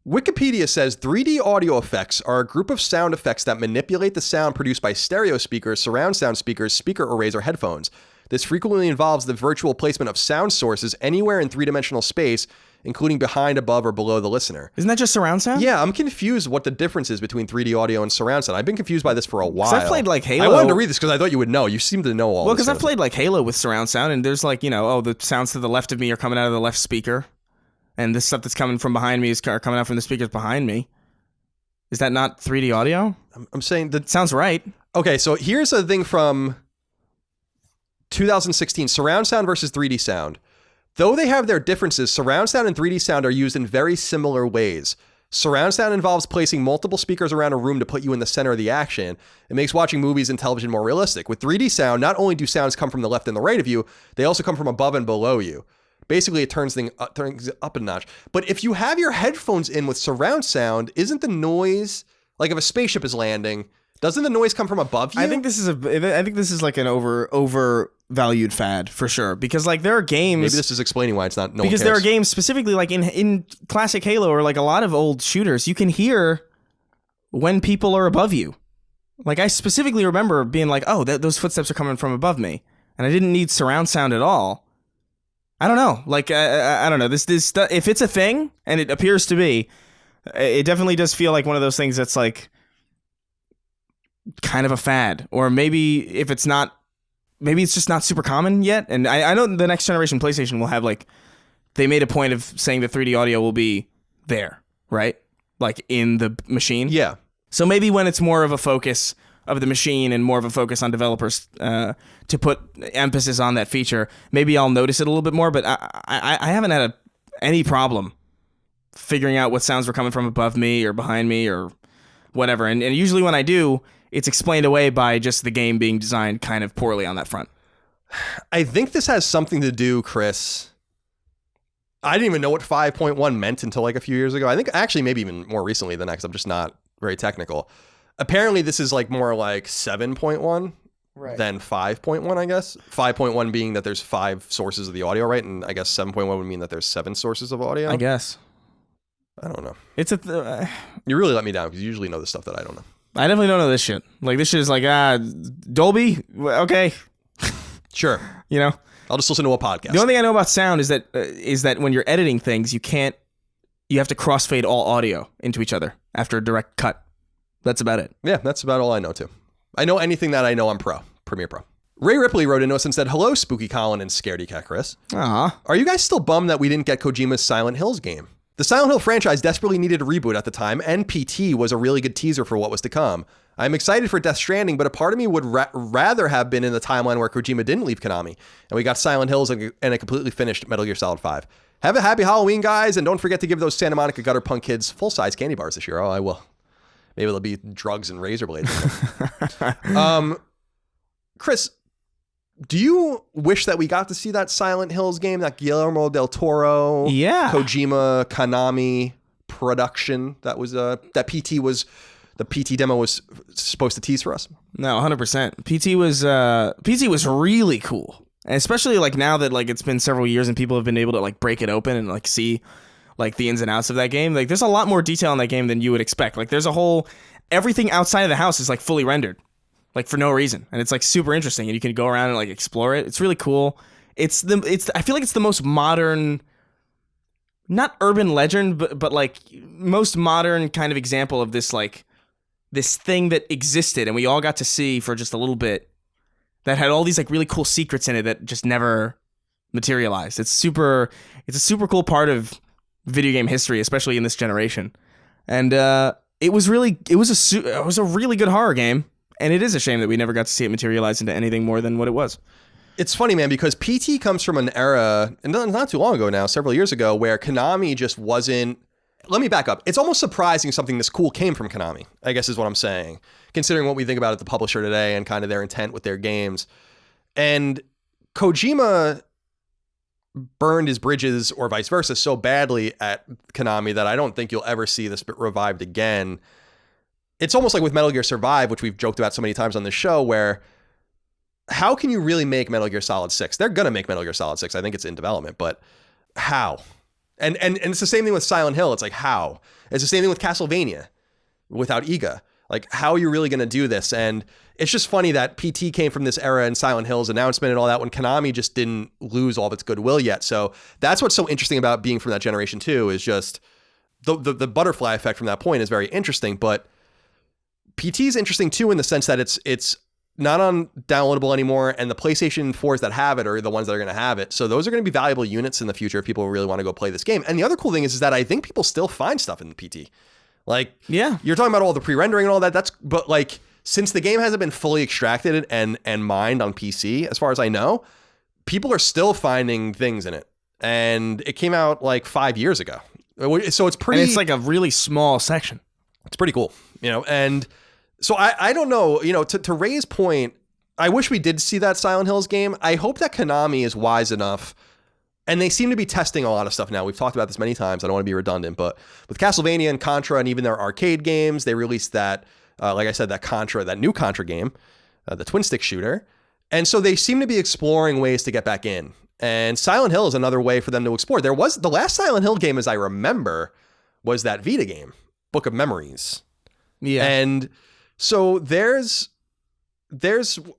Wikipedia says 3D audio effects are a group of sound effects that manipulate the sound produced by stereo speakers, surround sound speakers, speaker arrays, or headphones. This frequently involves the virtual placement of sound sources anywhere in three-dimensional space, including behind, above, or below the listener. Isn't that just surround sound? Yeah, I'm confused what the difference is between 3D audio and surround sound. I've been confused by this for a while. I've played like Halo. I wanted to read this because I thought you would know. You seem to know all this. Well, because I've played like Halo with surround sound, and there's like, you know, the sounds to the left of me are coming out of the left speaker, and this stuff that's coming from behind me are coming out from the speakers behind me. Is that not 3D audio? I'm saying that sounds right. Okay, so here's a thing from 2016, surround sound versus 3D sound. Though they have their differences, surround sound and 3D sound are used in very similar ways. Surround sound involves placing multiple speakers around a room to put you in the center of the action. It makes watching movies and television more realistic. With 3D sound, not only do sounds come from the left and the right of you, they also come from above and below you. Basically, it turns things up a notch. But if you have your headphones in with surround sound, isn't the noise, like if a spaceship is landing, doesn't the noise come from above you? I think this is like an overvalued fad for sure, because like there are games. Maybe this is explaining why it's not. No, because there are games specifically like in classic Halo or like a lot of old shooters, you can hear when people are above you. Like I specifically remember being like, oh, those footsteps are coming from above me, and I didn't need surround sound at all. I don't know. Like I don't know. This if it's a thing, and it appears to be, it definitely does feel like one of those things that's like kind of a fad, or maybe if it's not, maybe it's just not super common yet. And I know the next generation PlayStation will have like, they made a point of saying that 3D audio will be there, right? Like in the machine. Yeah. So maybe when it's more of a focus of the machine and more of a focus on developers to put emphasis on that feature, maybe I'll notice it a little bit more. But I haven't had any problem figuring out what sounds were coming from above me or behind me or whatever. And usually when I do, it's explained away by just the game being designed kind of poorly on that front. I think this has something to do, Chris. I didn't even know what 5.1 meant until like a few years ago. I think actually maybe even more recently than that, because I'm just not very technical. Apparently this is like more like 7.1 than 5.1, I guess. 5.1 being that there's 5 sources of the audio, right? And I guess 7.1 would mean that there's 7 sources of audio. I guess. I don't know. It's you really let me down because you usually know the stuff that I don't know. I definitely don't know this shit. Like this shit is like Dolby. Okay, sure. You know, I'll just listen to a podcast. The only thing I know about sound is that when you're editing things, you have to crossfade all audio into each other after a direct cut. That's about it. Yeah, that's about all I know too. I know anything that I know on Premiere Pro. Ray Ripley wrote into us and said, "Hello, Spooky Colin and Scaredy Cat Chris. Are you guys still bummed that we didn't get Kojima's Silent Hills game? The Silent Hill franchise desperately needed a reboot at the time, and PT was a really good teaser for what was to come. I'm excited for Death Stranding, but a part of me would rather have been in the timeline where Kojima didn't leave Konami, and we got Silent Hills and a completely finished Metal Gear Solid 5. Have a happy Halloween, guys, and don't forget to give those Santa Monica Gutter Punk kids full-size candy bars this year." Oh, I will. Maybe there'll be drugs and razor blades. Chris, do you wish that we got to see that Silent Hills game, that Guillermo del Toro, Kojima, Konami production that was that PT was, the PT demo was supposed to tease for us? No, 100%. PT was really cool, and especially like now that like it's been several years and people have been able to like break it open and like see like the ins and outs of that game. Like there's a lot more detail in that game than you would expect. Like there's everything outside of the house is like fully rendered, like for no reason, and it's like super interesting, and you can go around and like explore it. It's really cool. I feel like it's the most modern not urban legend, but like most modern kind of example of this, like this thing that existed and we all got to see for just a little bit that had all these like really cool secrets in it that just never materialized. It's a super cool part of video game history, especially in this generation. And it was a really good horror game, and it is a shame that we never got to see it materialize into anything more than what it was. It's funny, man, because PT comes from an era, and not too long ago now, several years ago, where Konami just wasn't... Let me back up. It's almost surprising something this cool came from Konami, I guess is what I'm saying, considering what we think about at the publisher today and kind of their intent with their games. And Kojima burned his bridges, or vice versa, so badly at Konami that I don't think you'll ever see this revived again. It's almost like with Metal Gear Survive, which we've joked about so many times on this show, where... How can you really make Metal Gear Solid 6? They're going to make Metal Gear Solid 6. I think it's in development, but how? And it's the same thing with Silent Hill. It's like, how? It's the same thing with Castlevania without Iga. Like, how are you really going to do this? And it's just funny that PT came from this era and Silent Hill's announcement and all that when Konami just didn't lose all of its goodwill yet. So that's what's so interesting about being from that generation too, is just the butterfly effect from that point is very interesting. But PT is interesting too in the sense that it's not on downloadable anymore, and the PlayStation 4s that have it are the ones that are going to have it. So those are going to be valuable units in the future if people really want to go play this game. And the other cool thing is that I think people still find stuff in the PT. Like, yeah, you're talking about all the pre-rendering and all that. But like, since the game hasn't been fully extracted and mined on PC, as far as I know, people are still finding things in it. And it came out like 5 years ago. So it's pretty... And it's like a really small section. It's pretty cool, and... So I don't know, to Ray's point, I wish we did see that Silent Hills game. I hope that Konami is wise enough, and they seem to be testing a lot of stuff now. We've talked about this many times. I don't want to be redundant, but with Castlevania and Contra and even their arcade games, they released that, like I said, that new Contra game, the twin stick shooter. And so they seem to be exploring ways to get back in. And Silent Hill is another way for them to explore. The last Silent Hill game, as I remember, was that Vita game, Book of Memories. Yeah. And... So there's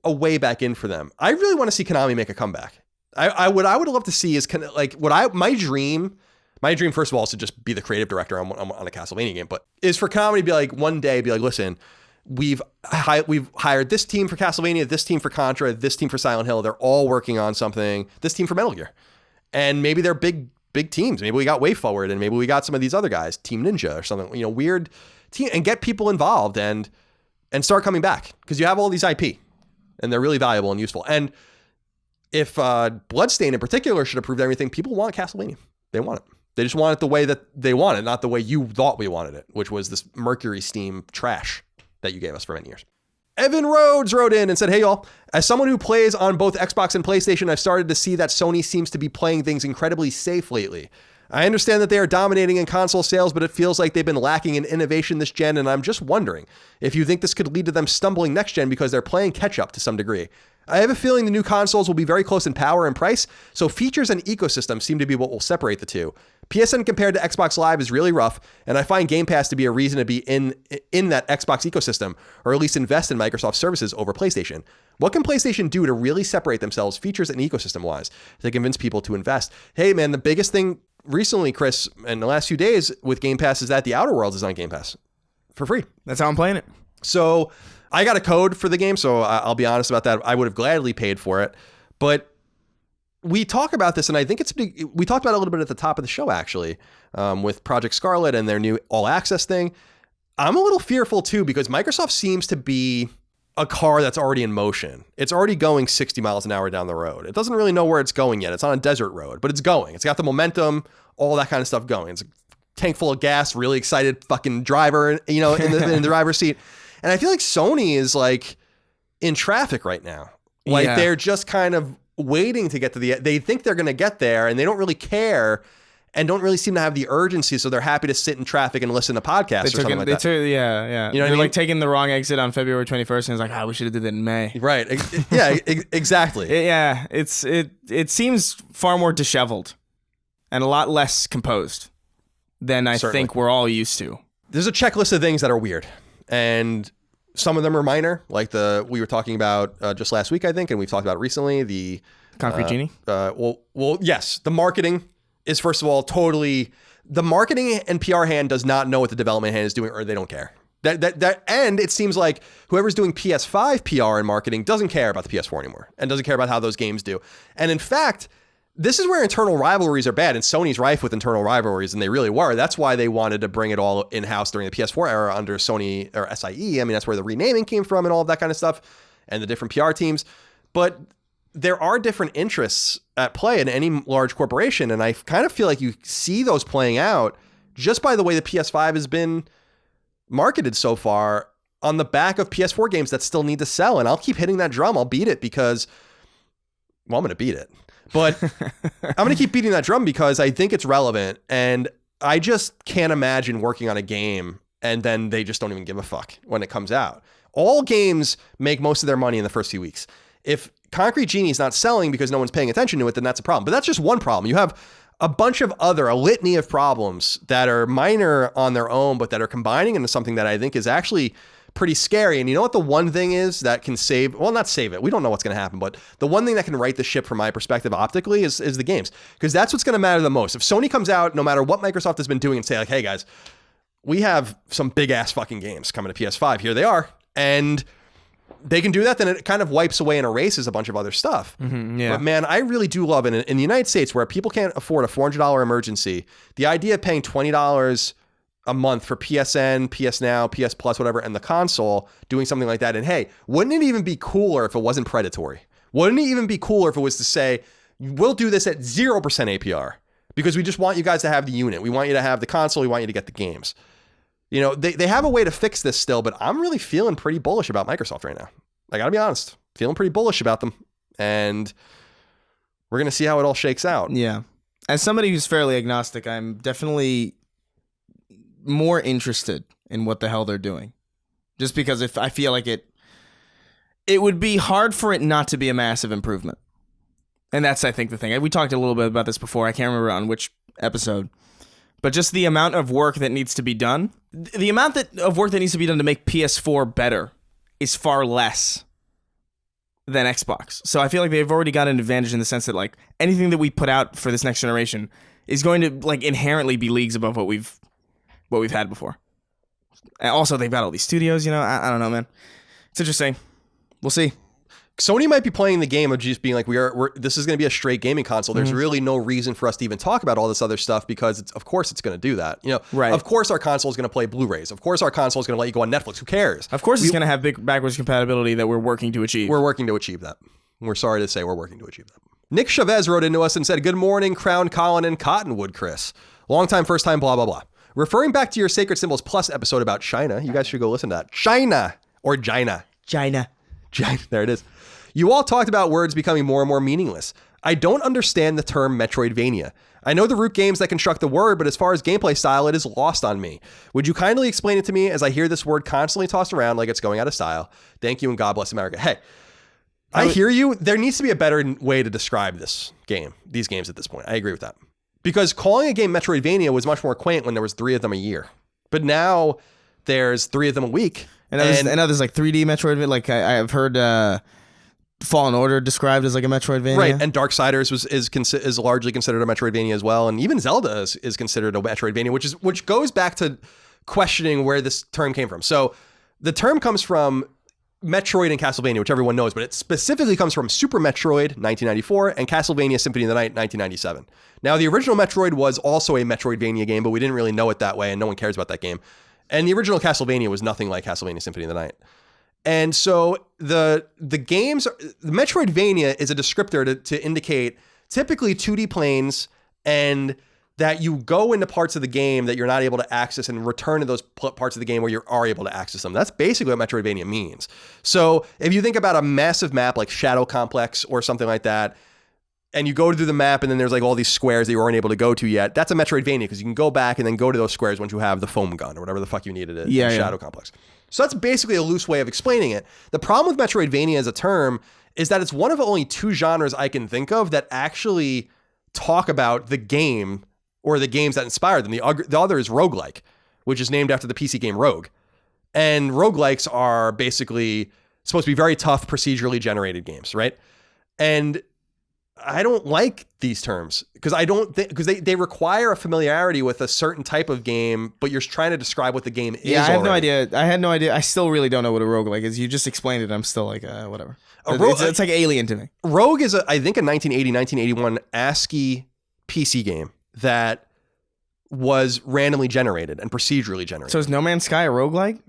a way back in for them. I really want to see Konami make a comeback. I would love to see is my dream first of all is to just be the creative director on a Castlevania game, but is for Konami to be like one day be like, listen, we've hired this team for Castlevania, this team for Contra, this team for Silent Hill. They're all working on something. This team for Metal Gear, and maybe they're big teams. Maybe we got WayForward, and maybe we got some of these other guys, Team Ninja or something. Weird team, and get people involved and start coming back, because you have all these IP and they're really valuable and useful. And if Bloodstained in particular should have proved everything, people want Castlevania. They want it. They just want it the way that they want it, not the way you thought we wanted it, which was this Mercury Steam trash that you gave us for many years. Evan Rhodes wrote in and said, hey, y'all, as someone who plays on both Xbox and PlayStation, I've started to see that Sony seems to be playing things incredibly safe lately. I understand that they are dominating in console sales, but it feels like they've been lacking in innovation this gen, and I'm just wondering if you think this could lead to them stumbling next gen because they're playing catch-up to some degree. I have a feeling the new consoles will be very close in power and price, so features and ecosystem seem to be what will separate the two. PSN compared to Xbox Live is really rough, and I find Game Pass to be a reason to be in that Xbox ecosystem, or at least invest in Microsoft services over PlayStation. What can PlayStation do to really separate themselves features and ecosystem-wise to convince people to invest? Hey, man, the biggest thing recently, Chris, in the last few days with Game Pass is that The Outer Worlds is on Game Pass for free. That's how I'm playing it. So I got a code for the game, so I'll be honest about that. I would have gladly paid for it. But we talk about this, and I think we talked about it a little bit at the top of the show, actually, with Project Scarlet and their new All Access thing. I'm a little fearful, too, because Microsoft seems to be a car that's already in motion. It's already going 60 miles an hour down the road. It doesn't really know where it's going yet. It's on a desert road, but it's going. It's got the momentum, all that kind of stuff going. It's a tank full of gas, really excited fucking driver, in the driver's seat. And I feel like Sony is like in traffic right now. Like they're just kind of waiting to get to they think they're going to get there, and they don't really care and don't really seem to have the urgency, so they're happy to sit in traffic and listen to podcasts or something like that. Yeah. You know, they're like taking the wrong exit on February 21st, and it's like, we should have did it in May. Right. Yeah. Exactly. It seems far more disheveled and a lot less composed than I think we're all used to. There's a checklist of things that are weird, and some of them are minor, like we were talking about just last week, I think, and we've talked about recently, the Concrete Genie. Well, yes, the marketing is, first of all, totally the marketing and PR hand does not know what the development hand is doing, or they don't care. And it seems like whoever's doing PS5 PR and marketing doesn't care about the PS4 anymore and doesn't care about how those games do. And in fact, this is where internal rivalries are bad, and Sony's rife with internal rivalries, and they really were. That's why they wanted to bring it all in-house during the PS4 era under Sony or SIE. I mean, that's where the renaming came from and all of that kind of stuff, and the different PR teams. But there are different interests at play in any large corporation, and I kind of feel like you see those playing out just by the way the PS5 has been marketed so far on the back of PS4 games that still need to sell. And I'll keep hitting that drum. I'll beat it because, well, I'm going to beat it. But I'm going to keep beating that drum because I think it's relevant. And I just can't imagine working on a game and then they just don't even give a fuck when it comes out. All games make most of their money in the first few weeks. If Concrete Genie is not selling because no one's paying attention to it, then that's a problem. But that's just one problem. You have a bunch of a litany of problems that are minor on their own, but that are combining into something that I think is actually pretty scary. And you know what the one thing is that can not save it. We don't know what's going to happen, but the one thing that can right the ship from my perspective optically is the games, because that's what's going to matter the most. If Sony comes out, no matter what Microsoft has been doing, and say like, hey guys, we have some big ass fucking games coming to PS5. Here they are. And they can do that, then it kind of wipes away and erases a bunch of other stuff. Mm-hmm, yeah. But man, I really do love it. In the United States, where people can't afford a $400 emergency, the idea of paying $20 a month for PSN, PS Now, PS Plus, whatever, and the console, doing something like that. And hey, wouldn't it even be cooler if it wasn't predatory? Wouldn't it even be cooler if it was to say, we'll do this at 0% APR because we just want you guys to have the unit. We want you to have the console. We want you to get the games. You know, they have a way to fix this still, but I'm really feeling pretty bullish about Microsoft right now. I gotta be honest, feeling pretty bullish about them. And we're going to see how it all shakes out. Yeah. As somebody who's fairly agnostic, I'm definitely more interested in what the hell they're doing. Just because if I feel like it would be hard for it not to be a massive improvement. And that's, I think, the thing. We talked a little bit about this before. I can't remember on which episode. But just the amount of work that needs to be done, the amount of work that needs to be done to make PS4 better is far less than Xbox. So I feel like they've already got an advantage in the sense that like anything that we put out for this next generation is going to like inherently be leagues above what we've had before. And also, they've got all these studios. You know, I don't know, man. It's interesting. We'll see. Sony might be playing the game of just being like, this is going to be a straight gaming console. There's really no reason for us to even talk about all this other stuff because, of course, it's going to do that. You know, right. Of course, our console is going to play Blu-rays. Of course, our console is going to let you go on Netflix. Who cares? Of course, it's going to have big backwards compatibility that we're working to achieve. We're working to achieve that. We're sorry to say we're working to achieve that. Nick Chavez wrote into us and said, "Good morning, Crown, Colin, and Cottonwood, Chris. Long time, first time, blah, blah, blah. Referring back to your Sacred Symbols Plus episode about China, you guys should go listen to that. China or Gina. China. There it is. You all talked about words becoming more and more meaningless. I don't understand the term Metroidvania. I know the root games that construct the word, but as far as gameplay style, it is lost on me. Would you kindly explain it to me as I hear this word constantly tossed around like it's going out of style? Thank you and God bless America." Hey, I hear you. There needs to be a better way to describe these games at this point. I agree with that. Because calling a game Metroidvania was much more quaint when there was 3 of them a year. But now there's 3 of them a week. And now there's like 3D Metroidvania. Like I've heard Fallen Order described as like a Metroidvania. Right, and Darksiders is largely considered a Metroidvania as well. And even Zelda is considered a Metroidvania, which goes back to questioning where this term came from. So the term comes from Metroid and Castlevania, which everyone knows, but it specifically comes from Super Metroid, 1994, and Castlevania Symphony of the Night, 1997. Now, the original Metroid was also a Metroidvania game, but we didn't really know it that way, and no one cares about that game. And the original Castlevania was nothing like Castlevania Symphony of the Night. And so the Metroidvania is a descriptor to indicate typically 2D planes, and that you go into parts of the game that you're not able to access and return to those parts of the game where you are able to access them. That's basically what Metroidvania means. So if you think about a massive map like Shadow Complex or something like that, and you go through the map and then there's like all these squares that you weren't able to go to yet, that's a Metroidvania because you can go back and then go to those squares once you have the foam gun or whatever the fuck you needed in Shadow Complex. So that's basically a loose way of explaining it. The problem with Metroidvania as a term is that it's one of only 2 genres I can think of that actually talk about the game or the games that inspired them. The other is roguelike, which is named after the PC game Rogue. And roguelikes are basically supposed to be very tough, procedurally generated games, right? And I don't like these terms because I don't think because they require a familiarity with a certain type of game, but you're trying to describe what the game is. Yeah, I have no already. idea. I had no idea. I still really don't know what a roguelike is. You just explained it. I'm still like, whatever. It's like alien to me. Rogue is, I think, a 1980, 1981 ASCII PC game that was randomly generated and procedurally generated. So is No Man's Sky a roguelike?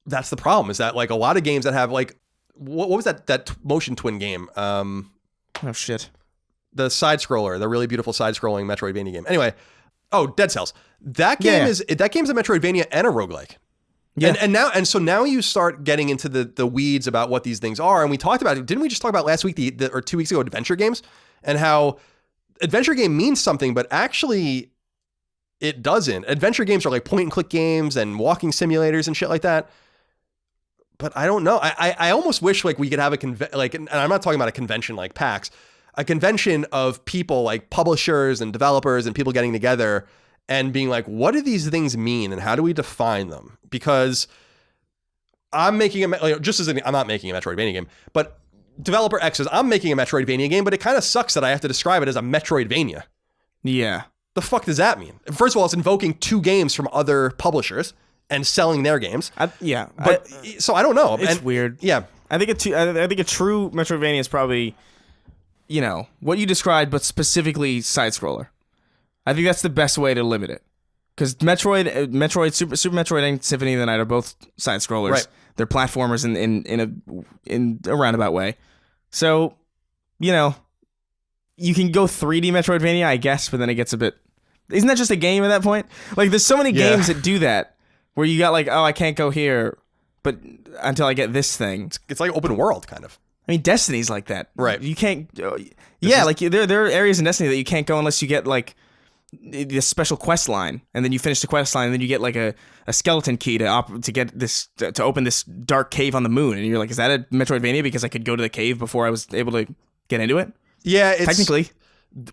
That's the problem, is that like a lot of games that have like, what was that motion twin game? Oh, shit. The side-scroller, the really beautiful side-scrolling Metroidvania game. Anyway, Dead Cells. That game is a Metroidvania and a roguelike. Yeah. And so now you start getting into the weeds about what these things are. And we talked about it. Didn't we just talk about last week or 2 weeks ago, adventure games, and how adventure game means something, but actually it doesn't. Adventure games are like point and click games and walking simulators and shit like that. But I don't know. I almost wish like we could have and I'm not talking about a convention like PAX, a convention of people like publishers and developers and people getting together and being like, what do these things mean and how do we define them? Because I'm making I'm not making a Metroidvania game, but developer X says I'm making a Metroidvania game, but it kind of sucks that I have to describe it as a Metroidvania. Yeah. The fuck does that mean? First of all, it's invoking 2 games from other publishers and selling their games. So I don't know. It's weird. Yeah. I think a true Metroidvania is probably, what you described, but specifically side scroller. I think that's the best way to limit it. Because Metroid, Super Metroid, and Symphony of the Night are both side scrollers. Right. They're platformers in a roundabout way. So, you can go 3D Metroidvania, I guess, but then it gets a bit. Isn't that just a game at that point? Like, there's so many games that do that. Where you got like, I can't go here, but until I get this thing. It's like open world, kind of. I mean, Destiny's like that. Right. You can't... like there are areas in Destiny that you can't go unless you get like this special quest line, and then you finish the quest line, and then you get like a skeleton key to get this to open this dark cave on the moon, and you're like, is that a Metroidvania because I could go to the cave before I was able to get into it? Yeah, technically.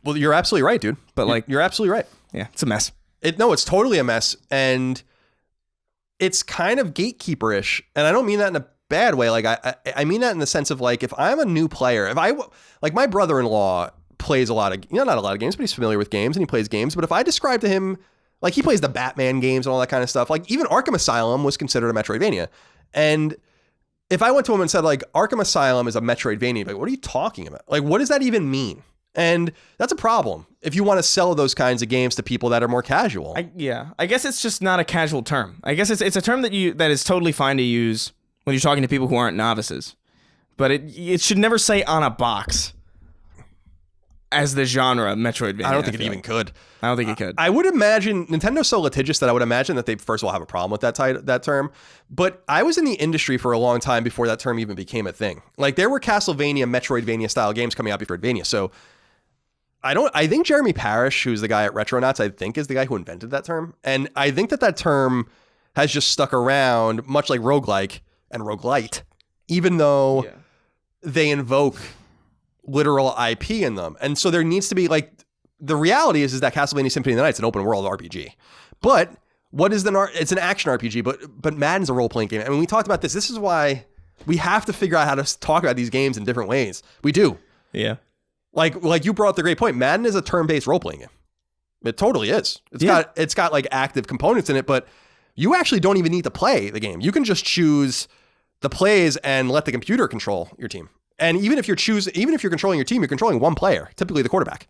Well, you're absolutely right, dude. But you're absolutely right. Yeah, it's a mess. It's totally a mess, and it's kind of gatekeeper-ish, and I don't mean that in a bad way. Like I mean that in the sense of like, if I'm a new player, like my brother-in-law plays a lot of, not a lot of games, but he's familiar with games and he plays games. But if I describe to him, like he plays the Batman games and all that kind of stuff, like even Arkham Asylum was considered a Metroidvania. And if I went to him and said like, Arkham Asylum is a Metroidvania, like, what are you talking about? Like, what does that even mean? And that's a problem if you want to sell those kinds of games to people that are more casual. I guess it's just not a casual term. I guess it's a term that is totally fine to use when you're talking to people who aren't novices. But it should never say on a box as the genre Metroidvania. I don't think it even could. I don't think it could. I would imagine Nintendo's so litigious that I would imagine that they first of all have a problem with that term. But I was in the industry for a long time before that term even became a thing. Like there were Castlevania, Metroidvania style games coming out before Advania. So I think Jeremy Parish, who's the guy at Retronauts, I think is the guy who invented that term. And I think that term has just stuck around, much like roguelike and roguelite, even though they invoke literal IP in them. And so there needs to be like, the reality is that Castlevania Symphony of the Night is an open world RPG. But what is it's an action RPG, but Madden's a role-playing game. And when we talked about this is why we have to figure out how to talk about these games in different ways. We do. Yeah. Like you brought up the great point. Madden is a turn-based role-playing game. It totally is. It's got like active components in it, but you actually don't even need to play the game. You can just choose the plays and let the computer control your team. And even if you're controlling your team, you're controlling one player, typically the quarterback.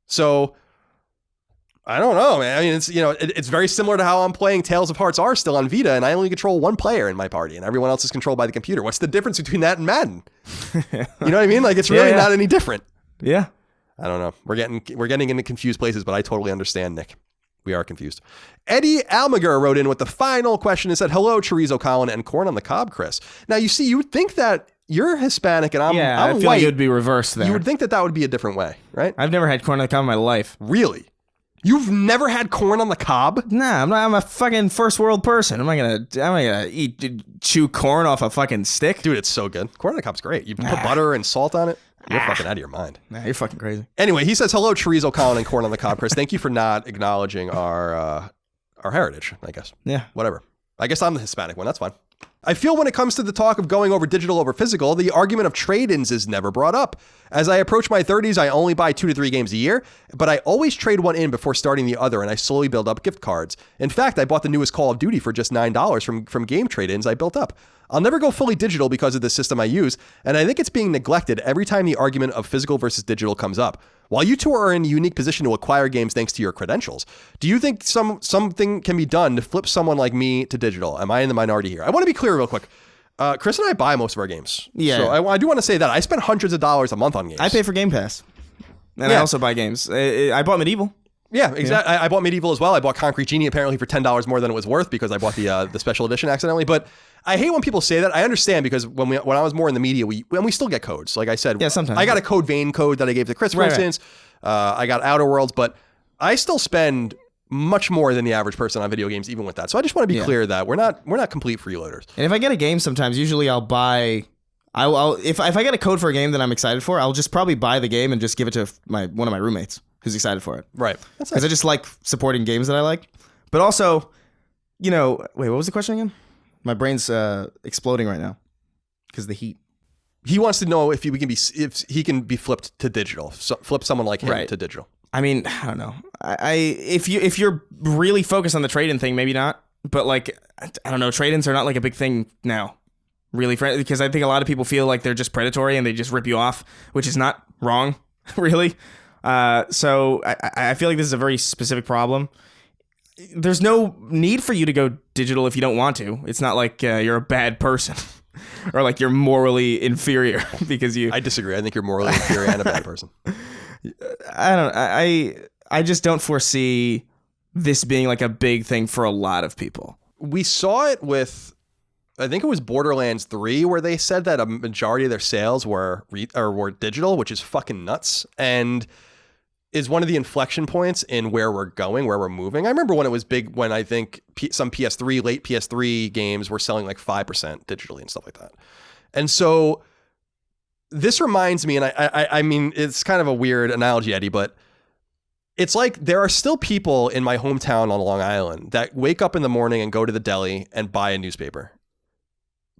So I don't know, man. I mean, it's very similar to how I'm playing Tales of Hearts R still on Vita, and I only control one player in my party, and everyone else is controlled by the computer. What's the difference between that and Madden? You know what I mean? Like it's really not any different. Yeah. I don't know. We're getting into confused places, but I totally understand, Nick. We are confused. Eddie Almager wrote in with the final question and said, "Hello, Chorizo Colin and Corn on the Cob, Chris." Now, you see, you would think that you're Hispanic and I'm I feel white. like it would be reversed there. You would think that would be a different way, right? I've never had corn on the cob in my life. Really? You've never had corn on the cob? Nah, I'm a fucking first world person. I'm not gonna chew corn off a fucking stick. Dude, it's so good. Corn on the cob's great. You put butter and salt on it. You're fucking out of your mind. Nah, you're fucking crazy. Anyway, he says, "Hello, Chorizo Colin and Corn on the Cob, Chris. Thank you for not acknowledging our heritage, I guess." Yeah. Whatever. I guess I'm the Hispanic one. That's fine. I feel when it comes to the talk of going over digital over physical, the argument of trade-ins is never brought up. As I approach my 30s, I only buy 2 to 3 games a year, but I always trade one in before starting the other, and I slowly build up gift cards. In fact, I bought the newest Call of Duty for just $9 from game trade-ins I built up. I'll never go fully digital because of the system I use, and I think it's being neglected every time the argument of physical versus digital comes up. While you two are in a unique position to acquire games thanks to your credentials, do you think something can be done to flip someone like me to digital? Am I in the minority here? I want to be clear real quick. Chris and I buy most of our games. Yeah. So I do want to say that. I spend hundreds of dollars a month on games. I pay for Game Pass. And I also buy games. I bought Medieval. Yeah, exactly. Yeah. I bought Medieval as well. I bought Concrete Genie apparently for $10 more than it was worth because I bought the special edition accidentally. But I hate when people say that. I understand because when I was more in the media, we still get codes. Like I said, sometimes I got a Code Vein code that I gave to Chris, for instance. I got Outer Worlds, but I still spend much more than the average person on video games, even with that. So I just want to be clear that we're not complete freeloaders. And if I get a game, sometimes usually I'll buy. If I get a code for a game that I'm excited for, I'll just probably buy the game and just give it to one of my roommates who's excited for it. Right. Because I just like supporting games that I like. But also, wait, what was the question again? My brain's exploding right now because the heat. He wants to know if he can be flipped to digital. Flip someone like him to digital. I mean, I don't know. If you're really focused on the trade-in thing, maybe not. But like, I don't know. Trade-ins are not like a big thing now, really, because I think a lot of people feel like they're just predatory and they just rip you off, which is not wrong, really. So I feel like this is a very specific problem. There's no need for you to go digital if you don't want to. It's not like you're a bad person. Or like you're morally inferior because you. I disagree. I think you're morally inferior and a bad person. I just don't foresee this being like a big thing for a lot of people. We saw it with, I think it was Borderlands 3, where they said that a majority of their sales were digital, which is fucking nuts, and is one of the inflection points in where we're going, where we're moving. I remember when it was big, when I think some late PS3 games were selling like 5% digitally and stuff like that. And so this reminds me, and I mean, it's kind of a weird analogy, Eddie, but it's like there are still people in my hometown on Long Island that wake up in the morning and go to the deli and buy a newspaper.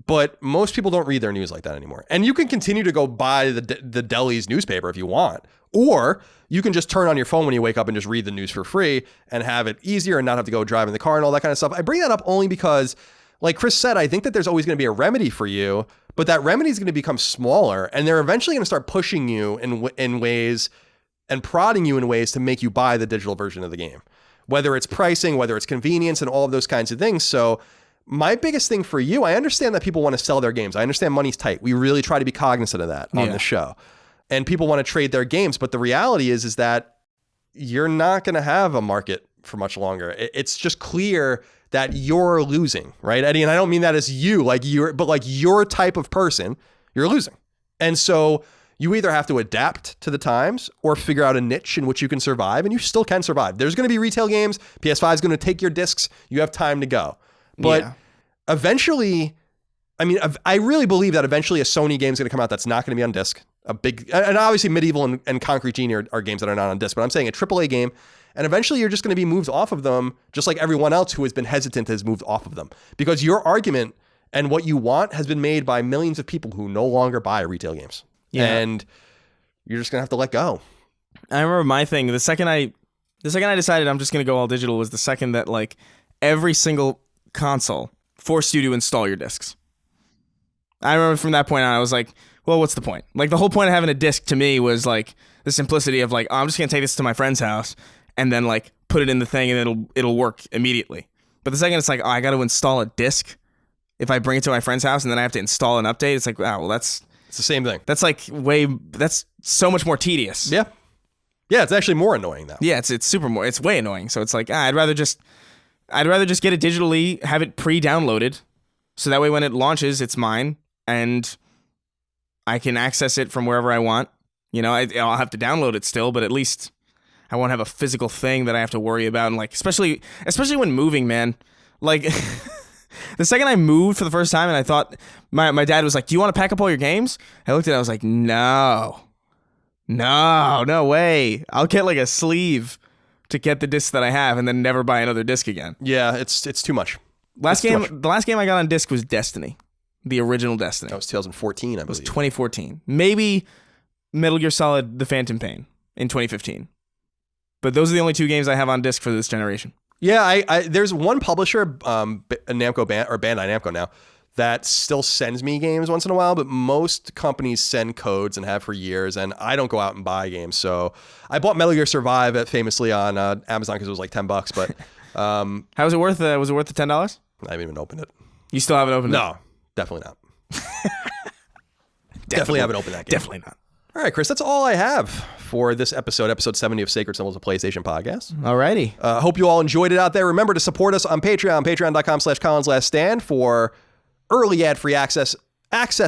But most people don't read their news like that anymore. And you can continue to go buy the deli's newspaper if you want. Or you can just turn on your phone when you wake up and just read the news for free and have it easier and not have to go drive in the car and all that kind of stuff. I bring that up only because, like Chris said, I think that there's always going to be a remedy for you, but that remedy is going to become smaller, and they're eventually going to start pushing you in ways and prodding you in ways to make you buy the digital version of the game, whether it's pricing, whether it's convenience, and all of those kinds of things. So my biggest thing for you, I understand that people want to sell their games. I understand money's tight. We really try to be cognizant of that on the show. And people want to trade their games. But the reality is that you're not going to have a market for much longer. It's just clear that you're losing, right, Eddie? And I don't mean that as you, but your type of person, you're losing. And so you either have to adapt to the times or figure out a niche in which you can survive, and you still can survive. There's going to be retail games. PS5 is going to take your discs. You have time to go. But eventually, I mean, I really believe that eventually a Sony game is going to come out that's not going to be on disc. And obviously Medieval and Concrete Genie are games that are not on disc, but I'm saying a AAA game. And eventually you're just going to be moved off of them, just like everyone else who has been hesitant has moved off of them. Because your argument and what you want has been made by millions of people who no longer buy retail games. Yeah. And you're just going to have to let go. I remember my thing, the second I decided I'm just going to go all digital was the second that like every single console forced you to install your discs. I remember from that point on, I was like, well, what's the point? Like the whole point of having a disc to me was like the simplicity of like, oh, I'm just going to take this to my friend's house and then like put it in the thing and it'll work immediately. But the second it's like, oh, I got to install a disc if I bring it to my friend's house and then I have to install an update. It's like, wow, well, it's the same thing. That's like that's so much more tedious. Yeah. Yeah. It's actually more annoying now. Yeah. It's way annoying. So it's like, I'd rather just get it digitally, have it pre-downloaded. So that way when it launches, it's mine and I can access it from wherever I want. You know, I'll have to download it still, but at least I won't have a physical thing that I have to worry about. And like, especially when moving, man, like the second I moved for the first time and I thought my dad was like, do you want to pack up all your games? I looked at it, I was like, no way. I'll get like a sleeve to get the disc that I have and then never buy another disc again. Yeah. It's too much. The last game I got on disc was Destiny, the original Destiny. That was 2014, I believe. It was 2014. Maybe Metal Gear Solid: The Phantom Pain in 2015. But those are the only 2 games I have on disc for this generation. Yeah, there's one publisher, Namco Bandai Namco now, that still sends me games once in a while, but most companies send codes and have for years, and I don't go out and buy games. So I bought Metal Gear Survive famously on Amazon because it was like $10, but how was it worth? Was it worth the $10? I haven't even opened it. You still haven't opened it? No, definitely not. Definitely haven't opened that game. Definitely not. All right, Chris, that's all I have for this episode 70 of Sacred Symbols of PlayStation Podcast. Alrighty. Hope you all enjoyed it out there. Remember to support us on Patreon, patreon.com/ColinsLastStand for early ad-free access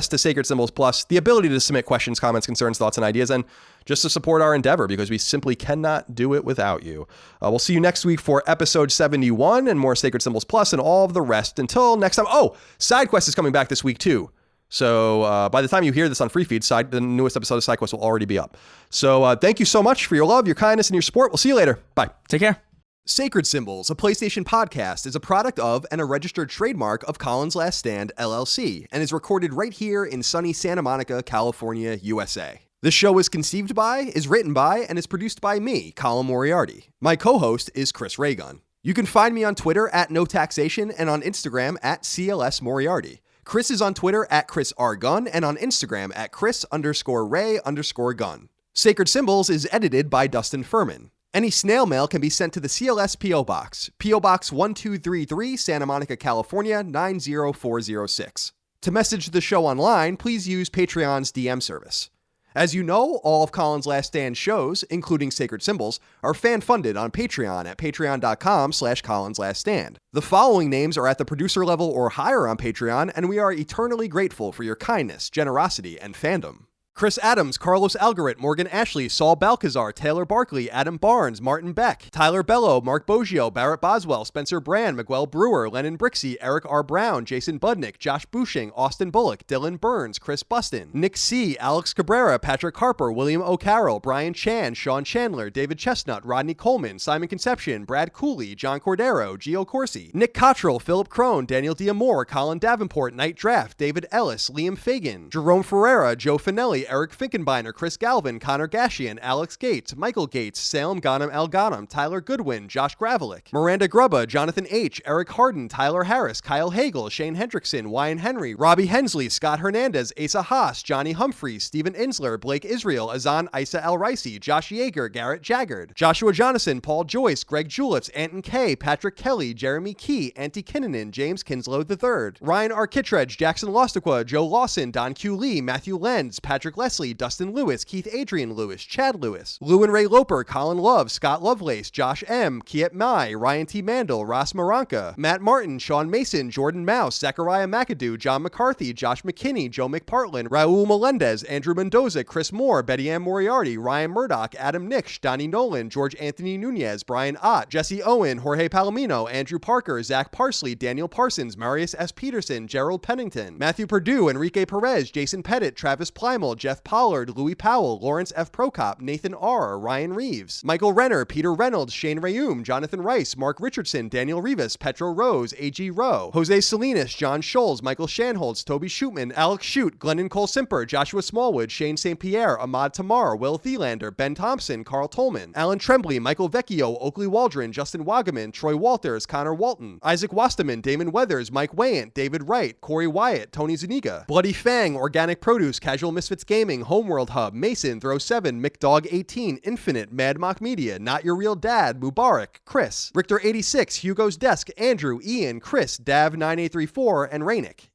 to Sacred Symbols Plus, the ability to submit questions, comments, concerns, thoughts, and ideas, and just to support our endeavor because we simply cannot do it without you. We'll see you next week for episode 71 and more Sacred Symbols Plus and all of the rest. Until next time. Oh, SideQuest is coming back this week too. So by the time you hear this on Free Feed, the newest episode of SideQuest will already be up. So thank you so much for your love, your kindness, and your support. We'll see you later. Bye. Take care. Sacred Symbols, a PlayStation podcast, is a product of and a registered trademark of Colin's Last Stand, LLC, and is recorded right here in sunny Santa Monica, California, USA. This show is conceived by, is written by, and is produced by me, Colin Moriarty. My co-host is Chris Raygun. You can find me on Twitter at NoTaxation and on Instagram at CLS Moriarty. Chris is on Twitter at Chris R. Gunn and on Instagram at Chris_Ray_Gun. Sacred Symbols is edited by Dustin Furman. Any snail mail can be sent to the CLS P.O. Box, P.O. Box 1233, Santa Monica, California, 90406. To message the show online, please use Patreon's DM service. As you know, all of Colin's Last Stand shows, including Sacred Symbols, are fan-funded on Patreon at patreon.com/ColinsLastStand. The following names are at the producer level or higher on Patreon, and we are eternally grateful for your kindness, generosity, and fandom. Chris Adams, Carlos Algarit, Morgan Ashley, Saul Balcazar, Taylor Barkley, Adam Barnes, Martin Beck, Tyler Bello, Mark Boggio, Barrett Boswell, Spencer Brand, Miguel Brewer, Lennon Brixey, Eric R. Brown, Jason Budnick, Josh Bushing, Austin Bullock, Dylan Burns, Chris Bustin, Nick C., Alex Cabrera, Patrick Harper, William O'Carroll, Brian Chan, Sean Chandler, David Chestnut, Rodney Coleman, Simon Conception, Brad Cooley, John Cordero, Gio Corsi, Nick Cottrell, Philip Crone, Daniel Diamore, Colin Davenport, Night Draft, David Ellis, Liam Fagan, Jerome Ferreira, Joe Finelli, Eric Finkenbeiner, Chris Galvin, Connor Gashian, Alex Gates, Michael Gates, Salem Ghanem Al Ghanem, Tyler Goodwin, Josh Gravelick, Miranda Grubba, Jonathan H., Eric Harden, Tyler Harris, Kyle Hagel, Shane Hendrickson, Wyan Henry, Robbie Hensley, Scott Hernandez, Asa Haas, Johnny Humphreys, Stephen Insler, Blake Israel, Azan Isa El Ricey, Josh Yeager, Garrett Jaggard, Joshua Jonathan, Paul Joyce, Greg Julips, Anton K., Patrick Kelly, Jeremy Key, Antti Kinnunen, James Kinslow III, Ryan R. Kittredge, Jackson Lostiqua, Joe Lawson, Don Q. Lee, Matthew Lenz, Patrick Leslie, Dustin Lewis, Keith Adrian Lewis, Chad Lewis, Lou and Ray Loper, Colin Love, Scott Lovelace, Josh M., Kiet Mai, Ryan T. Mandel, Ross Maranka, Matt Martin, Sean Mason, Jordan Mouse, Zachariah McAdoo, John McCarthy, Josh McKinney, Joe McPartlin, Raul Melendez, Andrew Mendoza, Chris Moore, Betty Ann Moriarty, Ryan Murdoch, Adam Nix, Donnie Nolan, George Anthony Nunez, Brian Ott, Jesse Owen, Jorge Palomino, Andrew Parker, Zach Parsley, Daniel Parsons, Marius S. Peterson, Gerald Pennington, Matthew Perdue, Enrique Perez, Jason Pettit, Travis Plymel, Jeff Pollard, Louis Powell, Lawrence F. Prokop, Nathan R., Ryan Reeves, Michael Renner, Peter Reynolds, Shane Rayum, Jonathan Rice, Mark Richardson, Daniel Rivas, Petro Rose, A.G. Rowe, Jose Salinas, John Scholes, Michael Shanholz, Toby Shootman, Alex Shute, Glennon Cole Simper, Joshua Smallwood, Shane St. Pierre, Ahmad Tamar, Will Thielander, Ben Thompson, Carl Tolman, Alan Tremblay, Michael Vecchio, Oakley Waldron, Justin Wagaman, Troy Walters, Connor Walton, Isaac Wasterman, Damon Weathers, Mike Wayant, David Wright, Corey Wyatt, Tony Zuniga, Bloody Fang, Organic Produce, Casual Misfits Gaming, Homeworld Hub, Mason, Throw 7, McDog 18, Infinite, Mad Mock Media, Not Your Real Dad, Mubarak, Chris, Richter 86, Hugo's Desk, Andrew, Ian, Chris, Dav 9834, and Rainick.